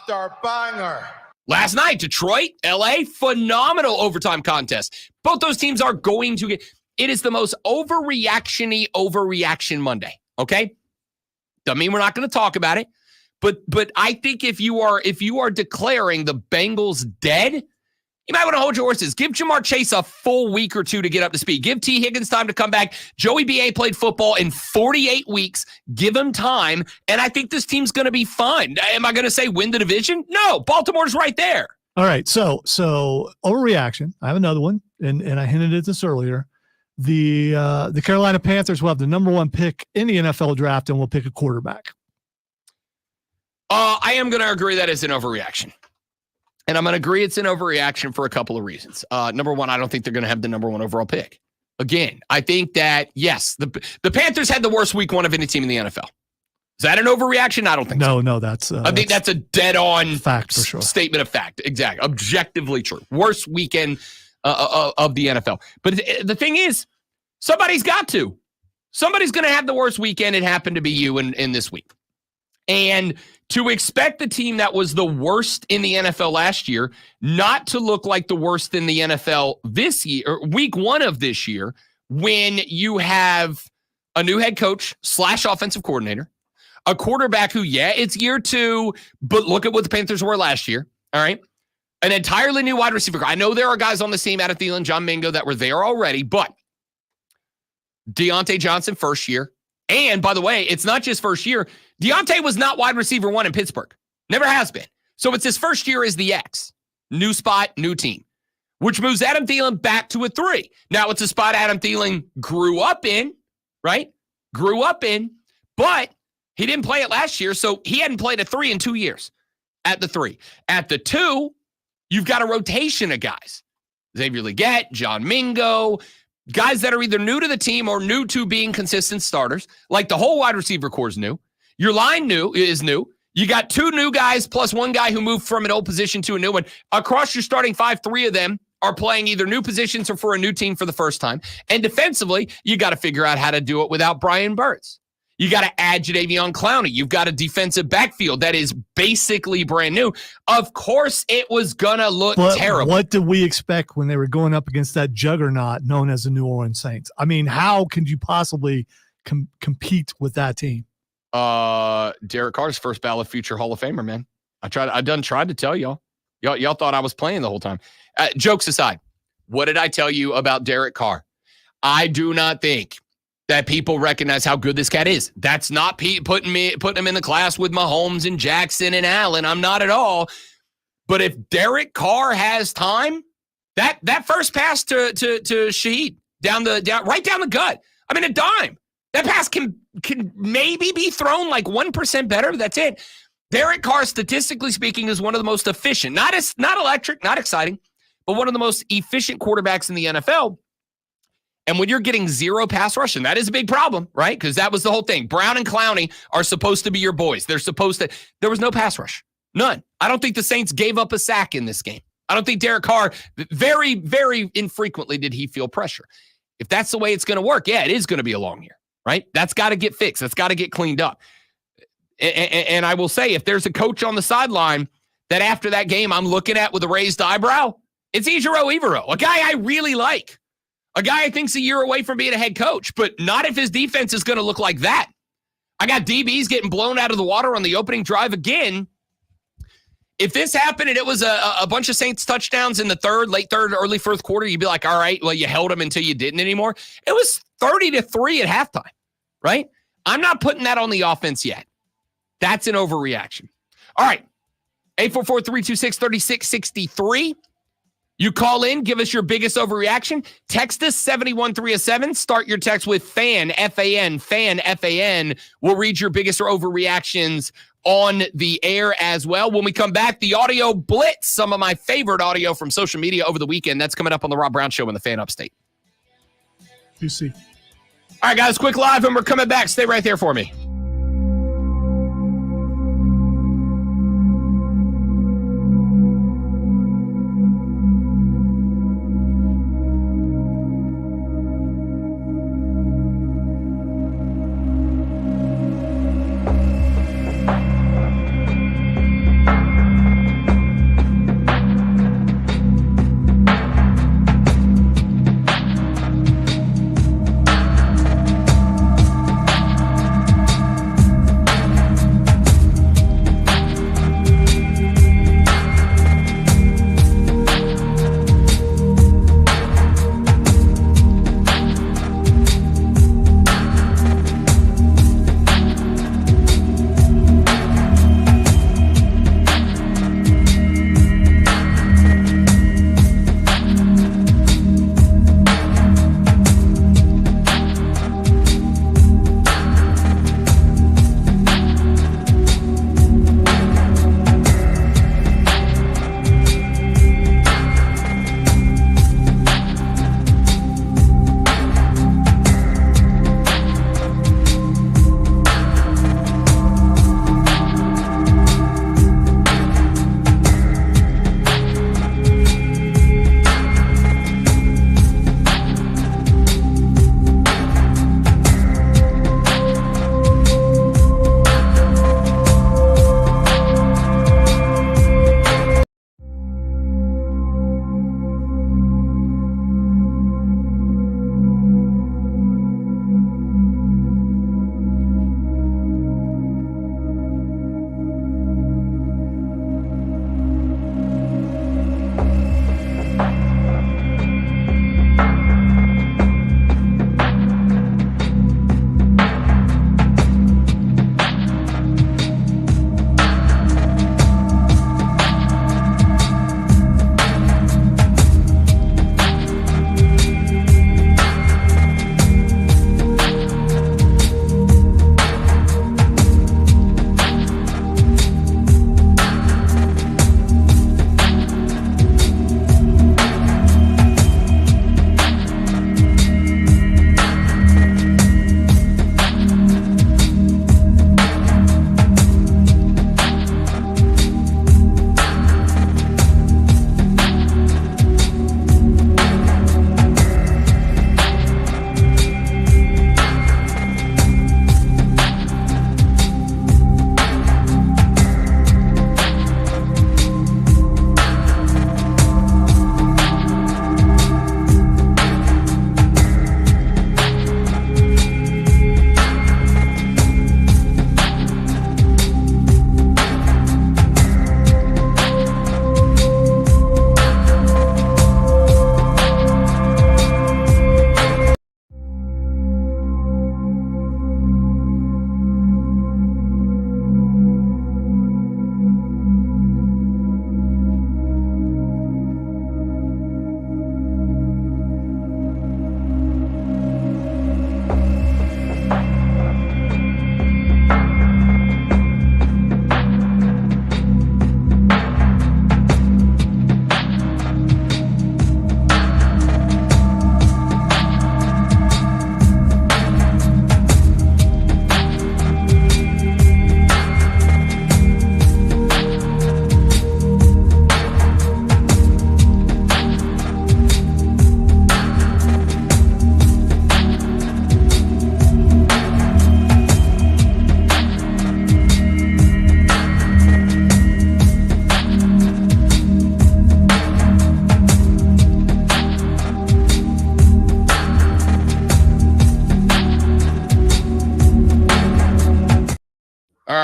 Last night, Detroit, LA, phenomenal overtime contest. Both those teams are going to get. It is the most overreaction Monday. Okay, doesn't mean we're not going to talk about it, but I think if you are declaring the Bengals dead, you might want to hold your horses. Give Jamar Chase a full week or 2 to get up to speed. Give T. Higgins time to come back. Joey B.A. played football in 48 weeks. Give him time, and I think this team's going to be fine. Am I going to say win the division? No, Baltimore's right there. All right, so overreaction. I have another one, and I hinted at this earlier. the Carolina Panthers will have the number 1 pick in the NFL draft and will pick a quarterback. I am going to agree that it's an overreaction. And I'm going to agree it's an overreaction for a couple of reasons. Number one, I don't think they're going to have the number 1 overall pick. Again, I think that, yes, the Panthers had the worst week 1 of any team in the NFL. Is that an overreaction? I don't think so. No, that's I think that's a dead-on fact for sure. Statement of fact. Exactly. Objectively true. Worst weekend of the NFL. But the thing is, somebody's got to. Somebody's going to have the worst weekend. It happened to be you in this week. And to expect the team that was the worst in the NFL last year not to look like the worst in the NFL this year, or week 1 of this year, when you have a new head coach / offensive coordinator, a quarterback who, it's year 2, but look at what the Panthers were last year. All right. An entirely new wide receiver. I know there are guys on the team, Adam Thielen, John Mingo, that were there already, but Deontay Johnson, first year. And by the way, it's not just first year. Deontay was not wide receiver 1 in Pittsburgh. Never has been. So it's his first year as the X. New spot, new team, which moves Adam Thielen back to a 3. Now it's a spot Adam Thielen grew up in, right? But he didn't play it last year, so he hadn't played a 3 in 2 years at the 3. At the 2, you've got a rotation of guys. Xavier Legette, John Mingo, guys that are either new to the team or new to being consistent starters. Like the whole wide receiver core is new. Your line is new. You got 2 new guys plus 1 guy who moved from an old position to a new one. Across your starting 5, 3 of them are playing either new positions or for a new team for the first time. And defensively, you got to figure out how to do it without Brian Burns. You got to add Jadeveon Clowney. You've got a defensive backfield that is basically brand new. Of course, it was going to look terrible. What did we expect when they were going up against that juggernaut known as the New Orleans Saints? I mean, how can you possibly compete with that team? Derek Carr's first ballot future Hall of Famer, man. I tried to tell y'all. Y'all thought I was playing the whole time. Jokes aside, what did I tell you about Derek Carr? I do not think that people recognize how good this cat is. That's not putting him in the class with Mahomes and Jackson and Allen. I'm not at all. But if Derek Carr has time, that first pass to Shaheed right down the gut. I mean, a dime. That pass can maybe be thrown like 1% better, but that's it. Derek Carr, statistically speaking, is one of the most efficient, not electric, not exciting, but one of the most efficient quarterbacks in the NFL. And when you're getting 0 pass rush, and that is a big problem, right? Because that was the whole thing. Brown and Clowney are supposed to be your boys. There was no pass rush. None. I don't think the Saints gave up a sack in this game. I don't think Derek Carr, very, very infrequently did he feel pressure. If that's the way it's going to work, it is going to be a long year, right? That's got to get fixed. That's got to get cleaned up. And I will say, if there's a coach on the sideline that after that game I'm looking at with a raised eyebrow, it's Ejiro Evero, a guy I really like. A guy I think's a year away from being a head coach, but not if his defense is going to look like that. I got DBs getting blown out of the water on the opening drive again. If this happened and it was a bunch of Saints touchdowns in the late third, early fourth quarter, you'd be like, all right, well, you held them until you didn't anymore. It was 30-3 at halftime, right? I'm not putting that on the offense yet. That's an overreaction. All right, 844-326-3663. You call in, give us your biggest overreaction. Text us 71307. Start your text with FAN, F-A-N, FAN, F-A-N. We'll read your biggest overreactions on the air as well. When we come back, the audio blitz, some of my favorite audio from social media over the weekend. That's coming up on the Rob Brown Show in the Fan Upstate. You see. All right, guys, quick live, and we're coming back. Stay right there for me.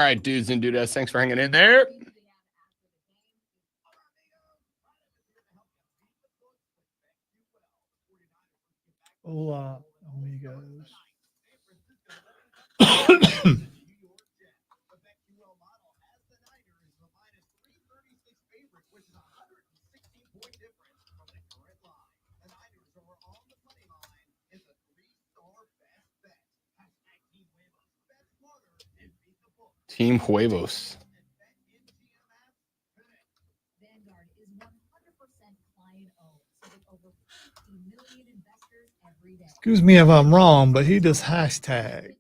right, dudes and dudettes, thanks for hanging in there. Oh, amigos. Team Huevos. Excuse me if I'm wrong, but he does hashtag.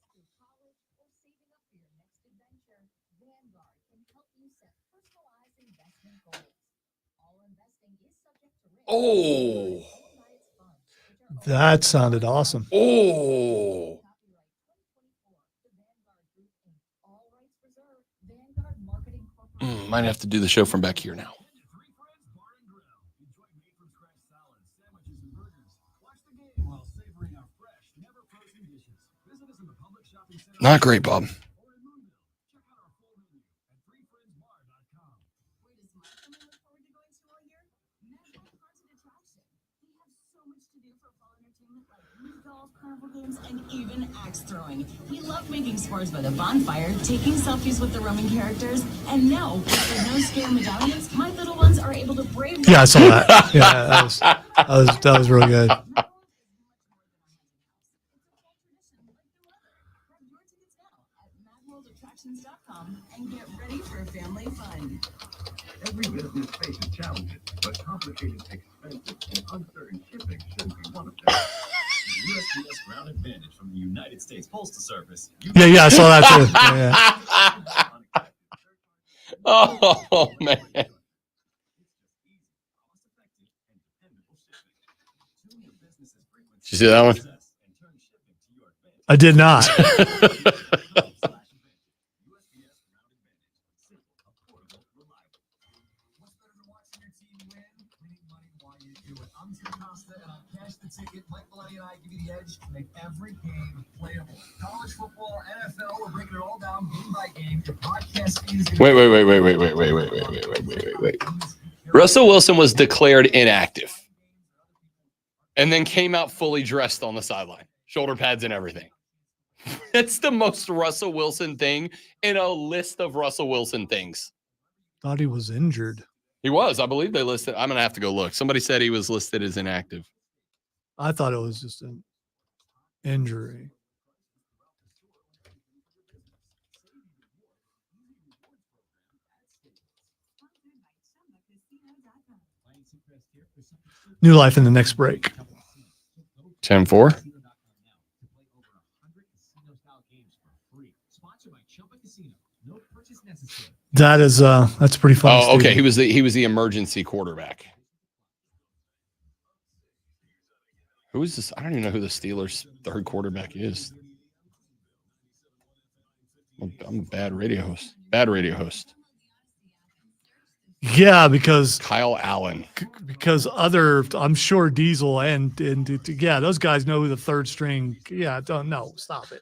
Oh. That sounded awesome. Oh. Might have to do the show from back here now. Not great, Bob. And even axe throwing. We love making s'mores by the bonfire, taking selfies with the Roman characters, and now with no scare medallions, my little ones are able to brave. Yeah, I saw that. Yeah, that was really good. And get ready for family fun. Every business faces challenges, but complicated, expensive, and uncertain shipping shouldn't be one of them. USPS Ground Advantage from the United States Postal Service. Yeah, I saw that too. Yeah. Oh, man. Did you see that one? I did not. Every game playable. College football, NFL, we're breaking it all down game by game. Your podcast feed is Wait. Russell Wilson was declared inactive and then came out fully dressed on the sideline, shoulder pads and everything. That's the most Russell Wilson thing in a list of Russell Wilson things. Thought he was injured. He was. I believe they listed. I'm going to have to go look. Somebody said he was listed as inactive. I thought it was just an injury. New life in the next break. 10-4. That is that's pretty funny. Oh, okay. He was the emergency quarterback. Who is this? I don't even know who the Steelers' third quarterback is. I'm a bad radio host. Yeah, because Kyle Allen. Because I'm sure Diesel and yeah, those guys know who the third string. Yeah, don't know. Stop it.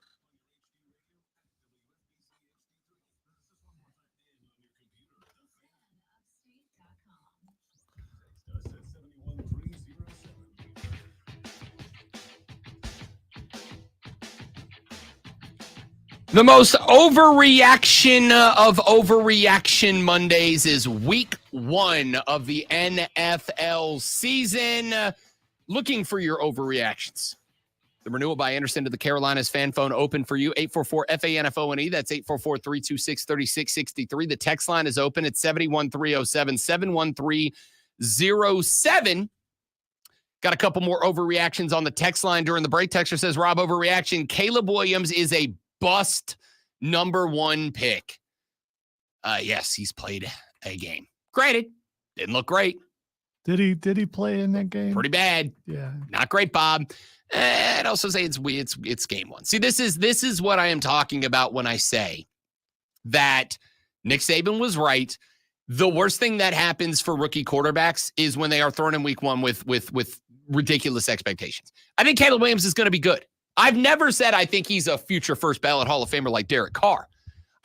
The most overreaction of overreaction Mondays is week 1 of the NFL season. Looking for your overreactions. The renewal by Anderson to the Carolinas fan phone open for you. 844-FANFONE. That's 844-326-3663. The text line is open at 71307, 71307. Got a couple more overreactions on the text line during the break. Texter says, Rob, overreaction. Caleb Williams is a bust number 1 pick. Yes, he's played a game. Granted, didn't look great. Did he play in that game? Pretty bad. Yeah. Not great, Bob. I'd also say it's game 1. See, this is what I am talking about when I say that Nick Saban was right. The worst thing that happens for rookie quarterbacks is when they are thrown in week 1 with ridiculous expectations. I think Caleb Williams is going to be good. I've never said I think he's a future first ballot Hall of Famer like Derek Carr.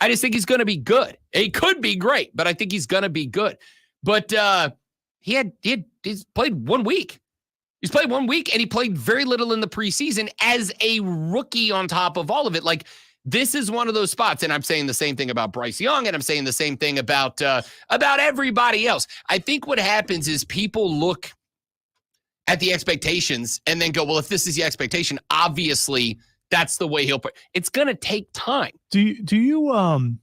I just think he's going to be good. He could be great, but I think he's going to be good. But he's played 1 week. He's played 1 week, and he played very little in the preseason as a rookie on top of all of it. Like, this is one of those spots, and I'm saying the same thing about Bryce Young, and I'm saying the same thing about everybody else. I think what happens is people look at the expectations and then go, well, if this is the expectation, obviously that's the way he'll play. It's going to take time. Do you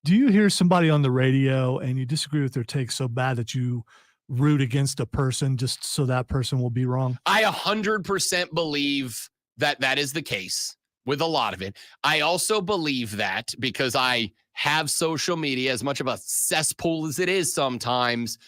hear somebody on the radio and you disagree with their take so bad that you root against a person just so that person will be wrong? I 100% believe that is the case with a lot of it. I also believe that because I have social media, as much of a cesspool as it is sometimes,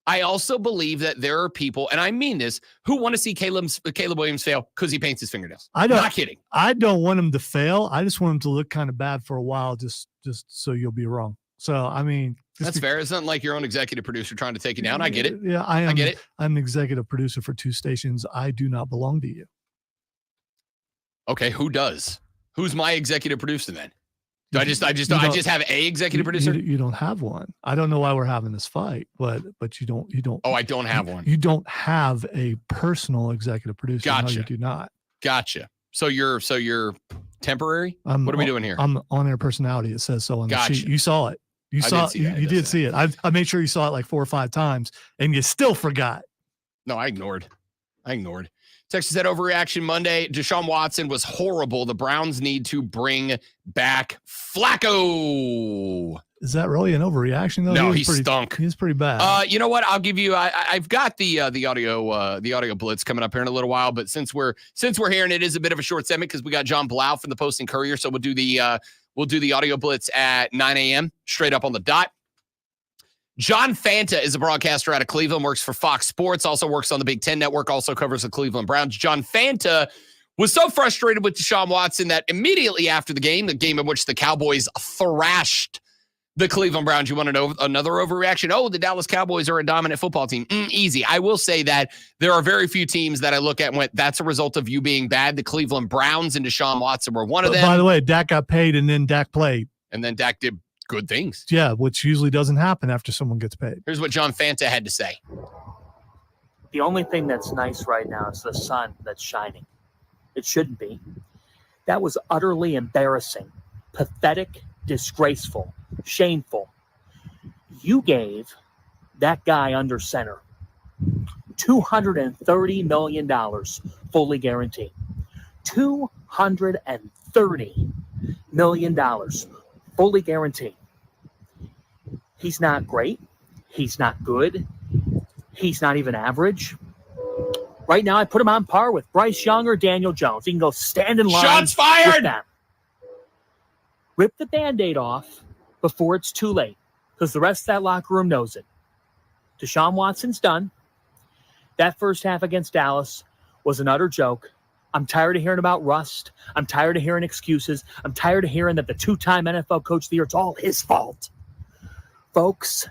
I also believe that there are people, and I mean this, who want to see Caleb Williams fail because he paints his fingernails. Not kidding. I don't want him to fail. I just want him to look kind of bad for a while, just so you'll be wrong. So, I mean. That's fair. It's not like your own executive producer trying to take you down. I get it. Yeah, I get it. I'm executive producer for 2 stations. I do not belong to you. Okay, who does? Who's my executive producer then? Do I just have a executive producer? You don't have one. I don't know why we're having this fight, but you don't. Oh, I don't have one. You don't have a personal executive producer. Gotcha. No, you do not. Gotcha. So you're temporary? What are we doing here? I'm on-air personality. It says so on the sheet. You saw it. You did see it. I made sure you saw it like 4 or 5 times, and you still forgot. No, I ignored. Texas said overreaction Monday. Deshaun Watson was horrible. The Browns need to bring back Flacco. Is that really an overreaction though? No, he stunk. He's pretty bad. You know what? I'll give you. I've got the audio blitz coming up here in a little while. But since we're here, and it is a bit of a short segment because we got John Blau from the Post and Courier, so we'll do the audio blitz at 9 a.m. straight up on the dot. John Fanta is a broadcaster out of Cleveland, works for Fox Sports, also works on the Big Ten Network, also covers the Cleveland Browns. John Fanta was so frustrated with Deshaun Watson that immediately after the game in which the Cowboys thrashed the Cleveland Browns, you want to know another overreaction? Oh, the Dallas Cowboys are a dominant football team. Easy. I will say that there are very few teams that I look at and went, that's a result of you being bad. The Cleveland Browns and Deshaun Watson were one of them. By the way, Dak got paid and then Dak played. And then Dak did good things. Yeah, which usually doesn't happen after someone gets paid. Here's what John Fanta had to say. The only thing that's nice right now is the sun that's shining. It shouldn't be. That was utterly embarrassing, pathetic, disgraceful, shameful. You gave that guy under center $230 million fully guaranteed. $230 million fully guaranteed. He's not great. He's not good. He's not even average. Right now, I put him on par with Bryce Young or Daniel Jones. He can go stand in line. Shots fired! With them. Rip the Band-Aid off before it's too late, because the rest of that locker room knows it. Deshaun Watson's done. That first half against Dallas was an utter joke. I'm tired of hearing about rust. I'm tired of hearing excuses. I'm tired of hearing that the 2-time NFL Coach of the Year, it's all his fault. Folks,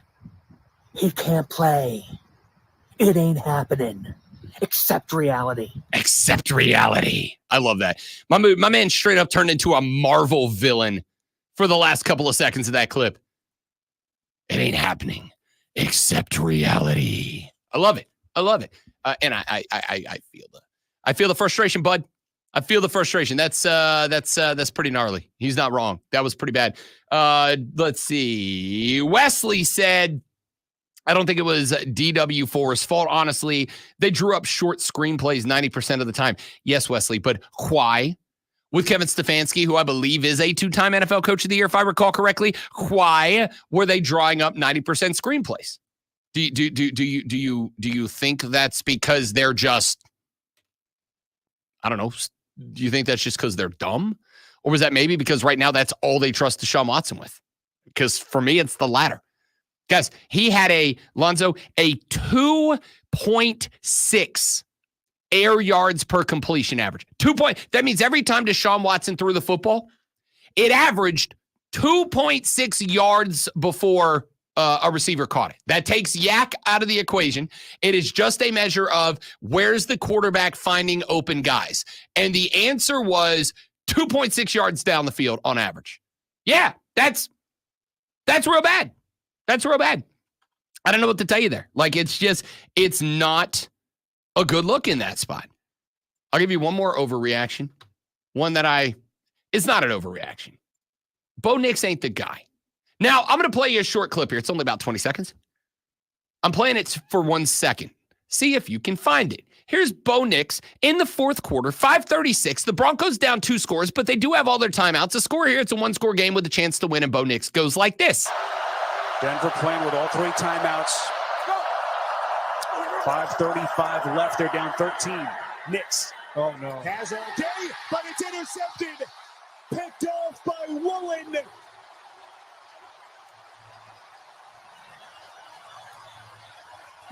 he can't play. It ain't happening. Accept reality. Accept reality. I love that. My man straight up turned into a Marvel villain for the last couple of seconds of that clip. It ain't happening. Accept reality. I love it. And I feel the frustration, bud. I feel the frustration. That's pretty gnarly. He's not wrong. That was pretty bad. Let's see. Wesley said, I don't think it was DW4's fault. Honestly, they drew up short screenplays 90% of the time. Yes, Wesley, but why? With Kevin Stefanski, who I believe is a 2-time NFL Coach of the Year, if I recall correctly, why were they drawing up 90% screenplays? Do you think that's because they're just, I don't know, do you think that's just because they're dumb? Or was that maybe because right now that's all they trust Deshaun Watson with? Because for me, it's the latter. Guys, he had a 2.6 air yards per completion average. That means every time Deshaun Watson threw the football, it averaged 2.6 yards before a receiver caught it. That takes yak out of the equation. It is just a measure of where's the quarterback finding open guys. And the answer was 2.6 yards down the field on average. Yeah, that's That's real bad. That's real bad. I don't know what to tell you there. Like, it's not a good look in that spot. I'll give you one more overreaction. One that it's not an overreaction. Bo Nix ain't the guy. Now, I'm going to play you a short clip here. It's only about 20 seconds. I'm playing it for 1 second. See if you can find it. Here's Bo Nix in the fourth quarter, 5:36. The Broncos down 2 scores, but they do have all their timeouts. The score here, it's a 1-score game with a chance to win, and Bo Nix goes like this. Denver playing with all 3 timeouts. 5:35 left. They're down 13. Nix. Oh, no. Has all day, but it's intercepted. Picked off by Woolen.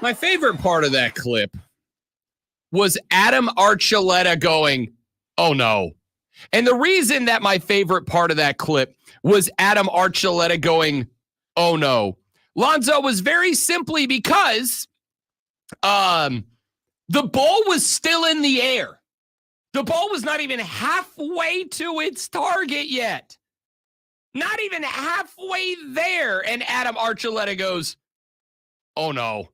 My favorite part of that clip was Adam Archuleta going, oh no. And the reason that my favorite part of that clip was Adam Archuleta going, oh no, Lonzo, was very simply because the ball was still in the air. The ball was not even halfway to its target yet. Not even halfway there. And Adam Archuleta goes, oh no.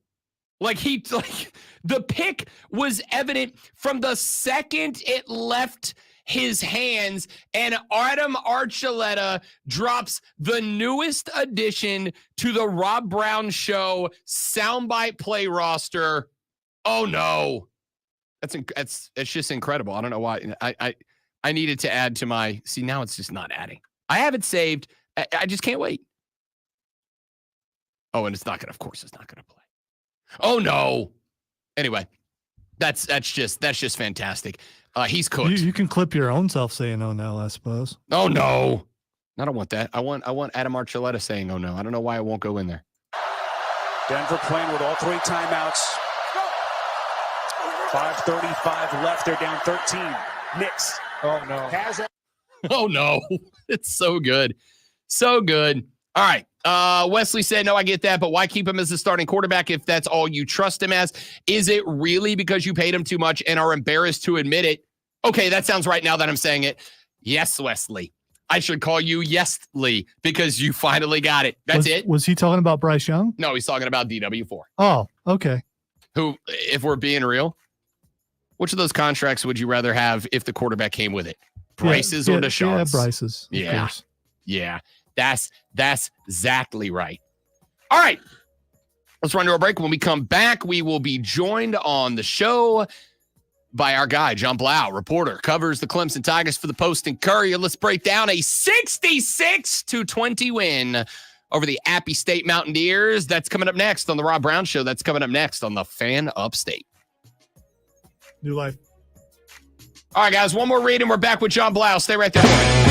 Like the pick was evident from the second it left his hands, and Adam Archuleta drops the newest addition to the Rob Brown Show soundbite play roster. Oh no, it's just incredible. I don't know why I needed to add to my. See, now it's just not adding. I have it saved. I just can't wait. Oh, and it's not gonna. Of course, it's not gonna play. Oh no. Anyway, that's just fantastic. He's cooked. You can clip your own self saying "oh no," I suppose. Oh no. I don't want that. I want Adam Archuleta saying "oh no." I don't know why it won't go in there. Denver playing with all 3 timeouts. 5:35 left. They're down 13. Nix. Oh, no. Has all Oh no. It's so good. So good. All right. Wesley said, no, I get that, but why keep him as the starting quarterback if that's all you trust him as? Is it really because you paid him too much and are embarrassed to admit it? Okay, that sounds right now that I'm saying it. Yes, Wesley. I should call you Yes-Lee because you finally got it. That's it. Was he talking about Bryce Young? No, he's talking about DW4. Oh, okay. Who, if we're being real, which of those contracts would you rather have if the quarterback came with it? Bryce's or Deshaun's? Yeah, Bryce's. Yeah. Yeah. That's exactly right. All right. Let's run to a break. When we come back, we will be joined on the show by our guy, John Blau, reporter, covers the Clemson Tigers for the Post and Courier. Let's break down a 66-20 win over the Appy State Mountaineers. That's coming up next on the Rob Brown Show. That's coming up next on the Fan Upstate. New life. All right, guys, one more read and we're back with John Blau. Stay right there.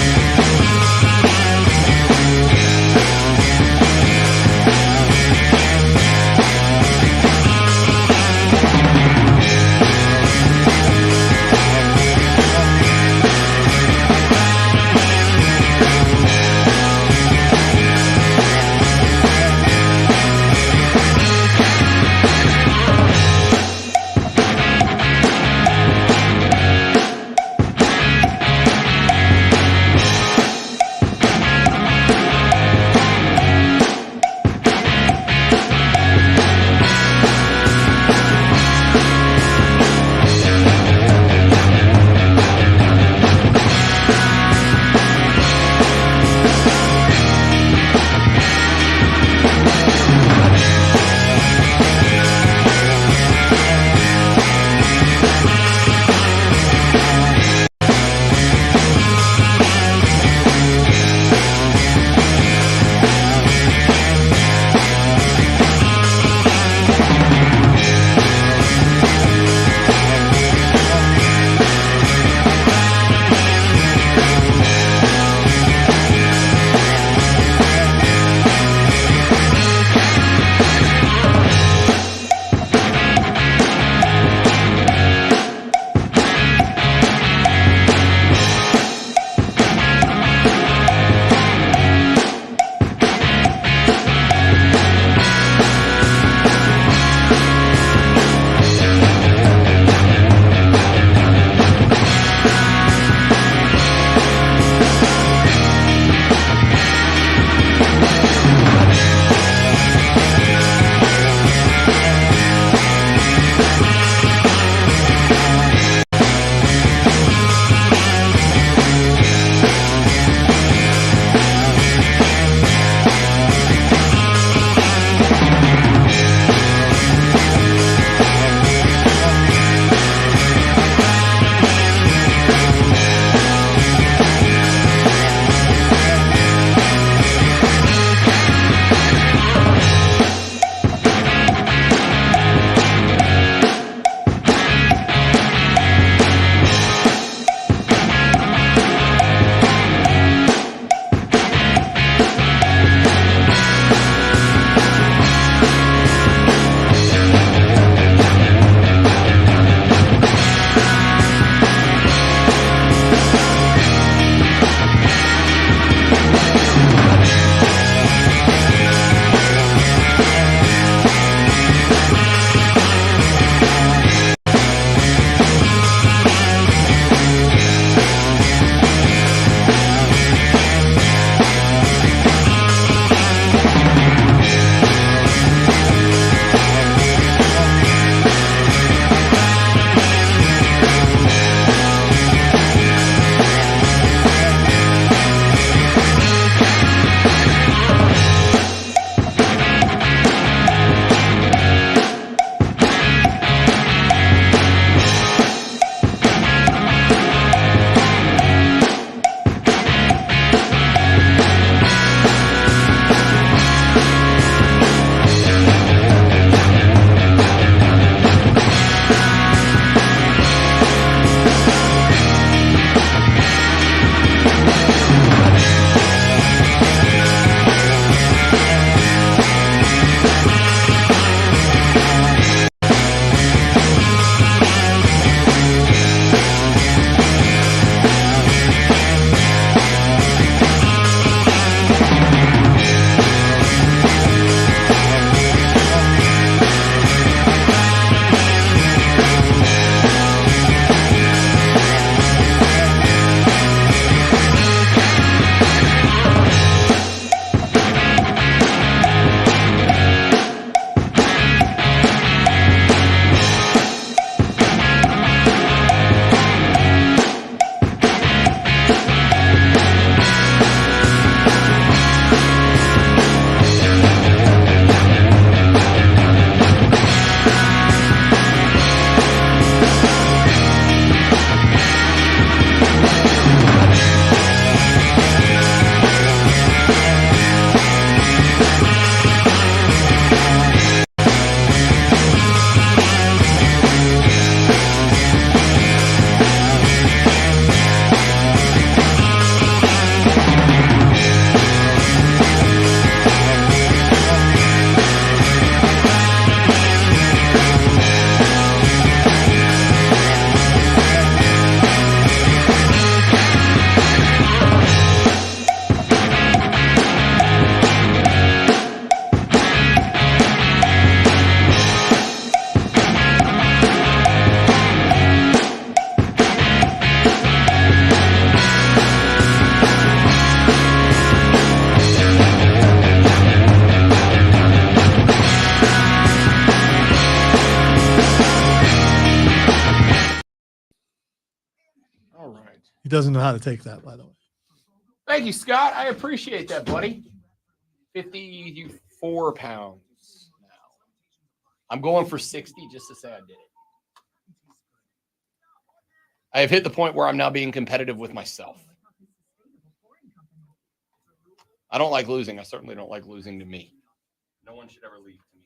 doesn't know how to take that, by the way. Thank you, Scott. I appreciate that, buddy. 54 pounds now. I'm going for 60 just to say I did it. I have hit the point where I'm now being competitive with myself. I don't like losing. I certainly don't like losing to me. No one should ever leave to me.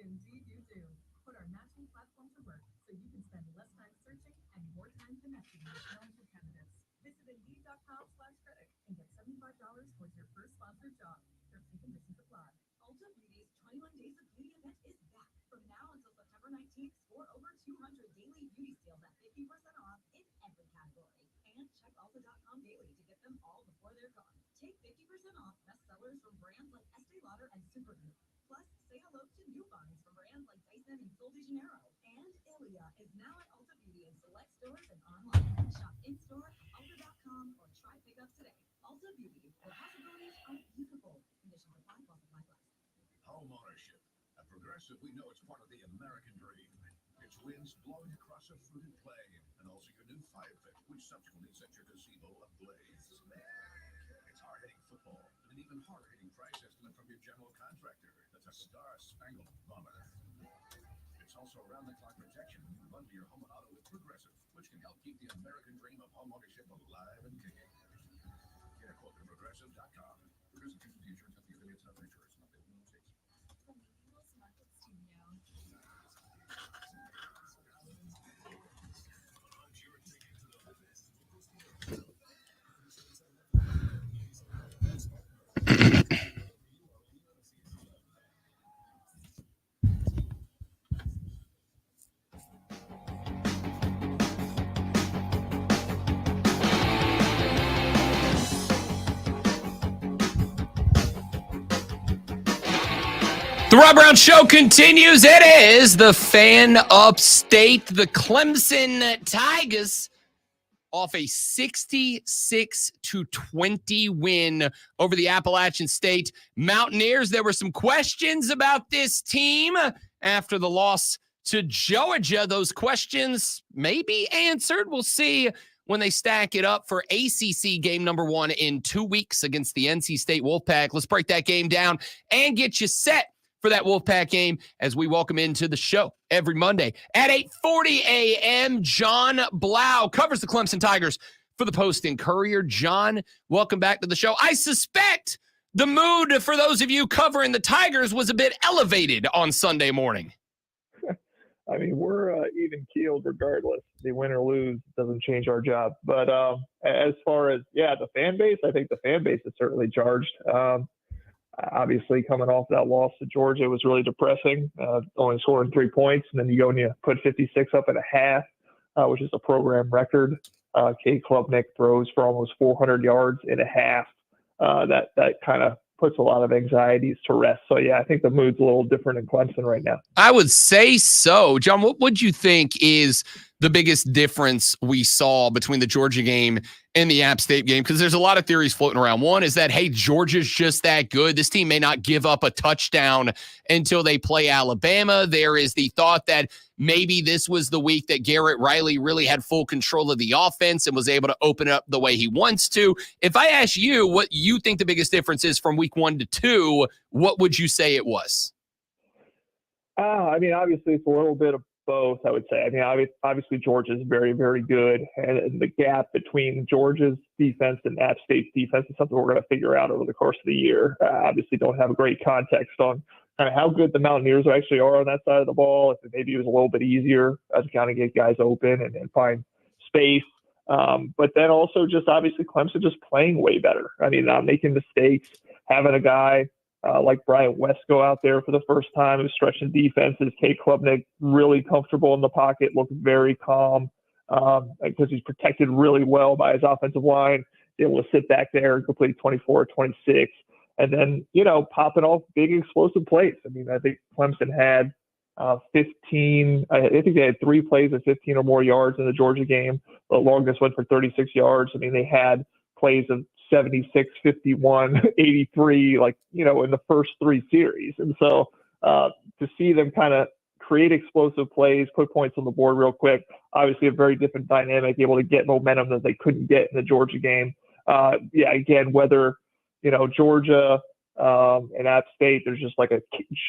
Indeed you do. Put our matching platform to work so you can spend less time searching and more time connecting with talented candidates. Visit Indeed.com/critic and get $75 towards your first sponsored job. Terms and conditions apply. Ulta Beauty's 21 Days of Beauty event is back. From now until September 19th, score over 200 daily beauty steals at 50% off in every category. And check Ulta.com daily to get them all before they're gone. Take 50% off bestsellers from brands like Estee Lauder and Supergoop. Plus, say hello to new finds from brands like Dyson and Sol de Janeiro. And Ilia is now at Ulta Beauty in select stores and online. Shop in-store, Ulta.com, or try pickup today. Ulta Beauty, where possibilities are beautiful. Conditions apply. Home ownership. At Progressive, we know it's part of the American dream. It's winds blowing across a fruited plain, and also your new fire pit, which subsequently sets your gazebo ablaze. It's hard-hitting football, and an even harder-hitting price estimate from your general contractor. That's a star-spangled bummer. It's also around-the-clock protection when you run to your home and auto with Progressive, which can help keep the American dream of home ownership alive and kicking. Get a quote at Progressive.com. Progressive Casualty Insurance Company affiliates and other insurers, not the United States. From the Eagles Market Studio. The Rob Brown Show continues. It is the Fan Upstate. The Clemson Tigers off a 66-20 win over the Appalachian State Mountaineers. There were some questions about this team after the loss to Georgia. Those questions may be answered. We'll see when they stack it up for ACC game number 1 in 2 weeks against the NC State Wolfpack. Let's break that game down and get you set for that Wolfpack game as we welcome into the show every Monday at 8:40 a.m. John Blau covers the Clemson Tigers for the Post and Courier. John, welcome back to the show. I suspect the mood for those of you covering the Tigers was a bit elevated on Sunday morning. I mean, we're even keeled regardless. The win or lose doesn't change our job. But as far as, the fan base, I think the fan base is certainly charged. Obviously, coming off that loss to Georgia was really depressing, only scoring 3 points. And then you go and you put 56 up at a half, which is a program record. Cade Klubnik throws for almost 400 yards in a half. That kind of puts a lot of anxieties to rest. So, I think the mood's a little different in Clemson right now. I would say so. John, what would you think is the biggest difference we saw between the Georgia game and the App State game? Because there's a lot of theories floating around. One is that, hey, Georgia's just that good. This team may not give up a touchdown until they play Alabama. There is the thought that maybe this was the week that Garrett Riley really had full control of the offense and was able to open it up the way he wants to. If I ask you what you think the biggest difference is from week 1 to 2, what would you say it was? I mean, obviously, it's a little bit of both, I would say. I mean, obviously, Georgia's very, very good. And the gap between Georgia's defense and App State's defense is something we're going to figure out over the course of the year. Obviously, don't have a great context on kind of how good the Mountaineers actually are on that side of the ball. If maybe it was a little bit easier to kind of get guys open and find space. But then also just obviously Clemson just playing way better. I mean, not making mistakes, having a guy like Brian West go out there for the first time, who's stretching defenses. Cade Klubnik really comfortable in the pocket, looked very calm because he's protected really well by his offensive line, able to sit back there and complete 24, 26, and then, popping off big explosive plays. I mean, I think Clemson had 15, I think they had 3 plays of 15 or more yards in the Georgia game. The longest went for 36 yards. I mean, they had plays of 76, 51, 83, in the first 3 series. And so to see them kind of create explosive plays, put points on the board real quick. Obviously, a very different dynamic, able to get momentum that they couldn't get in the Georgia game. Again, whether Georgia and App State, there's just like a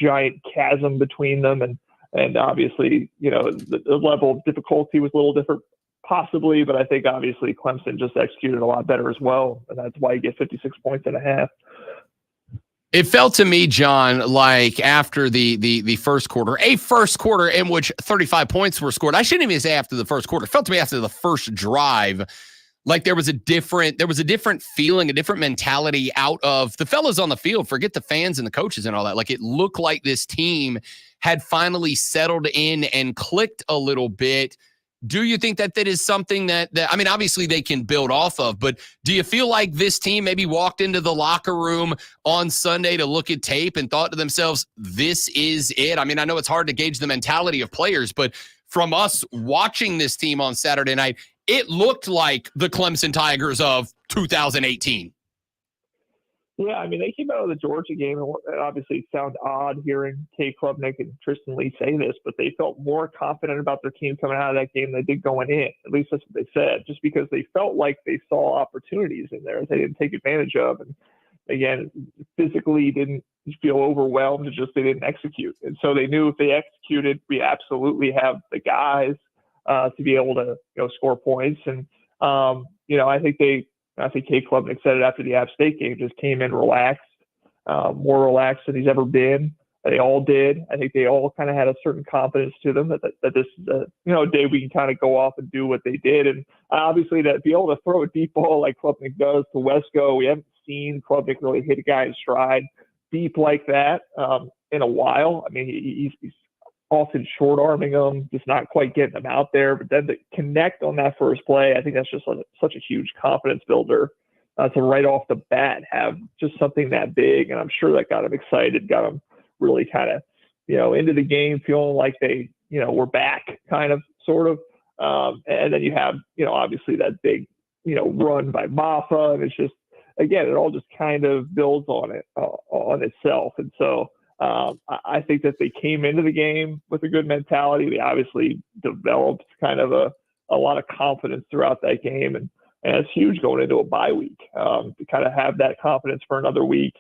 giant chasm between them, and obviously, the level of difficulty was a little different, possibly, but I think obviously Clemson just executed a lot better as well, and that's why you get 56 points and a half. It felt to me, John, like after the first quarter in which 35 points were scored. I shouldn't even say after the first quarter. It felt to me after the first drive, like there was a different feeling, a different mentality out of the fellas on the field. Forget the fans and the coaches and all that. Like it looked like this team had finally settled in and clicked a little bit. Do you think that is something that I mean, obviously they can build off of, but do you feel like this team maybe walked into the locker room on Sunday to look at tape and thought to themselves, this is it? I mean, I know it's hard to gauge the mentality of players, but from us watching this team on Saturday night, it looked like the Clemson Tigers of 2018. Yeah, I mean, they came out of the Georgia game, and obviously it sounds odd hearing Kay Klubnik and Tristan Lee say this, but they felt more confident about their team coming out of that game than they did going in. At least that's what they said, just because they felt like they saw opportunities in there they didn't take advantage of. And again, physically didn't feel overwhelmed, it's just they didn't execute. And so they knew if they executed, we absolutely have the guys to be able to score points. And, I think Kay Klubnik said it after the App State game, just came in relaxed, more relaxed than he's ever been. They all did. I think they all kind of had a certain confidence to them that this is a day we can kind of go off and do what they did. And obviously to be able to throw a deep ball like Klubnik does to Wesco, we haven't seen Klubnik really hit a guy in stride deep like that in a while. I mean, he's often short arming them, just not quite getting them out there. But then to connect on that first play, I think that's just such a huge confidence builder to right off the bat have just something that big. And I'm sure that got him excited, got him really kind of, into the game, feeling like they, were back kind of, sort of. And then you have, obviously that big, run by Maffa. And it's just, again, it all just kind of builds on itself. And so, I think that they came into the game with a good mentality. They obviously developed kind of a lot of confidence throughout that game. And it's huge going into a bye week to kind of have that confidence for another week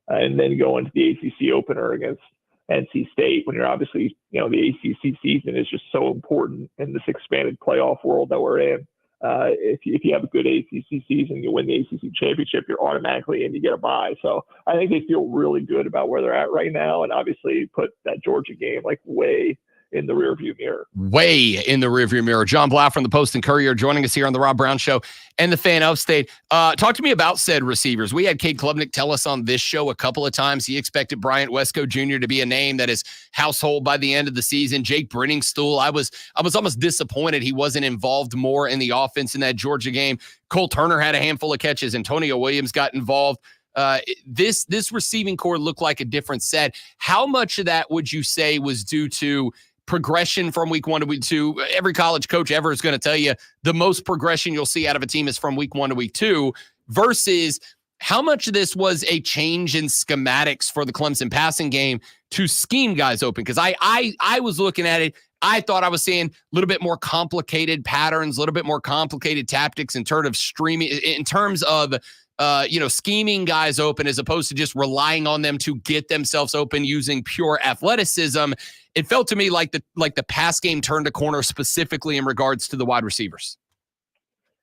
and then go into the ACC opener against NC State when you're obviously, the ACC season is just so important in this expanded playoff world that we're in. If you have a good ACC season, you win the ACC championship, you're automatically in, you get a bye. So I think they feel really good about where they're at right now, and obviously put that Georgia game like way in the rearview mirror. Way in the rearview mirror. John Blau from the Post and Courier joining us here on the Rob Brown Show and the Fan of State. Talk to me about said receivers. We had Kay Klubnik tell us on this show a couple of times he expected Bryant Wesco Jr. to be a name that is household by the end of the season. Jake Brenningstool, I was almost disappointed he wasn't involved more in the offense in that Georgia game. Cole Turner had a handful of catches. Antonio Williams got involved. This receiving core looked like a different set. How much of that would you say was due to progression from week 1 to week 2? Every college coach ever is going to tell you the most progression you'll see out of a team is from week 1 to week 2, versus how much of this was a change in schematics for the Clemson passing game to scheme guys open? Because I was looking at it. I thought I was seeing a little bit more complicated patterns, a little bit more complicated tactics in terms of scheming guys open as opposed to just relying on them to get themselves open using pure athleticism. It felt to me like the pass game turned a corner specifically in regards to the wide receivers.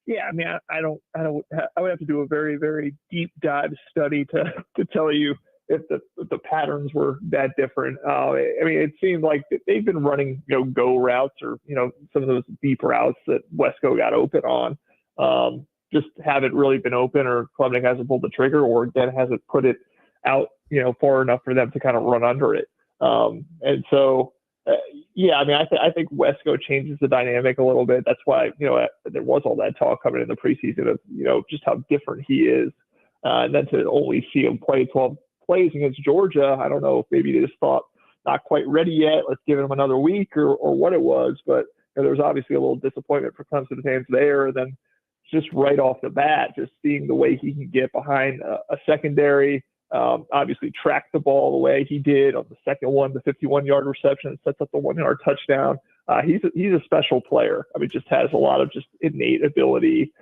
Yeah, I mean, I would have to do a very, very deep dive study to tell you if the patterns were that different. I mean, it seemed like they've been running, go routes or, some of those deep routes that Wesco got open on. Just haven't really been open, or Klubnik hasn't pulled the trigger, or again hasn't put it out, far enough for them to kind of run under it. And so, I mean, I think Wesco changes the dynamic a little bit. That's why, there was all that talk coming in the preseason of, just how different he is. And then to only see him play 12 plays against Georgia, I don't know if maybe they just thought not quite ready yet. Let's give him another week or what it was. But there was obviously a little disappointment for Clemson fans there. And then just right off the bat, just seeing the way he can get behind a secondary, obviously tracked the ball the way he did on the second one, the 51-yard reception, sets up the 1-yard touchdown. He's a special player. I mean, just has a lot of just innate ability,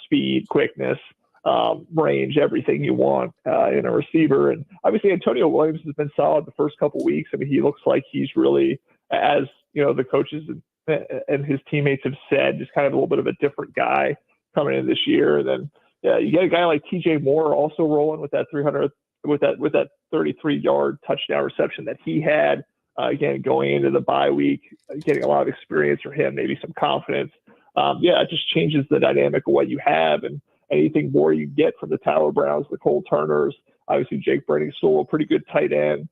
speed, quickness, range, everything you want in a receiver. And obviously Antonio Williams has been solid the first couple weeks. I mean, he looks like he's really, as you know, the coaches and his teammates have said, just kind of a little bit of a different guy coming in this year. And then you get a guy like TJ Moore also rolling with that 33-yard touchdown reception that he had. Again, going into the bye week, getting a lot of experience for him, maybe some confidence. It just changes the dynamic of what you have, and anything more you get from the Tyler Browns, the Cole Turners, obviously Jake Brenning's still a pretty good tight end.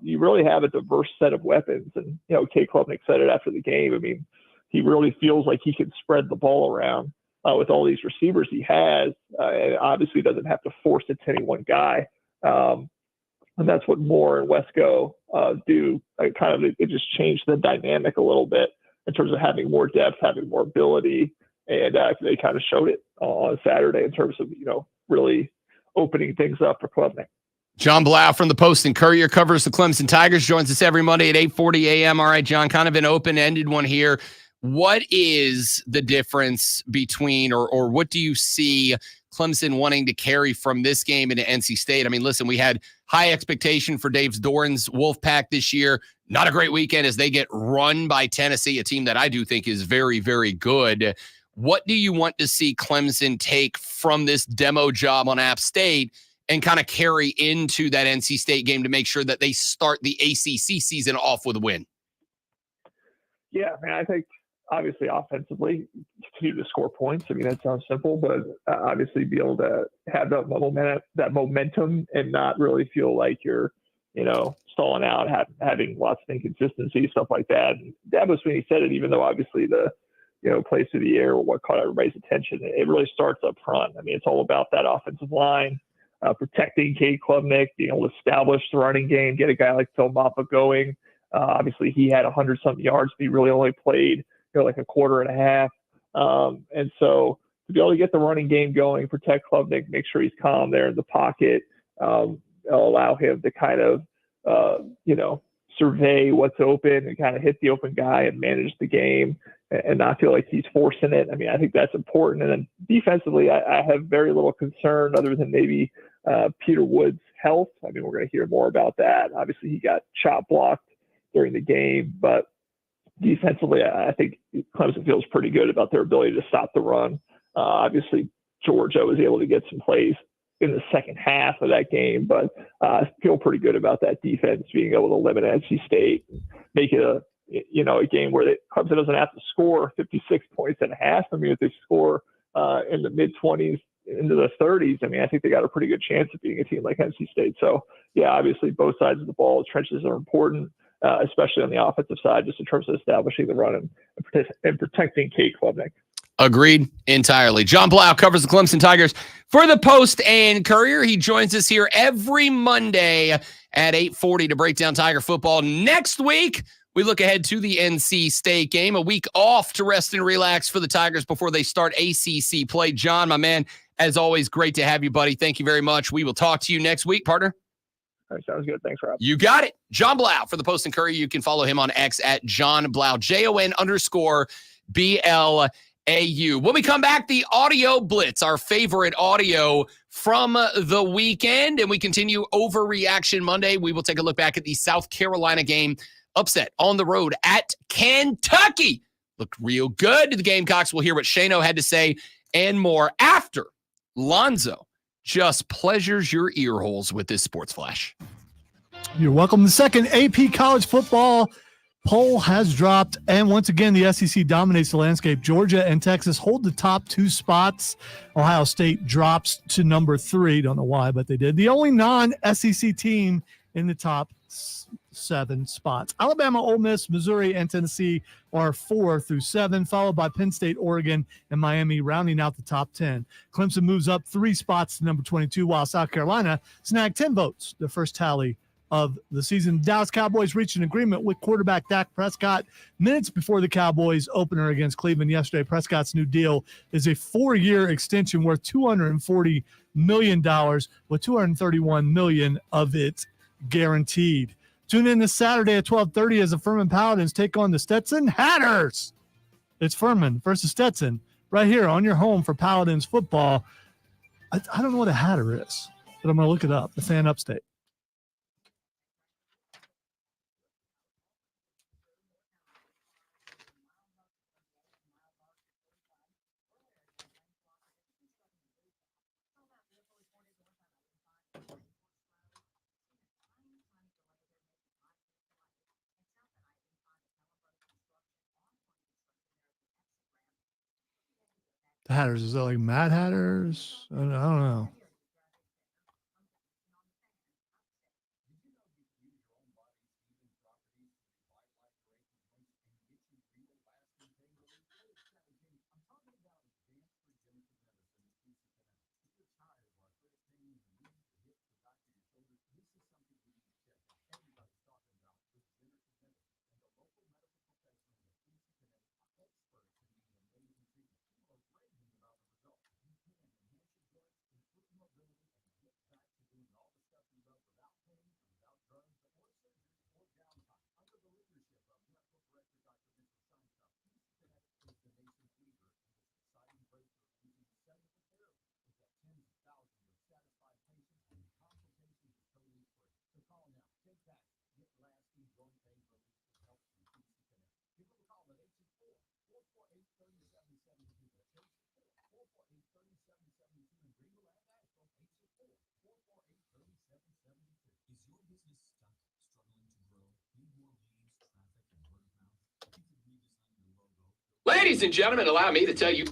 You really have a diverse set of weapons. And, you know, Kay Klubnik said it after the game. I mean, he really feels like he can spread the ball around with all these receivers he has, and obviously doesn't have to force it to any one guy. And that's what Moore and Wesco do. It just changed the dynamic a little bit in terms of having more depth, having more ability. And they kind of showed it on Saturday in terms of, you know, really opening things up for Klubnik. John Blau from the Post and Courier covers the Clemson Tigers, joins us every Monday at 8:40 a.m. All right, John, kind of an open-ended one here. What is the difference between, or what do you see Clemson wanting to carry from this game into NC State? I mean, listen, we had high expectation for Dave Doran's Wolfpack this year. Not a great weekend as they get run by Tennessee, a team that I do think is very, very good. What do you want to see Clemson take from this demo job on App State and kind of carry into that NC State game to make sure that they start the ACC season off with a win? Yeah, man, I think obviously offensively, continue to score points. I mean, that sounds simple, but obviously be able to have that momentum and not really feel like you're, you know, stalling out, having lots of inconsistency, stuff like that. And Dabo Swinney said it, even though obviously the, you know, plays through the air, what caught everybody's attention, it really starts up front. I mean, it's all about that offensive line, protecting Cade Klubnik, being able to establish the running game, get a guy like Phil Maffa going. Obviously, he had 100-something yards, but he really only played, you know, like a quarter and a half. And so to be able to get the running game going, protect Klubnik, make sure he's calm there in the pocket, allow him to kind of, you know, survey what's open and kind of hit the open guy and manage the game and not feel like he's forcing it. I mean, I think that's important. And then defensively, I have very little concern other than maybe Peter Wood's health. I mean, we're going to hear more about that. Obviously, he got chop blocked during the game, but defensively, I think Clemson feels pretty good about their ability to stop the run. Obviously, Georgia was able to get some plays in the second half of that game, but I feel pretty good about that defense being able to limit NC State, and make it a game where Clemson doesn't have to score 56 points at half. I mean, if they score in the mid-20s into the 30s, I mean, I think they got a pretty good chance of being a team like NC State. So, yeah, obviously both sides of the ball, the trenches are important, especially on the offensive side, just in terms of establishing the run and protecting Cade Klubnik. Agreed entirely. John Blau covers the Clemson Tigers for the Post and Courier. He joins us here every Monday at 8:40 to break down Tiger football. Next week, we look ahead to the NC State game, a week off to rest and relax for the Tigers before they start ACC play. John, my man, as always, great to have you, buddy. Thank you very much. We will talk to you next week, partner. All right, sounds good. Thanks, Rob. You got it. John Blau for the Post and Courier. You can follow him on X at John Blau, JON_BLAU. When we come back, the audio blitz, our favorite audio from the weekend, and we continue Overreaction Monday. We will take a look back at the South Carolina game, upset on the road at Kentucky. Looked real good to the Gamecocks. We'll hear what Shano had to say and more after Lonzo just pleasures your ear holes with this Sports Flash. You're welcome. The second AP college football poll has dropped, and once again, the SEC dominates the landscape. Georgia and Texas hold the top two spots. Ohio State drops to number 3. Don't know why, but they did. The only non-SEC team in the top 7 spots. Alabama, Ole Miss, Missouri, and Tennessee are 4 through 7, followed by Penn State, Oregon, and Miami, rounding out the top 10. Clemson moves up 3 spots to number 22, while South Carolina snagged 10 votes, the first tally of the season. Dallas Cowboys reached an agreement with quarterback Dak Prescott minutes before the Cowboys opener against Cleveland yesterday. Prescott's new deal is a 4-year extension worth $240 million, with $231 million of it guaranteed. Tune in this Saturday at 12:30 as the Furman Paladins take on the Stetson Hatters. It's Furman versus Stetson right here on your home for Paladins football. I don't know what a Hatter is, but I'm going to look it up. The Fan Upstate. The Hatters, is that like Mad Hatters? I don't know. Ladies and gentlemen, allow me to tell you.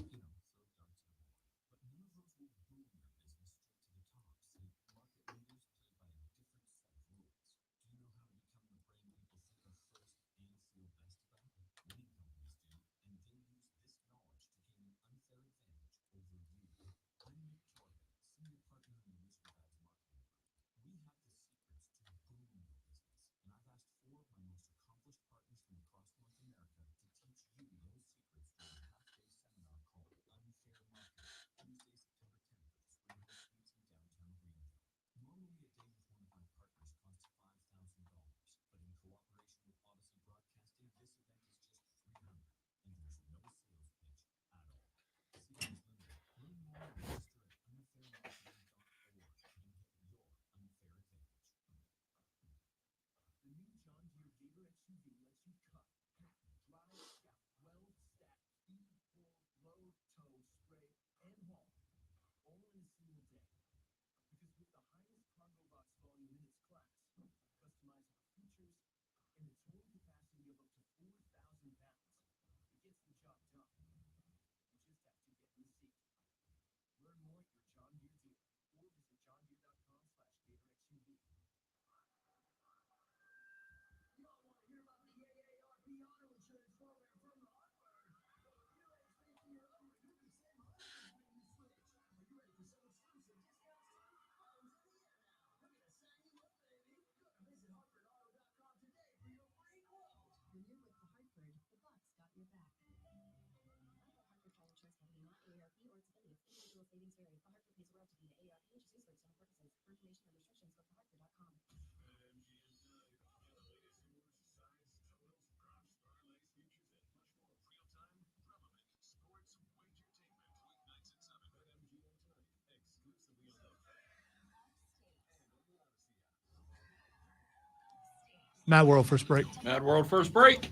Mad World first break. Mad World first break.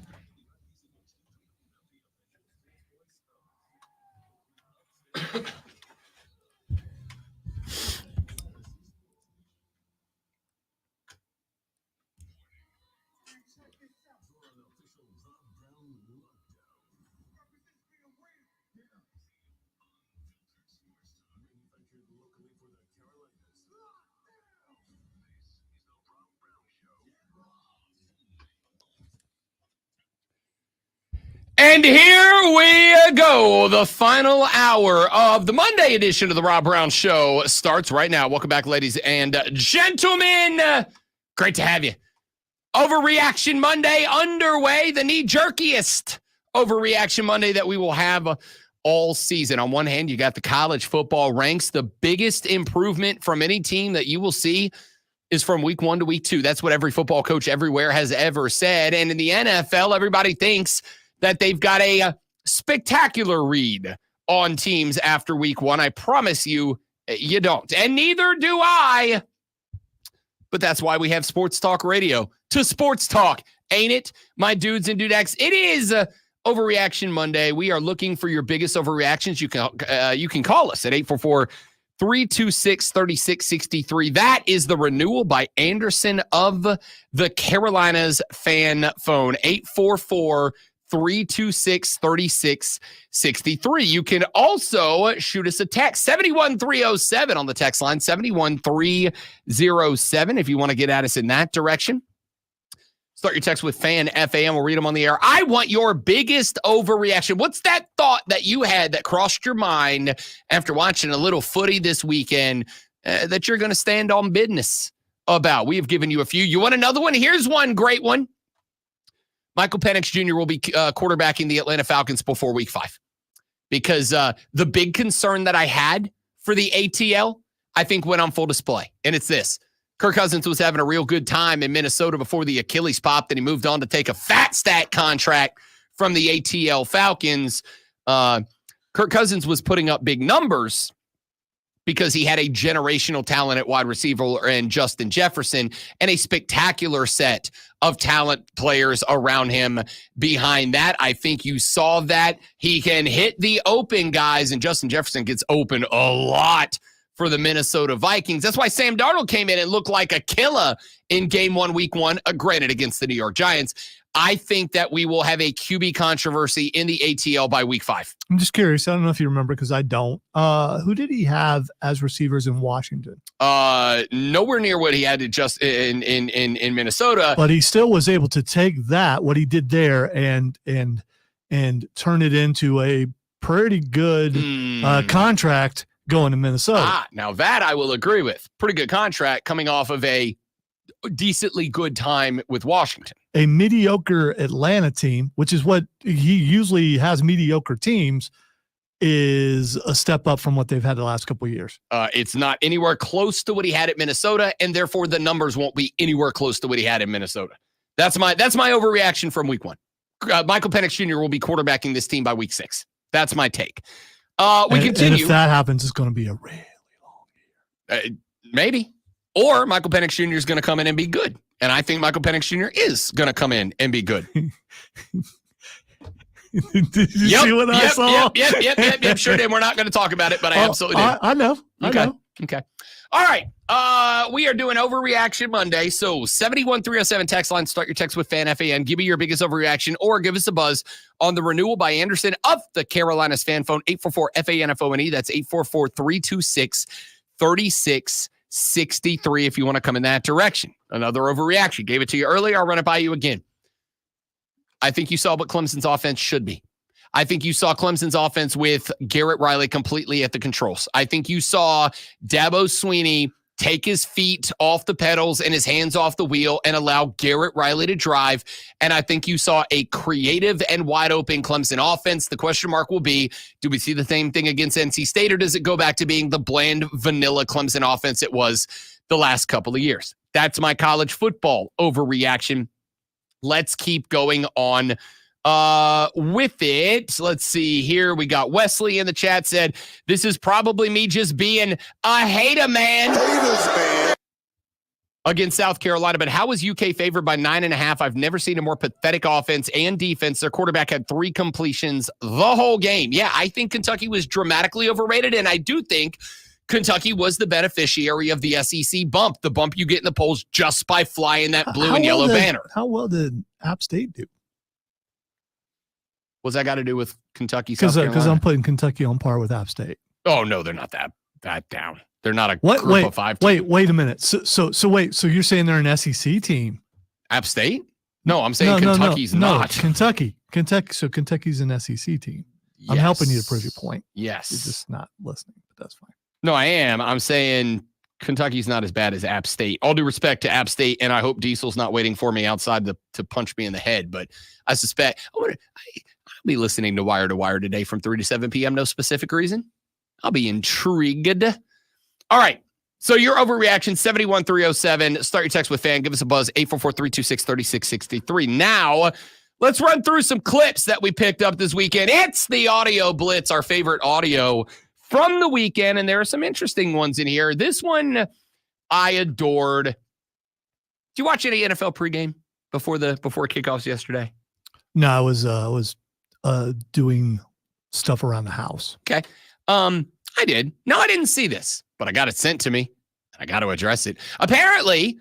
And here we go. The final hour of the Monday edition of the Rob Brown Show starts right now. Welcome back, ladies and gentlemen. Great to have you. Overreaction Monday underway, the knee-jerkiest Overreaction Monday that we will have all season. On one hand, you got the college football ranks. The biggest improvement from any team that you will see is from week 1 to week 2. That's what every football coach everywhere has ever said. And in the NFL, everybody thinks that they've got a spectacular read on teams after week 1. I promise you, you don't. And neither do I. But that's why we have Sports Talk Radio to Sports Talk, ain't it, my dudes and dudettes? It is Overreaction Monday. We are looking for your biggest overreactions. You can call us at 844-326-3663. That is the renewal by Anderson of the Carolinas fan phone, 844-326-3663. You can also shoot us a text, 71307 on the text line, 71307 if you want to get at us in that direction. Start your text with FAN FAM. We'll read them on the air. I want your biggest overreaction. What's that thought that you had that crossed your mind after watching a little footy this weekend that you're going to stand on business about? We have given you a few. You want another one? Here's one great one. Michael Penix Jr. will be quarterbacking the Atlanta Falcons before week 5 because the big concern that I had for the ATL, I think went on full display. And it's this. Kirk Cousins was having a real good time in Minnesota before the Achilles popped, and he moved on to take a fat stat contract from the ATL Falcons. Kirk Cousins was putting up big numbers because he had a generational talent at wide receiver and Justin Jefferson and a spectacular set of talent players around him behind that. I think you saw that. He can hit the open guys, and Justin Jefferson gets open a lot for the Minnesota Vikings. That's why Sam Darnold came in and looked like a killer in game 1, week 1, granted against the New York Giants. I think that we will have a QB controversy in the ATL by week 5. I'm just curious. I don't know if you remember because I don't. Who did he have as receivers in Washington? Nowhere near what he had to just in Minnesota. But he still was able to take that, what he did there, and turn it into a pretty good contract going to Minnesota. Now that I will agree with. Pretty good contract coming off of a decently good time with Washington. A mediocre Atlanta team, which is what he usually has, mediocre teams, is a step up from what they've had the last couple of years. It's not anywhere close to what he had at Minnesota, and therefore the numbers won't be anywhere close to what he had in Minnesota. That's my overreaction from week 1. Michael Penix Jr. will be quarterbacking this team by week 6. That's my take. We continue. And if that happens, it's going to be a really long year. Maybe. Or Michael Penix Jr. is going to come in and be good. And I think Michael Penix Jr. is going to come in and be good. Did you see what I saw? Yep. Sure did. We're not going to talk about it, but I absolutely did. I know. Okay. All right. We are doing Overreaction Monday. So 71307 text line. Start your text with FAN FAN. Give me your biggest overreaction or give us a buzz on the renewal by Anderson of the Carolinas fan phone, 844-FAN-FONE. That's 844-326-3663 if you want to come in that direction. Another overreaction. Gave it to you earlier. I'll run it by you again. I think you saw what Clemson's offense should be. I think you saw Clemson's offense with Garrett Riley completely at the controls. I think you saw Dabo Swinney take his feet off the pedals and his hands off the wheel and allow Garrett Riley to drive. And I think you saw a creative and wide open Clemson offense. The question mark will be, do we see the same thing against NC State, or does it go back to being the bland, vanilla Clemson offense it was the last couple of years? That's my college football overreaction. Let's keep going on with it. Let's see here. We got Wesley in the chat said, this is probably me just being a hater man. Against South Carolina, but how was UK favored by 9.5? I've never seen a more pathetic offense and defense. Their quarterback had 3 completions the whole game. Yeah, I think Kentucky was dramatically overrated, and I do think Kentucky was the beneficiary of the SEC bump, the bump you get in the polls just by flying that blue and yellow banner. How well did App State do? What's that got to do with Kentucky, South Carolina? Because I'm putting Kentucky on par with App State. Oh, no, they're not that down. They're not a group of 5 team. Wait a minute. So you're saying they're an SEC team? App State? No, I'm saying Kentucky's not. Kentucky. So Kentucky's an SEC team. Yes. I'm helping you to prove your point. Yes. You're just not listening, but that's fine. No, I am. I'm saying Kentucky's not as bad as App State. All due respect to App State, and I hope Diesel's not waiting for me outside to punch me in the head, but I suspect I'll be listening to Wire today from 3 to 7 p.m. No specific reason. I'll be intrigued. All right. So your overreaction, 71307. Start your text with fan. Give us a buzz, 844-326-3663. Now, let's run through some clips that we picked up this weekend. It's the Audio Blitz, our favorite audio from the weekend, and there are some interesting ones in here. This one I adored. Did you watch any NFL pregame before kickoffs yesterday? No, I was doing stuff around the house. Okay. I did. No, I didn't see this, but I got it sent to me. I got to address it. Apparently,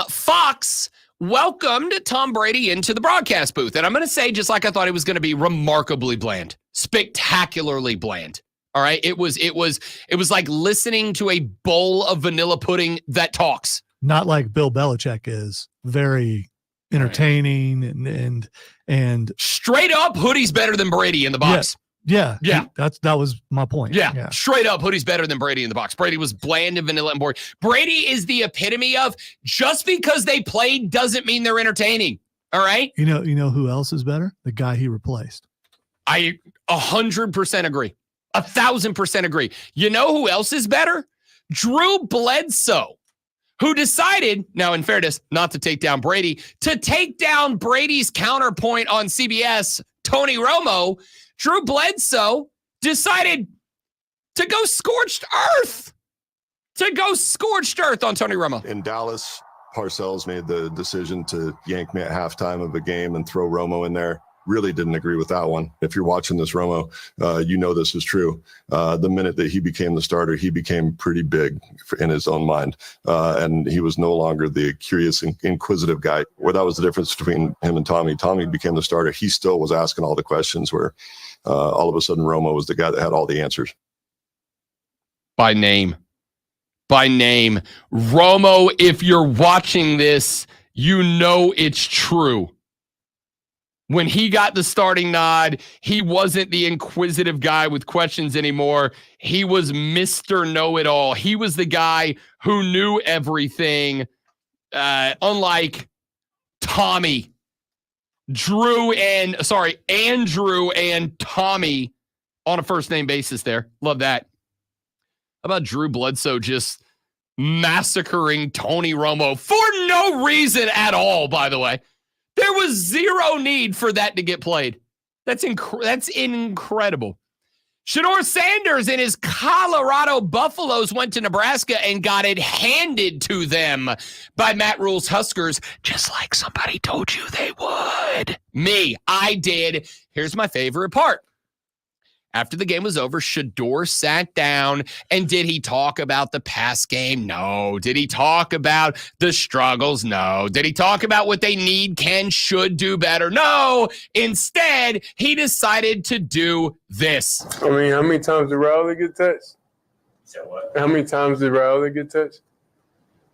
Fox welcomed Tom Brady into the broadcast booth. And I'm going to say, just like I thought it was going to be, remarkably bland, spectacularly bland. All right. It was like listening to a bowl of vanilla pudding that talks. Not like Bill Belichick is. Very entertaining and straight up, Hoodie's better than Brady in the box. Yeah. That was my point. Yeah. Straight up, Hoodie's better than Brady in the box. Brady was bland and vanilla and boring. Brady is the epitome of just because they played doesn't mean they're entertaining. All right. You know who else is better? The guy he replaced. I 100% agree. 1,000% agree. You know who else is better? Drew Bledsoe, who decided, now in fairness, not to take down Brady, to take down Brady's counterpoint on CBS, Tony Romo. Drew Bledsoe decided to go scorched earth. On Tony Romo. In Dallas, Parcells made the decision to yank me at halftime of a game and throw Romo in there. Really didn't agree with that one. If you're watching this, Romo, you know this is true. The minute that he became the starter, he became pretty big in his own mind. And he was no longer the curious, inquisitive guy. Where that was the difference between him and Tommy. Tommy became the starter. He still was asking all the questions where all of a sudden Romo was the guy that had all the answers. By name. Romo, if you're watching this, you know it's true. When he got the starting nod, he wasn't the inquisitive guy with questions anymore. He was Mr. Know-It-All. He was the guy who knew everything, unlike Tommy. Andrew and Tommy on a first-name basis there. Love that. How about Drew Bledsoe just massacring Tony Romo for no reason at all, by the way? There was zero need for that to get played. That's incredible. Shedeur Sanders and his Colorado Buffaloes went to Nebraska and got it handed to them by Matt Rule's Huskers, just like somebody told you they would. I did. Here's my favorite part. After the game was over, Shedeur sat down, and did he talk about the pass game? No. Did he talk about the struggles? No. Did he talk about what they need, can, should do better? No. Instead, he decided to do this. I mean, how many times did Riley get touched? So what? How many times did Riley get touched?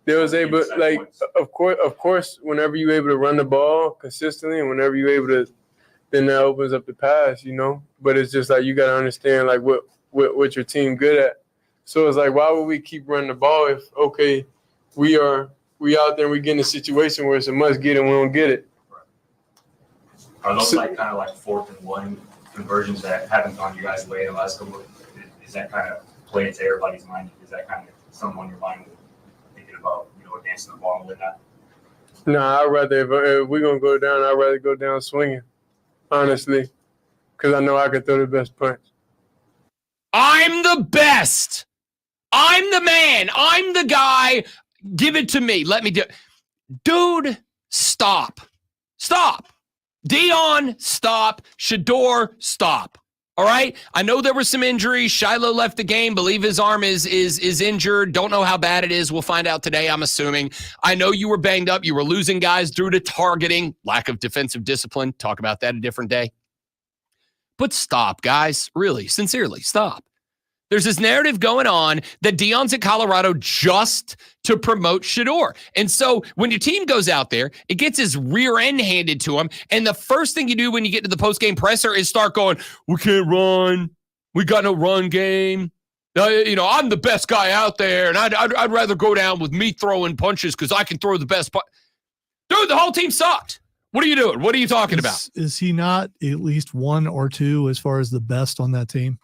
There was able, like, of course, whenever you're able to run the ball consistently and whenever you're able to, then that opens up the pass, you know. But it's just like you got to understand like what your team good at. So it's like, why would we keep running the ball if we out there and we get in a situation where it's a must get and we don't get it? Are those kind of like 4th and 1 conversions that haven't gone your guys' way in the last couple? Is that kind of play into everybody's mind? Is that kind of something on your mind thinking about advancing the ball and whatnot? Nah, I'd rather if we're gonna go down, I'd rather go down swinging. Honestly, because I know I can throw the best punch. I'm the best. I'm the man. I'm the guy. Give it to me. Let me do it. Dude, stop. Deion, stop. Shedeur, stop. All right? I know there were some injuries. Shiloh left the game. Believe his arm is injured. Don't know how bad it is. We'll find out today, I'm assuming. I know you were banged up. You were losing guys due to targeting, lack of defensive discipline. Talk about that a different day. But stop, guys. Really, sincerely, stop. There's this narrative going on that Deion's at Colorado just to promote Shedeur. And so when your team goes out there, it gets his rear end handed to him. And the first thing you do when you get to the post-game presser is start going, we can't run. We got no run game. I'm the best guy out there, and I'd rather go down with me throwing punches because I can throw the best punch. Dude, the whole team sucked. What are you doing? What are you talking about? Is he not at least one or two as far as the best on that team?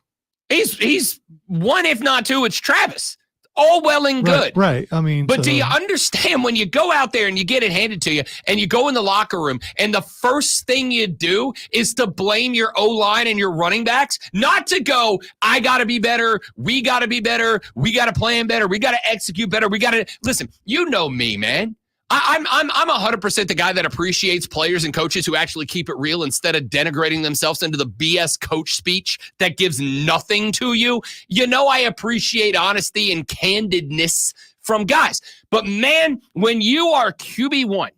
He's one, if not two. It's Travis. All well and good. Right. I mean, but do you understand when you go out there and you get it handed to you and you go in the locker room and the first thing you do is to blame your O-line and your running backs? Not to go, I got to be better. We got to be better. We got to plan better. We got to execute better. We got to listen. You know me, man. I'm 100% the guy that appreciates players and coaches who actually keep it real instead of denigrating themselves into the BS coach speech that gives nothing to you. I appreciate honesty and candidness from guys. But man, when you are QB1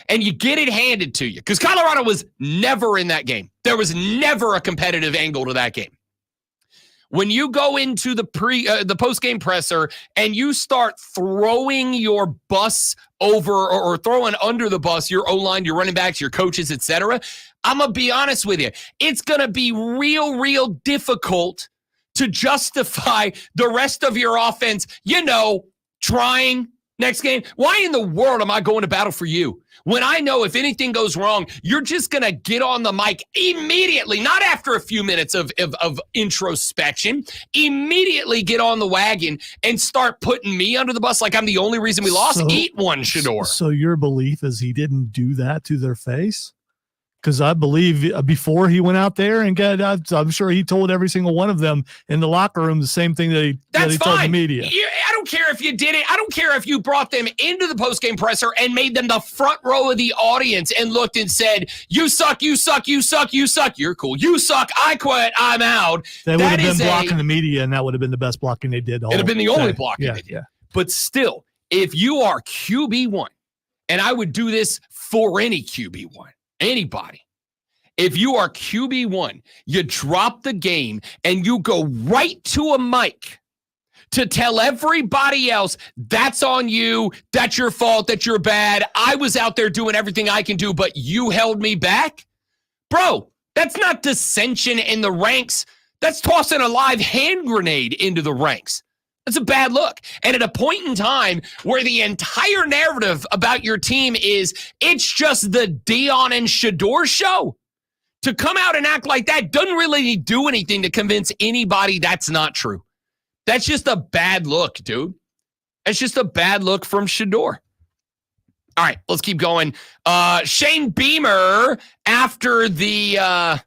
and you get it handed to you, because Colorado was never in that game. There was never a competitive angle to that game. When you go into the post-game presser and you start throwing your bus over or throwing under the bus your O-line, your running backs, your coaches, etc., I'm going to be honest with you. It's going to be real difficult to justify the rest of your offense, trying next game. Why in the world am I going to battle for you? When I know if anything goes wrong, you're just going to get on the mic immediately, not after a few minutes of introspection, immediately get on the wagon and start putting me under the bus like I'm the only reason we lost. Eat one, Shedeur. So your belief is he didn't do that to their face? Because I believe before he went out there and I'm sure he told every single one of them in the locker room the same thing that he told the media. I don't care if you did it. I don't care if you brought them into the postgame presser and made them the front row of the audience and looked and said, you suck, you suck, you suck, you suck. You're cool. You suck. I quit. I'm out. They would have been blocking the media, and that would have been the best blocking they did. It would have been the only blocking they did. Yeah. But still, if you are QB1, and I would do this for any QB1, anybody. If you are QB1, you drop the game and you go right to a mic to tell everybody else that's on you, that's your fault, that you're bad. I was out there doing everything I can do, but you held me back. Bro, that's not dissension in the ranks. That's tossing a live hand grenade into the ranks. That's a bad look. And at a point in time where the entire narrative about your team is it's just the Dion and Shedeur show, to come out and act like that doesn't really do anything to convince anybody that's not true. That's just a bad look, dude. That's just a bad look from Shedeur. All right, let's keep going. Shane Beamer after the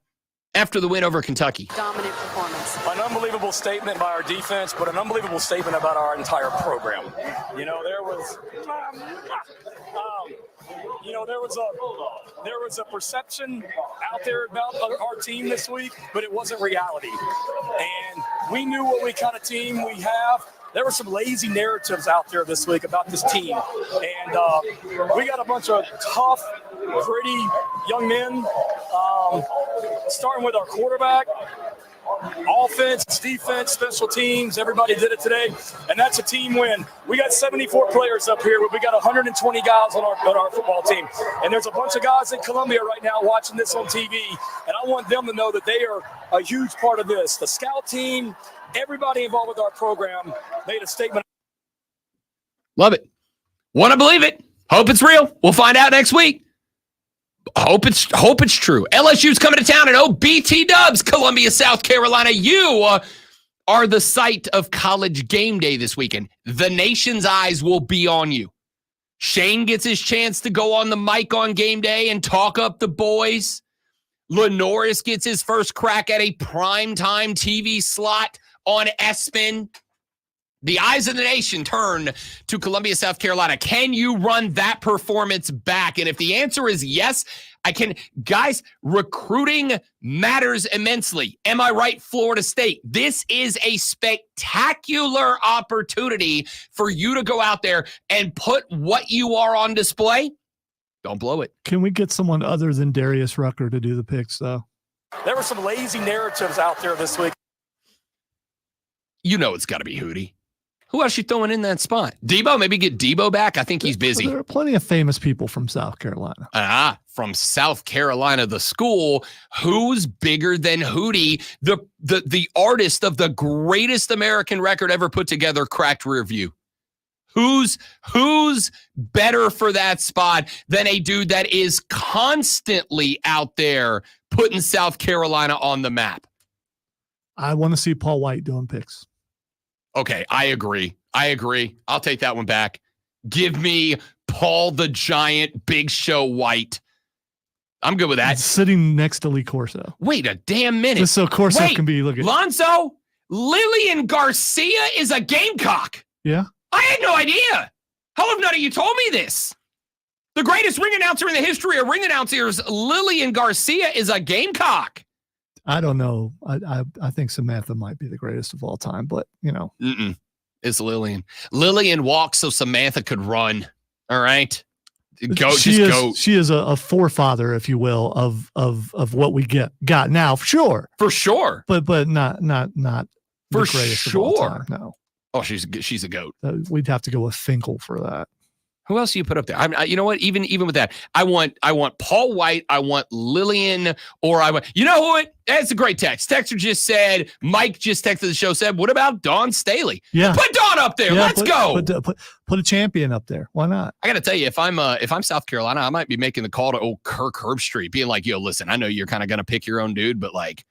win over Kentucky. Dominant performance. An unbelievable statement by our defense, but an unbelievable statement about our entire program. There was a perception out there about our team this week, but it wasn't reality. And we knew what kind of team we have. There were some lazy narratives out there this week about this team. And we got a bunch of tough, gritty young men, starting with our quarterback. Offense, defense, special teams, everybody did it today, and that's a team win. We got 74 players up here, but we got 120 guys on our football team, and there's a bunch of guys in Columbia right now watching this on TV, and I want them to know that they are a huge part of this. The scout team, everybody involved with our program made a statement. Love it. Want to believe it. Hope it's real. We'll find out next week. Hope it's true. LSU's coming to town, and BT Dubs, Columbia, South Carolina. You are the site of College Game Day this weekend. The nation's eyes will be on you. Shane gets his chance to go on the mic on game day and talk up the boys. Lenoris gets his first crack at a primetime TV slot on ESPN. The eyes of the nation turn to Columbia, South Carolina. Can you run that performance back? And if the answer is yes, I can. Guys, recruiting matters immensely. Am I right, Florida State? This is a spectacular opportunity for you to go out there and put what you are on display. Don't blow it. Can we get someone other than Darius Rucker to do the picks, though? There were some lazy narratives out there this week. You know it's got to be Hootie. Who else you throwing in that spot? Debo? Maybe get Debo back? I think he's busy. There are plenty of famous people from South Carolina. from South Carolina, the school. Who's bigger than Hootie, the artist of the greatest American record ever put together, Cracked Rear View? Who's better for that spot than a dude that is constantly out there putting South Carolina on the map? I want to see Paul White doing picks. Okay, I agree. I'll take that one back. Give me Paul the Giant, Big Show White. I'm good with that. Sitting next to Lee Corso. Wait a damn minute. Just so Corso can be looking. Lonzo, Lillian Garcia is a Gamecock. Yeah. I had no idea. How have none of you told me this? The greatest ring announcer in the history of ring announcers, Lillian Garcia, is a Gamecock. I don't know. I think Samantha might be the greatest of all time, but It's Lillian. Lillian walks so Samantha could run. All right. She is a forefather, if you will, of what we got now, for sure. For sure. But not the for greatest of all sure. time, no. Oh, she's a goat. We'd have to go with Finkel for that. Who else do you put up there? You know what? Even with that, I want Paul White. I want Lillian, or you know what? That's a great text. Texter just said, Mike just texted the show, said, what about Dawn Staley? Yeah. Put Dawn up there. Let's go. Put a champion up there. Why not? I got to tell you, if I'm South Carolina, I might be making the call to old Kirk Herbstreit, being like, yo, listen, I know you're kind of going to pick your own dude, but like,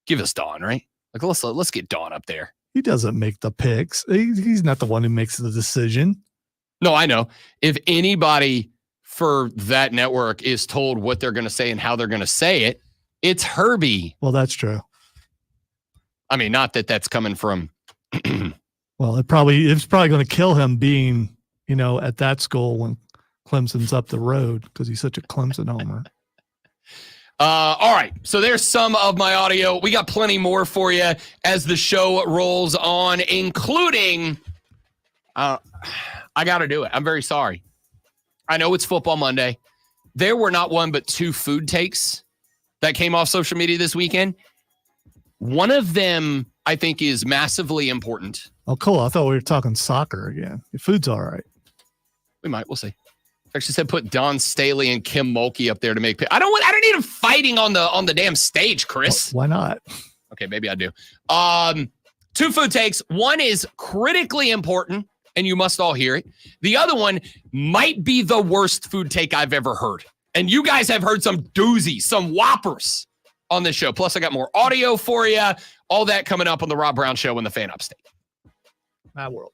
give us Dawn, right? Like, let's get Dawn up there. He doesn't make the picks. He's not the one who makes the decision. No, I know. If anybody for that network is told what they're going to say and how they're going to say it, it's Herbie. Well, that's true. I mean, not that that's coming from. Well, it's probably going to kill him being, at that school when Clemson's up the road because he's such a Clemson homer. All right. So there's some of my audio. We got plenty more for you as the show rolls on, including. I got to do it. I'm very sorry. I know it's Football Monday. There were not one but two food takes that came off social media this weekend. One of them, I think, is massively important. Oh, cool. I thought we were talking soccer again. Your food's all right. We might. We'll see. Actually said put Dawn Staley and Kim Mulkey up there to make. I don't need them fighting on the damn stage, Chris. Why not? Okay, maybe I do. Two food takes. One is critically important, and you must all hear it. The other one might be the worst food take I've ever heard. And you guys have heard some doozies, some whoppers on this show. Plus, I got more audio for you. All that coming up on the Rob Brown Show in the Fan Upstate. My world.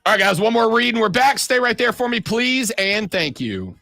All right, guys, one more read and we're back. Stay right there for me, please, and thank you.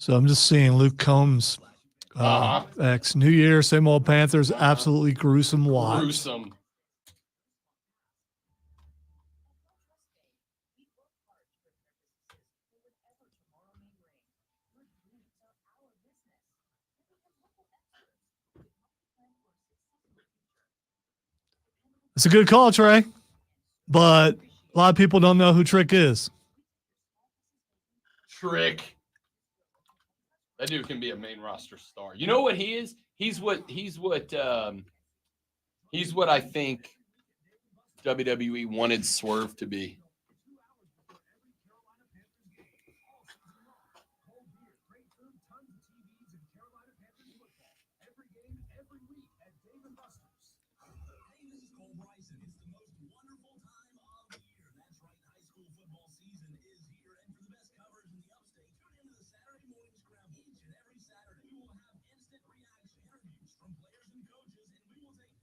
So I'm just seeing Luke Combs. X New Year, same old Panthers. Absolutely gruesome watch. Gruesome. It's a good call, Trey, but a lot of people don't know who Trick is. Trick. That dude can be a main roster star. You know what he is? He's what I think WWE wanted Swerve to be.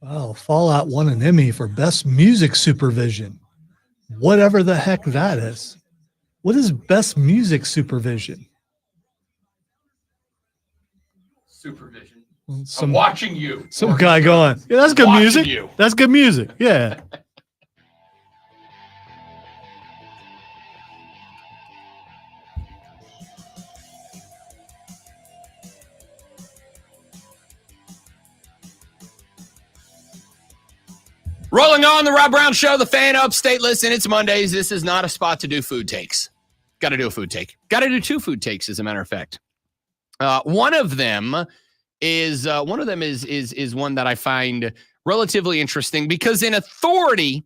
Wow, Fallout won an Emmy for Best Music Supervision. Whatever the heck that is. What is Best Music Supervision? Supervision. Some, I'm watching you. Some guy going, yeah, that's good Watching music. you. That's good music. Yeah. Rolling on the Rob Brown Show, the Fan Upstate. Listen, it's Mondays. This is not a spot to do food takes. Got to do a food take. Got to do 2 food takes, as a matter of fact. One of them is one that I find relatively interesting because an authority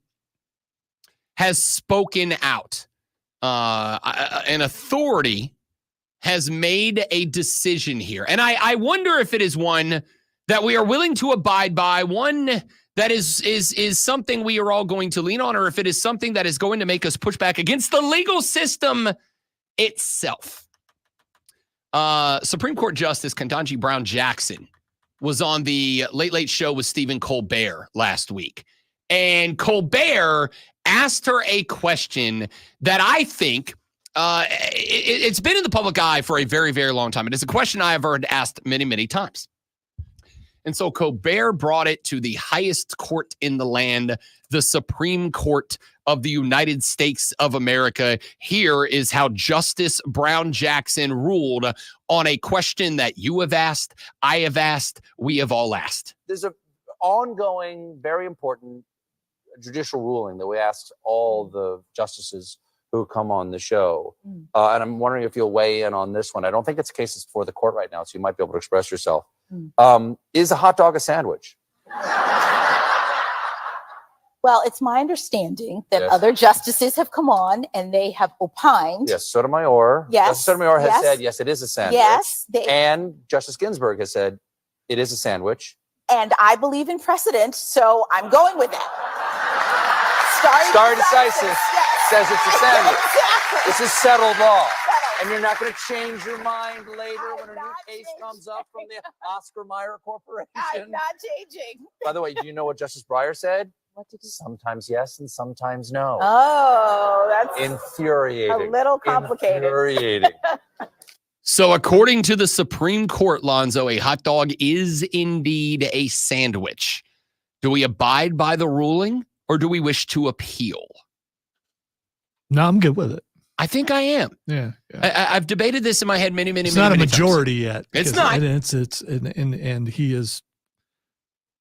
has spoken out. An authority has made a decision here, and I wonder if it is one that we are willing to abide by. One that is something we are all going to lean on, or if it is something that is going to make us push back against the legal system itself. Supreme Court Justice Ketanji Brown Jackson was on the Late Late Show with Stephen Colbert last week. And Colbert asked her a question that I think it's been in the public eye for a very, very long time. It is a question I have heard asked many, many times. And so Colbert brought it to the highest court in the land, the Supreme Court of the United States of America. Here is how Justice Brown Jackson ruled on a question that you have asked, I have asked, we have all asked. There's an ongoing, very important judicial ruling that we asked all the justices who come on the show. And I'm wondering if you'll weigh in on this one. I don't think it's cases before the court right now, so you might be able to express yourself. Is a hot dog a sandwich? Well, it's my understanding that Yes. other justices have come on and they have opined. Yes, Sotomayor. Yes, Justice Sotomayor has yes. said, yes, it is a sandwich. Yes, And Justice Ginsburg has said, it is a sandwich. And I believe in precedent, so I'm going with it. Stare decisis says it's a sandwich. Exactly. This is settled law. And you're not going to change your mind later when a new case comes up from the Oscar Mayer Corporation. I'm not changing. By the way, do you know what Justice Breyer said? What did he say? Sometimes yes and sometimes no. Oh, that's Infuriating. a little complicated. Infuriating. So according to the Supreme Court, Lonzo, a hot dog is indeed a sandwich. Do we abide by the ruling or do we wish to appeal? No, I'm good with it. I think I am. Yeah. I've debated this in my head many It's many not a times. majority yet. It's because- not. And he has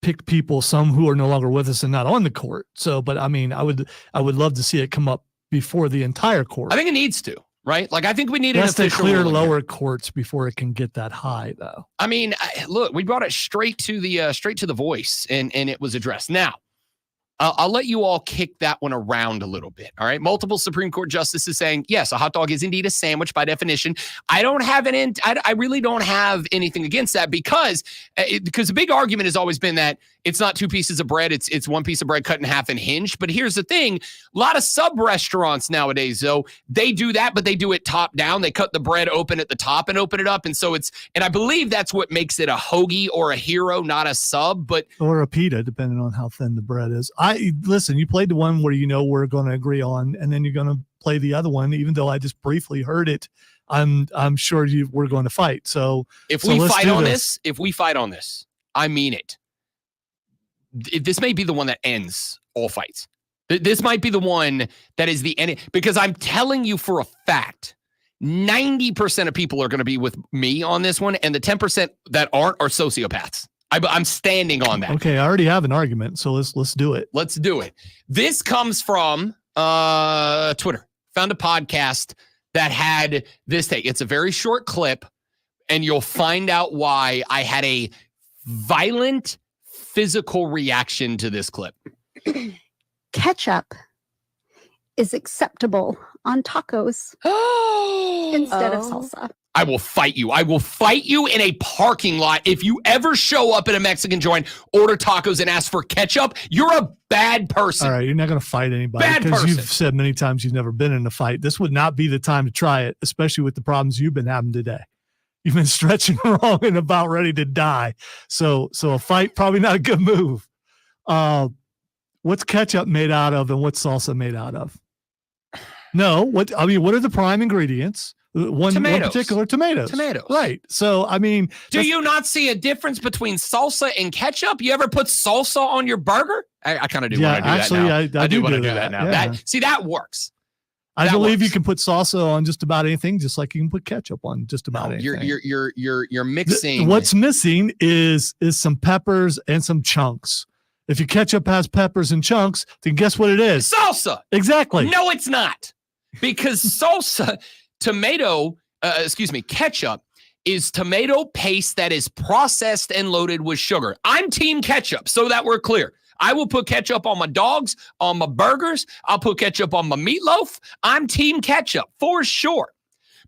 picked people, some who are no longer with us and not on the court. So, but I mean, I would love to see it come up before the entire court. I think it needs to, right? Like I think we need It an has to official clear ruling here. lower courts before it can get that high, though. I mean, look, we brought it straight to the voice, and it was addressed. Now, I'll let you all kick that one around a little bit. All right, multiple Supreme Court justices saying yes, a hot dog is indeed a sandwich by definition. I don't have I really don't have anything against that because the big argument has always been that it's not 2 pieces of bread; it's 1 piece of bread cut in half and hinged. But here's the thing: a lot of sub restaurants nowadays, though, they do that, but they do it top down. They cut the bread open at the top and open it up, and so and I believe that's what makes it a hoagie or a hero, not a sub. But Or a pita, depending on how thin the bread is. Listen, you played the one where we're going to agree on, and then you're going to play the other one, even though I just briefly heard it I'm sure we're going to fight. So if so we let's fight do on this, I mean it. This may be the one that ends all fights. This might be the one that is the end, because I'm telling you for a fact, 90% of people are going to be with me on this one, and the 10% that aren't are sociopaths. I'm standing on that. Okay, I already have an argument, so let's do it. Let's do it. This comes from Twitter. Found a podcast that had this take. It's a very short clip, and you'll find out why I had a violent physical reaction to this clip. Ketchup is acceptable on tacos instead of salsa. I will fight you. I will fight you in a parking lot. If you ever show up at a Mexican joint, order tacos and ask for ketchup, you're a bad person. All right, you're not going to fight anybody Bad because person. you've said many times you've never been in a fight. This would not be the time to try it, especially with the problems you've been having today. You've been stretching wrong and about ready to die. So a fight, probably not a good move. What's ketchup made out of and what's salsa made out of? No, what are the prime ingredients? One particular tomatoes. Tomatoes. Right. So, I mean. Do you not see a difference between salsa and ketchup? You ever put salsa on your burger? I kind of do Yeah, when I do actually, that now. I do when I do do that, that now. yeah. See, that works. I That believe you works. can put salsa on just about anything, just like you can put ketchup on just about anything. You're mixing. What's missing is some peppers and some chunks. If your ketchup has peppers and chunks, then guess what it is? Salsa. Exactly. No, it's not. Because ketchup is tomato paste that is processed and loaded with sugar. I'm team ketchup, so that we're clear. I will put ketchup on my dogs, on my burgers. I'll put ketchup on my meatloaf. I'm team ketchup for sure.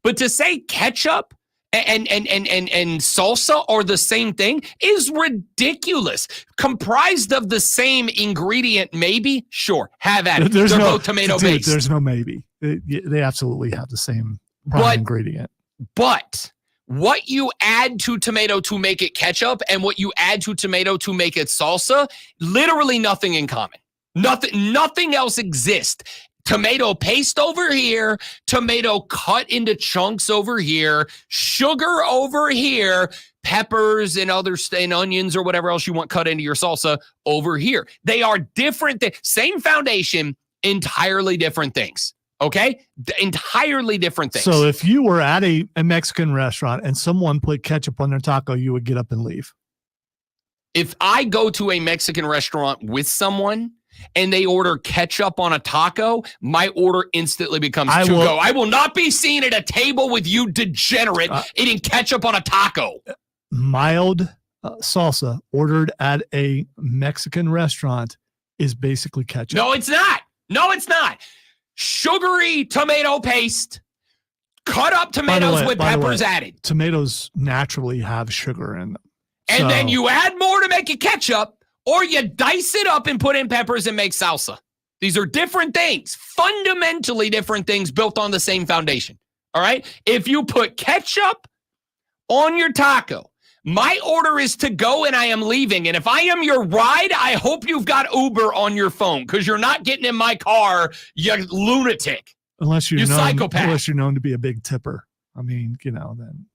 But to say ketchup and salsa are the same thing is ridiculous. Comprised of the same ingredient, maybe? Sure, have at it. They're both tomato based. There's no maybe. They absolutely have the same prime ingredient. But what you add to tomato to make it ketchup and what you add to tomato to make it salsa, literally nothing in common. Nothing else exists. Tomato paste over here, tomato cut into chunks over here, sugar over here, peppers and onions or whatever else you want cut into your salsa over here. They are different. Same foundation, entirely different things. Okay? Entirely different things. So if you were at a Mexican restaurant and someone put ketchup on their taco, you would get up and leave. If I go to a Mexican restaurant with someone and they order ketchup on a taco, my order instantly becomes go. I will not be seen at a table with you degenerate eating ketchup on a taco. Mild salsa ordered at a Mexican restaurant is basically ketchup. No, it's not. No, it's not. Sugary tomato paste, cut up tomatoes with peppers added. Tomatoes naturally have sugar in them. And then you add more to make it ketchup, or you dice it up and put in peppers and make salsa. These are different things, fundamentally different things built on the same foundation. All right? If you put ketchup on your taco, my order is to go and I am leaving. And if I am your ride, I hope you've got Uber on your phone because you're not getting in my car, you lunatic. Unless you're psychopath. Unless you're known to be a big tipper. I mean, then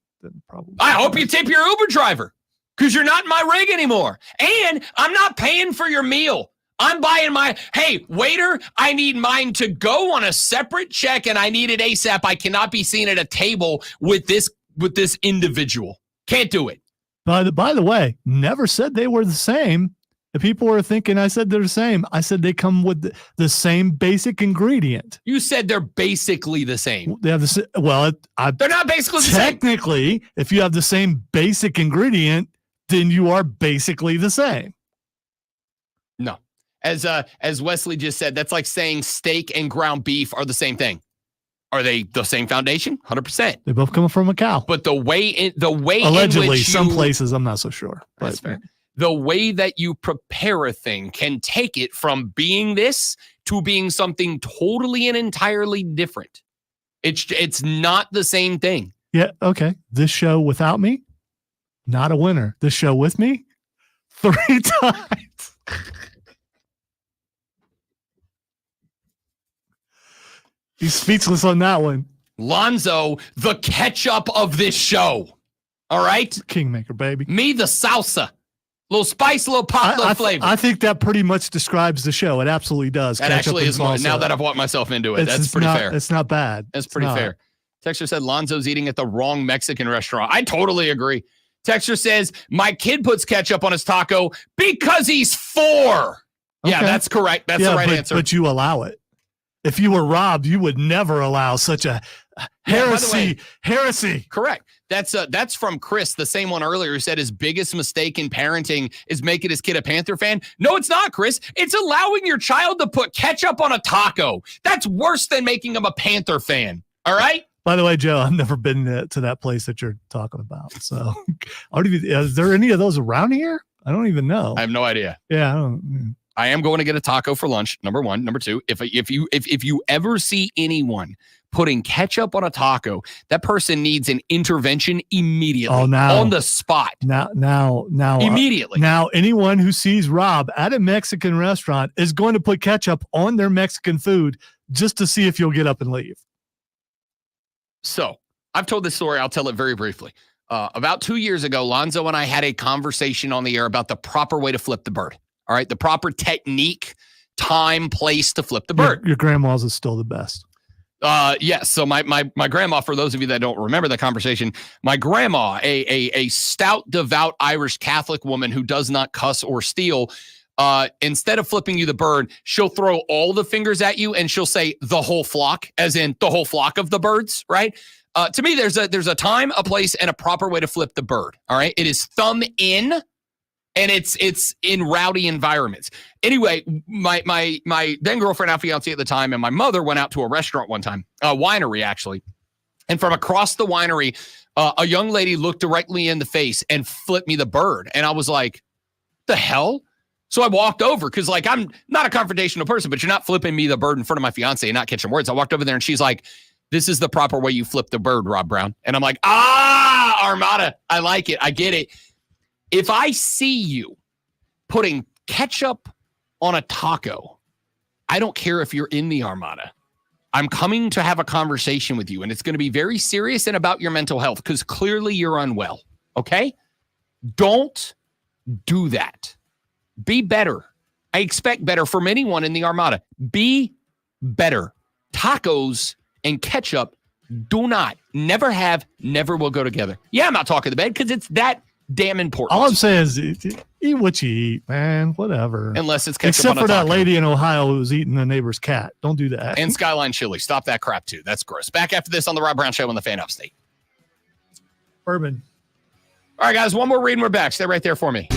probably. I hope you tip your Uber driver because you're not in my rig anymore. And I'm not paying for your meal. I'm buying hey, waiter, I need mine to go on a separate check and I need it ASAP. I cannot be seen at a table with this individual. Can't do it. By the way, never said they were the same. If people were thinking I said they're the same, I said they come with the same basic ingredient. You said they're basically the same. They have the they're not basically the same. Technically, if you have the same basic ingredient, then you are basically the same. No. As Wesley just said, that's like saying steak and ground beef are the same thing. Are they the same foundation? 100%. They both come from a cow. But the way allegedly, in which some places I'm not so sure. That's fair. The way that you prepare a thing can take it from being this to being something totally and entirely different. It's not the same thing. Yeah. Okay. This show without me, not a winner. This show with me, 3 times. He's speechless on that one. Lonzo, the ketchup of this show. All right? Kingmaker, baby. Me, the salsa. Little spice, little pop, little flavor. I think that pretty much describes the show. It absolutely does. That actually is more, now that I've walked myself into it. That's pretty fair. It's not bad. That's pretty fair. Texter said Lonzo's eating at the wrong Mexican restaurant. I totally agree. Texter says my kid puts ketchup on his taco because he's 4. Yeah, Okay. that's correct. That's the right answer. But you allow it. If you were Rob, you would never allow such a heresy. Heresy. Correct. That's from Chris, the same one earlier, who said his biggest mistake in parenting is making his kid a Panther fan. No, it's not, Chris. It's allowing your child to put ketchup on a taco. That's worse than making him a Panther fan. All right? By the way, Joe, I've never been to that place that you're talking about. So, is there any of those around here? I don't even know. I have no idea. Yeah, I don't. I am going to get a taco for lunch. Number one. Number two, if you ever see anyone putting ketchup on a taco, that person needs an intervention immediately. Oh, now on the spot. Now, immediately. Now, anyone who sees Rob at a Mexican restaurant is going to put ketchup on their Mexican food just to see if you'll get up and leave. So I've told this story. I'll tell it very briefly. About 2 years ago, Lonzo and I had a conversation on the air about the proper way to flip the bird. All right. The proper technique, time, place to flip the bird. Your grandma's is still the best. Yes. So my grandma, for those of you that don't remember the conversation, my grandma, a stout, devout Irish Catholic woman who does not cuss or steal, instead of flipping you the bird, she'll throw all the fingers at you and she'll say the whole flock, as in the whole flock of the birds, right? To me, there's a time, a place, and a proper way to flip the bird. All right. It is thumb in, and it's in rowdy environments. Anyway, my then girlfriend, now fiance at the time, and my mother went out to a restaurant one time, a winery actually. And from across the winery, a young lady looked directly in the face and flipped me the bird. And I was like, the hell? So I walked over because, like, I'm not a confrontational person, but you're not flipping me the bird in front of my fiance and not catching words. I walked over there and she's like, this is the proper way you flip the bird, Rob Brown. And I'm like, Armada. I like it. I get it. If I see you putting ketchup on a taco, I don't care if you're in the Armada. I'm coming to have a conversation with you, and it's going to be very serious and about your mental health because clearly you're unwell. Okay? Don't do that. Be better. I expect better from anyone in the Armada. Be better. Tacos and ketchup never have, never will go together. Yeah, I'm not talking to bed because it's that damn important. All I'm saying is eat what you eat, man. Whatever. Unless it's ketchup except on a for that taco. lady in Ohio who was eating the neighbor's cat. Don't do that. And Skyline Chili. Stop that crap too. That's gross. Back after this on the Rob Brown Show on the Fan Upstate. Bourbon. All right, guys. One more read and we're back. Stay right there for me.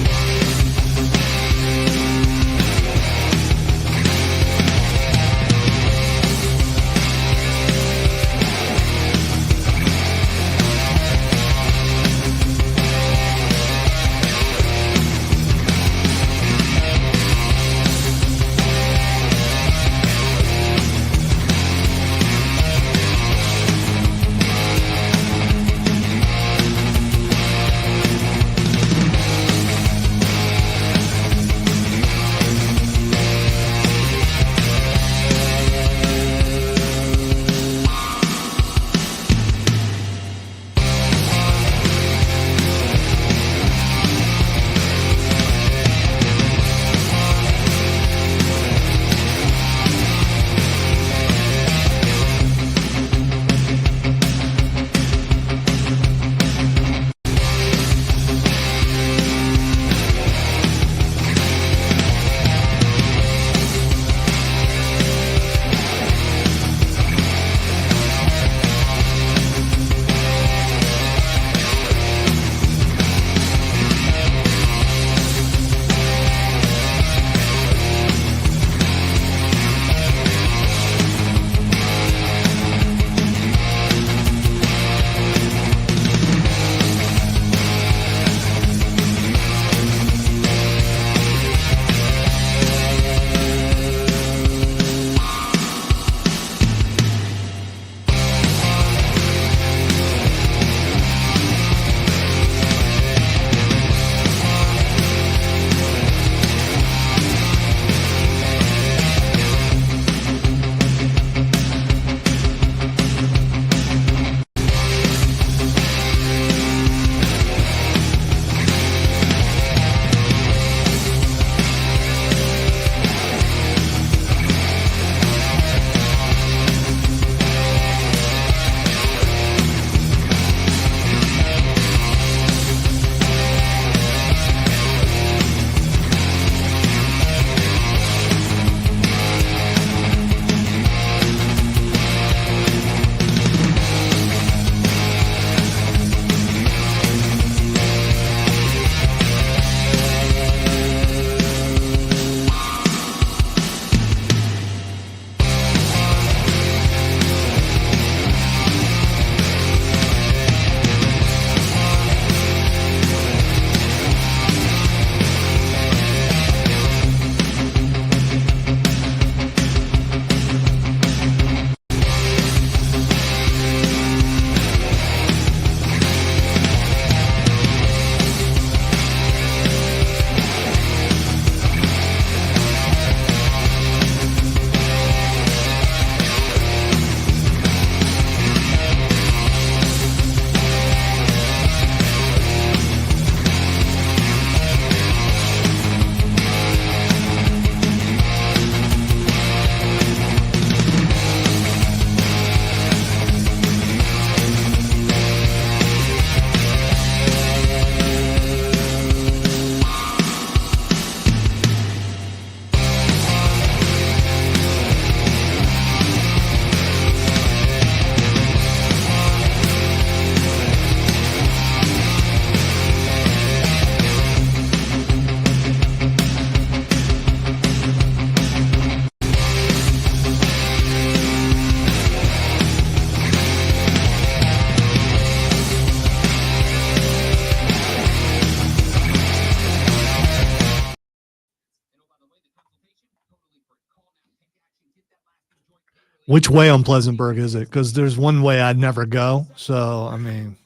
Which way on Pleasantburg is it? Because there's one way I'd never go. So, I mean,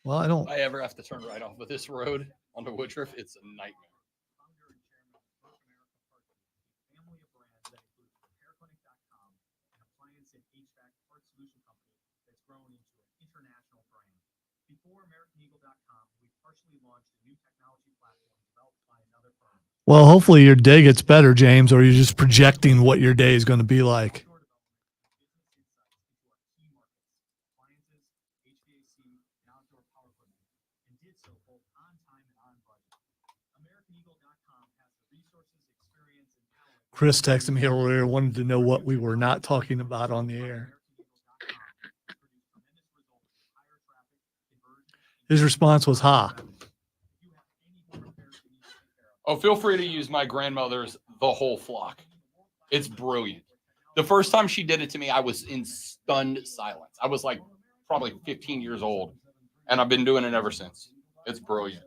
well, I don't. If I ever have to turn right off of this road onto Woodruff, it's a nightmare. Well, hopefully your day gets better, James, or you're just projecting what your day is going to be like. Chris texted me earlier, wanted to know what we were not talking about on the air. His response was, ha. Oh, feel free to use my grandmother's The Whole Flock. It's brilliant. The first time she did it to me, I was in stunned silence. I was like probably 15 years old, and I've been doing it ever since. It's brilliant.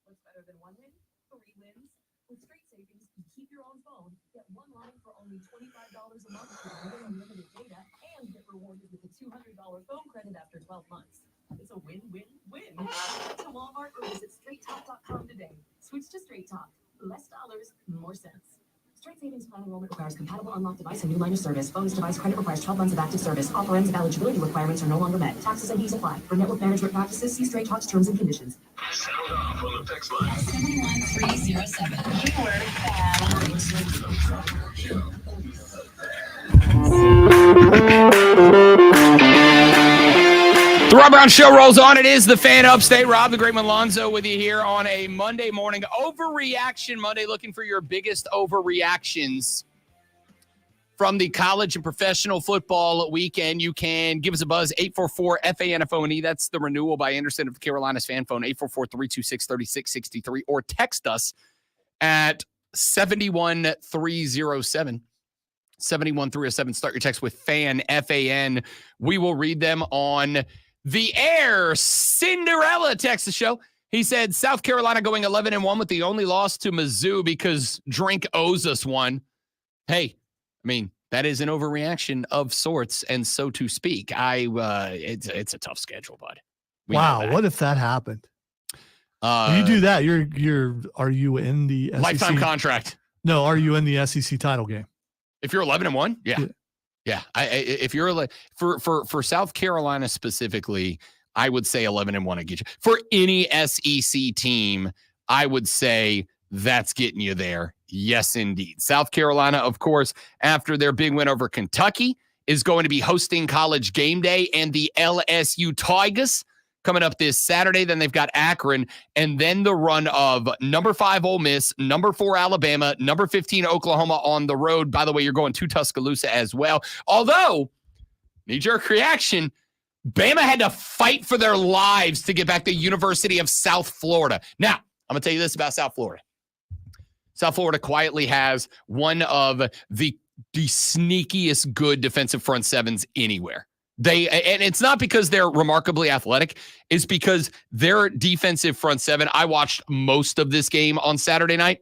What's better than one win? 3 wins. With Straight Savings, you keep your own phone, get one line for only $25 a month with unlimited data, and get rewarded with a $200 phone credit after 12 months. It's a win-win-win. To Walmart or visit StraightTalk.com today. Switch to Straight Talk. Less dollars, more cents. Straight Savings Plan enrollment requires compatible unlocked device and new line of service. Bonus device credit requires 12 months of active service. Offer ends if eligibility requirements are no longer met. Taxes and fees apply. For network management practices, see Straight Talk's terms and conditions. Sound off on the text line. 71307. Keyword The Rob Brown Show rolls on. It is the Fan Upstate. Rob, the Great Malonzo with you here on a Monday morning. Overreaction Monday, looking for your biggest overreactions from the college and professional football weekend. You can give us a buzz, 844-FANFONE. That's the renewal by Anderson of the Carolinas fan phone, 844-326-3663, or text us at 71307. 71307. Start your text with FAN, F-A-N. We will read them on the air. Cinderella texts the show. He said, South Carolina going 11-1 with the only loss to Mizzou because Drink owes us one. Hey, I mean, that is an overreaction of sorts, and so to speak. It's a tough schedule, bud. Wow, what if that happened? If you do that, are you in the SEC? Lifetime contract. No, are you in the SEC title game? If you're 11-1, yeah. If you're for South Carolina specifically, I would say 11-1 would get you. For any SEC team, I would say that's getting you there. Yes, indeed. South Carolina, of course, after their big win over Kentucky, is going to be hosting College Game Day and the LSU Tigers coming up this Saturday. Then they've got Akron, and then the run of number 5 Ole Miss, number 4 Alabama, number 15 Oklahoma on the road. By the way, you're going to Tuscaloosa as well. Although, knee-jerk reaction, Bama had to fight for their lives to get back to University of South Florida. Now, I'm going to tell you this about South Florida. South Florida quietly has one of the sneakiest good defensive front sevens anywhere. And it's not because they're remarkably athletic. It's because their defensive front seven, I watched most of this game on Saturday night.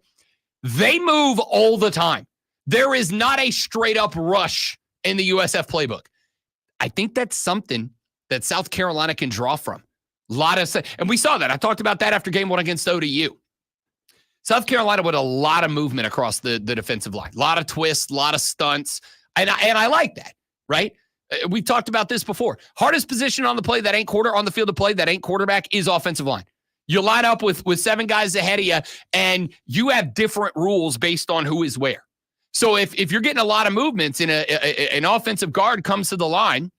They move all the time. There is not a straight up rush in the USF playbook. I think that's something that South Carolina can draw from. And we saw that. I talked about that after game 1 against ODU. South Carolina with a lot of movement across the defensive line. A lot of twists, a lot of stunts. And I like that, right? We talked about this before. Hardest position on the play that ain't on the field of play that ain't quarterback is offensive line. You line up with 7 guys ahead of you, and you have different rules based on who is where. So if you're getting a lot of movements in an offensive guard comes to the line,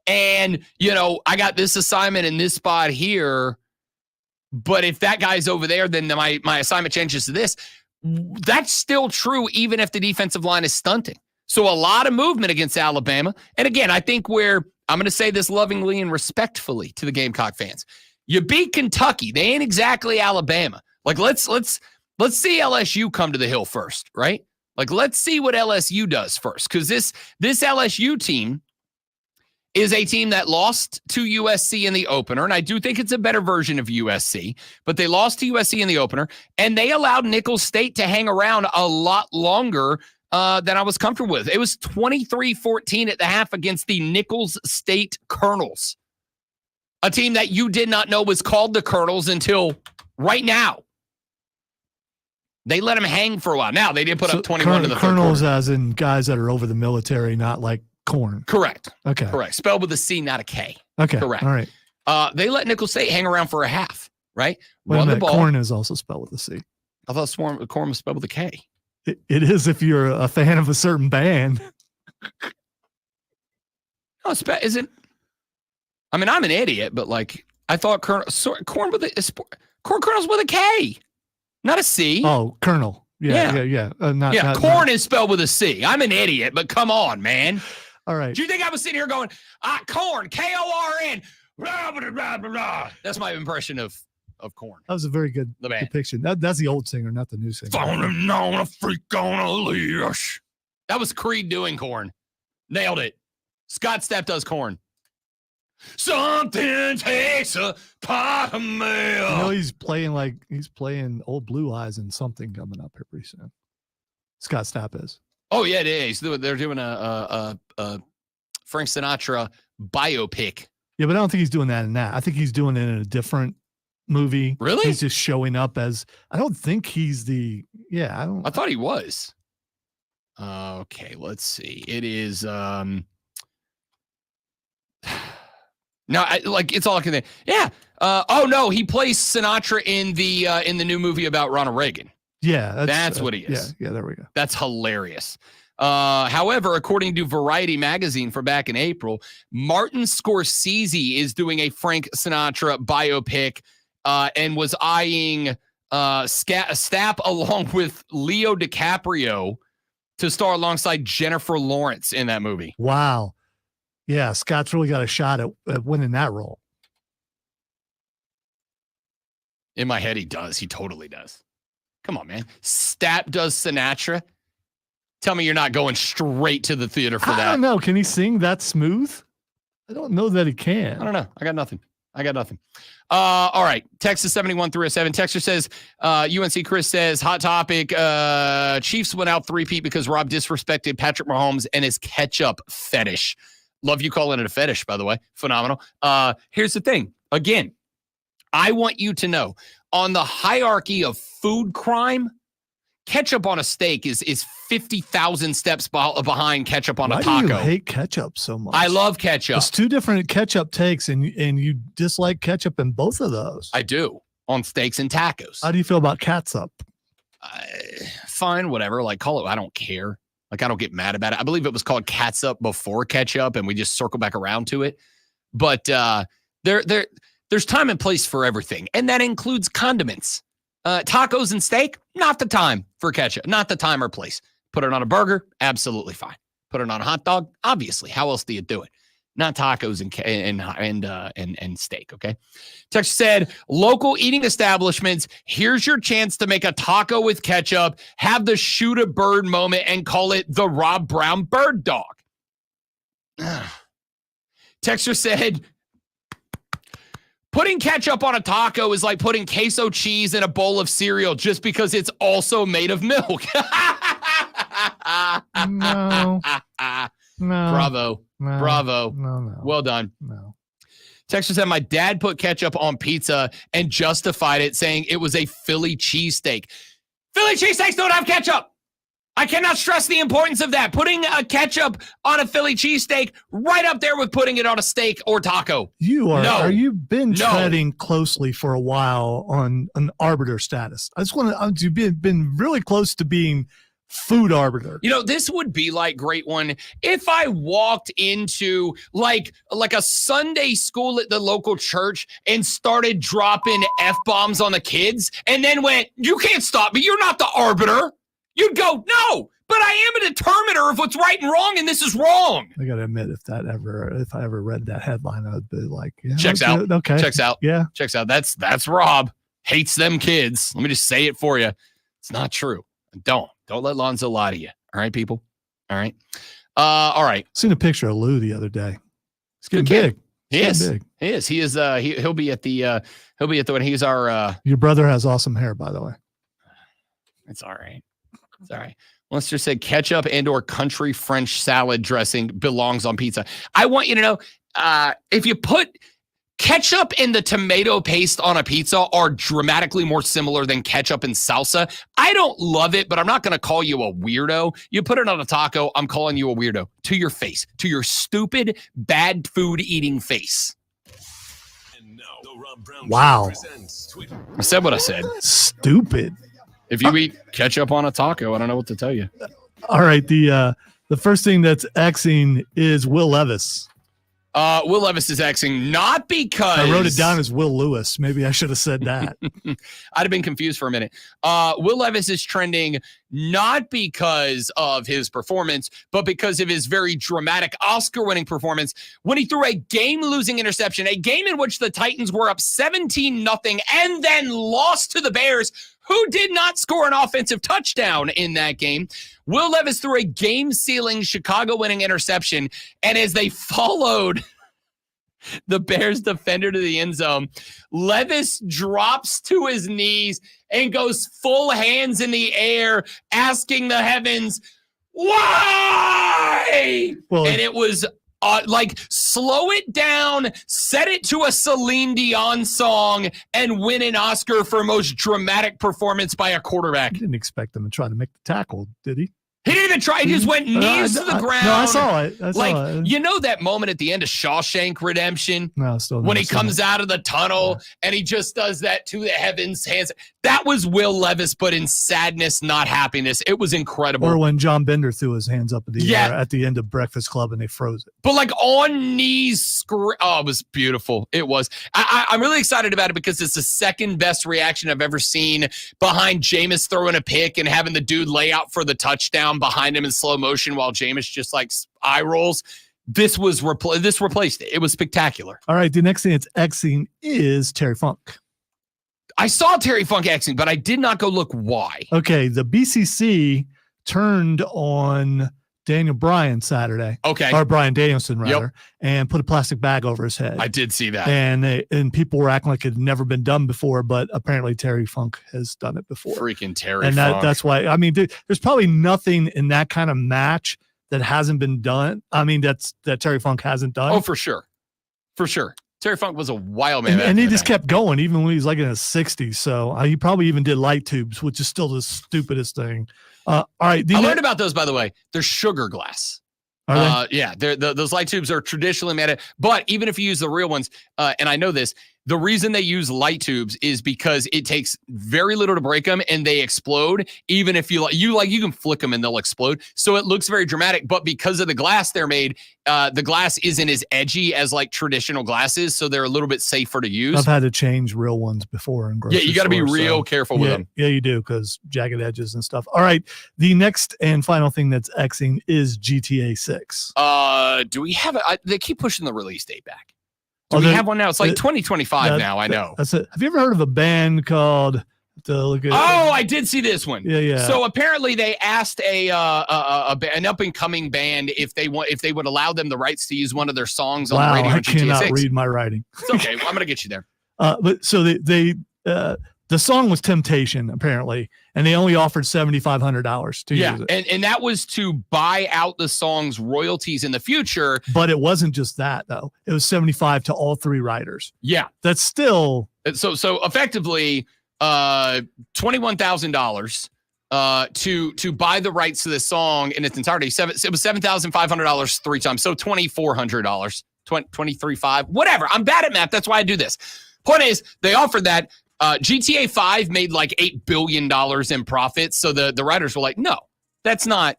and, I got this assignment in this spot here, but if that guy's over there, then my assignment changes to this. That's still true even if the defensive line is stunting. So a lot of movement against Alabama. And again, I think I'm going to say this lovingly and respectfully to the Gamecock fans. You beat Kentucky. They ain't exactly Alabama. Like, let's see LSU come to the hill first, right? Like, let's see what LSU does first. Because this LSU team is a team that lost to USC in the opener, and I do think it's a better version of USC, but they lost to USC in the opener, and they allowed Nicholls State to hang around a lot longer that I was comfortable with. It was 23-14 at the half against the Nichols State Colonels, a team that you did not know was called the Colonels until right now. They let them hang for a while. Now, they did put up 21 in the third Colonels quarter. as in guys that are over the military, not like corn. Correct. Okay. Correct. Spelled with a C, not a K. Okay. Correct. All right. They let Nichols State hang around for a half, right? Wait a Run the minute. ball. Corn is also spelled with a C. I thought corn was spelled with a K. It is if you're a fan of a certain band. No, isn't. I mean, I'm an idiot, but like I thought corn with a corn kernels with a K, not a C. Oh, Colonel. Yeah. Not corn is spelled with a C. I'm an idiot, but come on, man. All right. Do you think I was sitting here going, corn, Korn? Blah, blah, blah, blah, blah. That's my impression of corn. That was a very good The band. depiction. That's the old singer, not the new singer. Falling on a freak on a leash. That was Creed doing corn. Nailed it. Scott Stapp does corn. Something takes a part of me. You know, he's playing Old Blue Eyes and something coming up here pretty soon. Scott Stapp is. Oh yeah, it is. They're doing a Frank Sinatra biopic. Yeah, but I don't think he's doing that in that. I think he's doing it in a different movie. Really? He's just showing up as. I don't think he's the. Yeah, I don't. I thought he was. Okay, let's see. It is. No, it's all I can think. Yeah. Oh no, he plays Sinatra in the new movie about Ronald Reagan. Yeah, that's what he is. Yeah, there we go. That's hilarious. However, according to Variety magazine for back in April, Martin Scorsese is doing a Frank Sinatra biopic and was eyeing Stapp along with Leo DiCaprio to star alongside Jennifer Lawrence in that movie. Wow. Yeah, Scott's really got a shot at winning that role. In my head, he does. He totally does. Come on, man. Stapp does Sinatra. Tell me you're not going straight to the theater for that. I don't know. Can he sing that smooth? I don't know that he can. I don't know. I got nothing. All right. Texas 71307. Texter says, UNC Chris says, hot topic. Chiefs went out 3-peat because Rob disrespected Patrick Mahomes and his ketchup fetish. Love you calling it a fetish, by the way. Phenomenal. Here's the thing. Again, I want you to know on the hierarchy of food crime, ketchup on a steak is 50,000 steps behind ketchup on a taco. Why do you hate ketchup so much? I love ketchup. It's two different ketchup takes, and you dislike ketchup in both of those. I do on steaks and tacos. How do you feel about catsup? Fine, whatever. Like call it. I don't care. Like I don't get mad about it. I believe it was called catsup before ketchup, and we just circle back around to it. But there's time and place for everything, and that includes condiments. Tacos and steak, not the time for ketchup, not the time or place. Put it on a burger, absolutely fine. Put it on a hot dog, obviously. How else do you do it? Not tacos and steak. Okay. Text said, local eating establishments. Here's your chance to make a taco with ketchup. Have the shoot a bird moment and call it the Rob Brown bird dog. Texter said, putting ketchup on a taco is like putting queso cheese in a bowl of cereal just because it's also made of milk. No. Bravo. No. Bravo. No. Well done. No. Texter said, my dad put ketchup on pizza and justified it, saying it was a Philly cheesesteak. Philly cheesesteaks don't have ketchup. I cannot stress the importance of that. Putting a ketchup on a Philly cheesesteak right up there with putting it on a steak or taco. Are you been treading closely for a while on an arbiter status? I just want to, you've been really close to being food arbiter. You know, this would be like great one if I walked into like a Sunday school at the local church and started dropping F-bombs on the kids and then went, you can't stop me. You're not the arbiter. You'd go, no, but I am a determiner of what's right and wrong, and this is wrong. I got to admit, if I ever read that headline, I'd be like, yeah, Checks out. Okay. Checks out. Yeah. Checks out. That's Rob. Hates them kids. Let me just say it for you. It's not true. Don't let Lonzo lie to you. All right, people. All right. All right. Seen a picture of Lou the other day. It's getting Good kid. big. He is. Big. He is. He is. He'll be at the when he's our. Your brother has awesome hair, by the way. It's all right. It's all right. Let's just say ketchup and or country French salad dressing belongs on pizza. I want you to know, if you put ketchup and the tomato paste on a pizza are dramatically more similar than ketchup and salsa. I don't love it, but I'm not going to call you a weirdo. You put it on a taco, I'm calling you a weirdo. To your face. To your stupid, bad food eating face. Wow. I said what I said. Stupid. If you eat ketchup on a taco, I don't know what to tell you. All right. The first thing that's Xing is Will Levis. Will Levis is Xing, not because I wrote it down as Will Lewis. Maybe I should have said that. I'd have been confused for a minute. Will Levis is trending not because of his performance, but because of his very dramatic Oscar-winning performance when he threw a game-losing interception, a game in which the Titans were up 17-0 and then lost to the Bears, who did not score an offensive touchdown in that game. Will Levis threw a game-sealing Chicago-winning interception, and as they followed the Bears defender to the end zone, Levis drops to his knees and goes full hands in the air, asking the heavens, why? Well, and it was like, slow it down, set it to a Celine Dion song, and win an Oscar for most dramatic performance by a quarterback. I didn't expect him to try to make the tackle, did he? He didn't even try. He just went knees to the ground. No, I saw it. I saw it. You know that moment at the end of Shawshank Redemption? No, still when he never seen comes out of the tunnel and he just does that to the heavens, hands. That was Will Levis, but in sadness, not happiness. It was incredible. Or when John Bender threw his hands up in the Yeah. air at the end of Breakfast Club and they froze it. But like on knees, oh, it was beautiful. It was. I'm really excited about it because it's the second best reaction I've ever seen behind Jameis throwing a pick and having the dude lay out for the touchdown behind him in slow motion while Jameis just like eye rolls. This was this replaced it. It was spectacular. All right, the next thing that's Xing is Terry Funk. I saw Terry Funk Xing, but I did not go look why. Okay, the BCC turned on Daniel Bryan Saturday. Okay. Or Bryan Danielson, rather, and put a plastic bag over his head. I did see that. And people were acting like it had never been done before, but apparently Terry Funk has done it before. Freaking Terry and Funk. that's why, I mean, there's probably nothing in that kind of match that hasn't been done. I mean, that Terry Funk hasn't done. Oh, for sure. For sure. Terry Funk was a wild man. And he just kept going, even when he was like in his 60s. So he probably even did light tubes, which is still the stupidest thing. All right. I learned about those, by the way. They're sugar glass. Are they? Yeah, those light tubes are traditionally made. But even if you use the real ones, and I know this, the reason they use light tubes is because it takes very little to break them and they explode. Even if you can flick them and they'll explode. So it looks very dramatic. But because of the glass they're made, the glass isn't as edgy as like traditional glasses, so they're a little bit safer to use. I've had to change real ones before. In Yeah, you got to be real careful with them. Yeah, you do, because jagged edges and stuff. All right, the next and final thing that's Xing is GTA 6. Do we have it? They keep pushing the release date back. Do we have one now? It's like 2025 now. I know. That's it. Have you ever heard of a band called? I did see this one. Yeah. So apparently they asked an up and coming band if they would allow them the rights to use one of their songs on the radio. I on GTA cannot 6. read my writing. It's okay. Well, I'm gonna get you there. But so the song was Temptation, apparently, and they only offered $7,500 to use it. And that was to buy out the song's royalties in the future. But it wasn't just that, though. It was $75,000 to all three writers. Yeah, that's still so effectively $21,000 to buy the rights to this song in its entirety. It was $7,500 three times, so $2,400, $23,500, whatever. I'm bad at math. That's why I do this. Point is, they offered that. GTA 5 made like $8 billion in profits. So the writers were like, no, that's not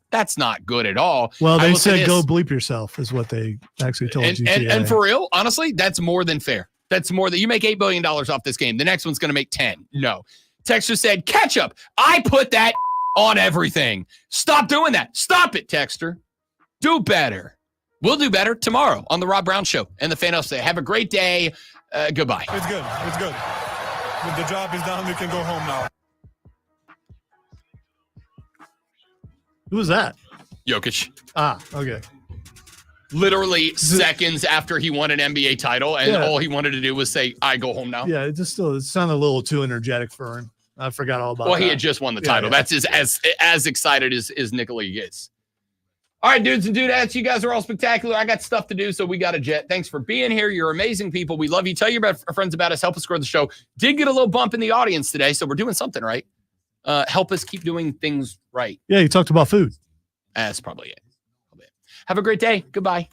good at all. Well, they said go bleep yourself is what they actually told GTA. And for real, honestly, that's more than fair. That's more than you make $8 billion off this game. The next one's going to make 10. No. Texter said, ketchup. I put that on everything. Stop doing that. Stop it, Texter. Do better. We'll do better tomorrow on the Rob Brown Show and the Fan Say. Have a great day. Goodbye. It's good. It's good. The job is done. We can go home now. Who was that? Jokic. Okay. Literally seconds after he won an NBA title, and Yeah. all he wanted to do was say, I go home now. Yeah, it sounded a little too energetic for him. I forgot all about Well, that. he had just won the Yeah, title. yeah. That's as excited as Nicola gets. All right, dudes and dudettes, you guys are all spectacular. I got stuff to do, so we got a jet. Thanks for being here. You're amazing people. We love you. Tell your friends about us. Help us grow the show. Did get a little bump in the audience today, so we're doing something right. Help us keep doing things right. Yeah, you talked about food. That's probably it. Have a great day. Goodbye.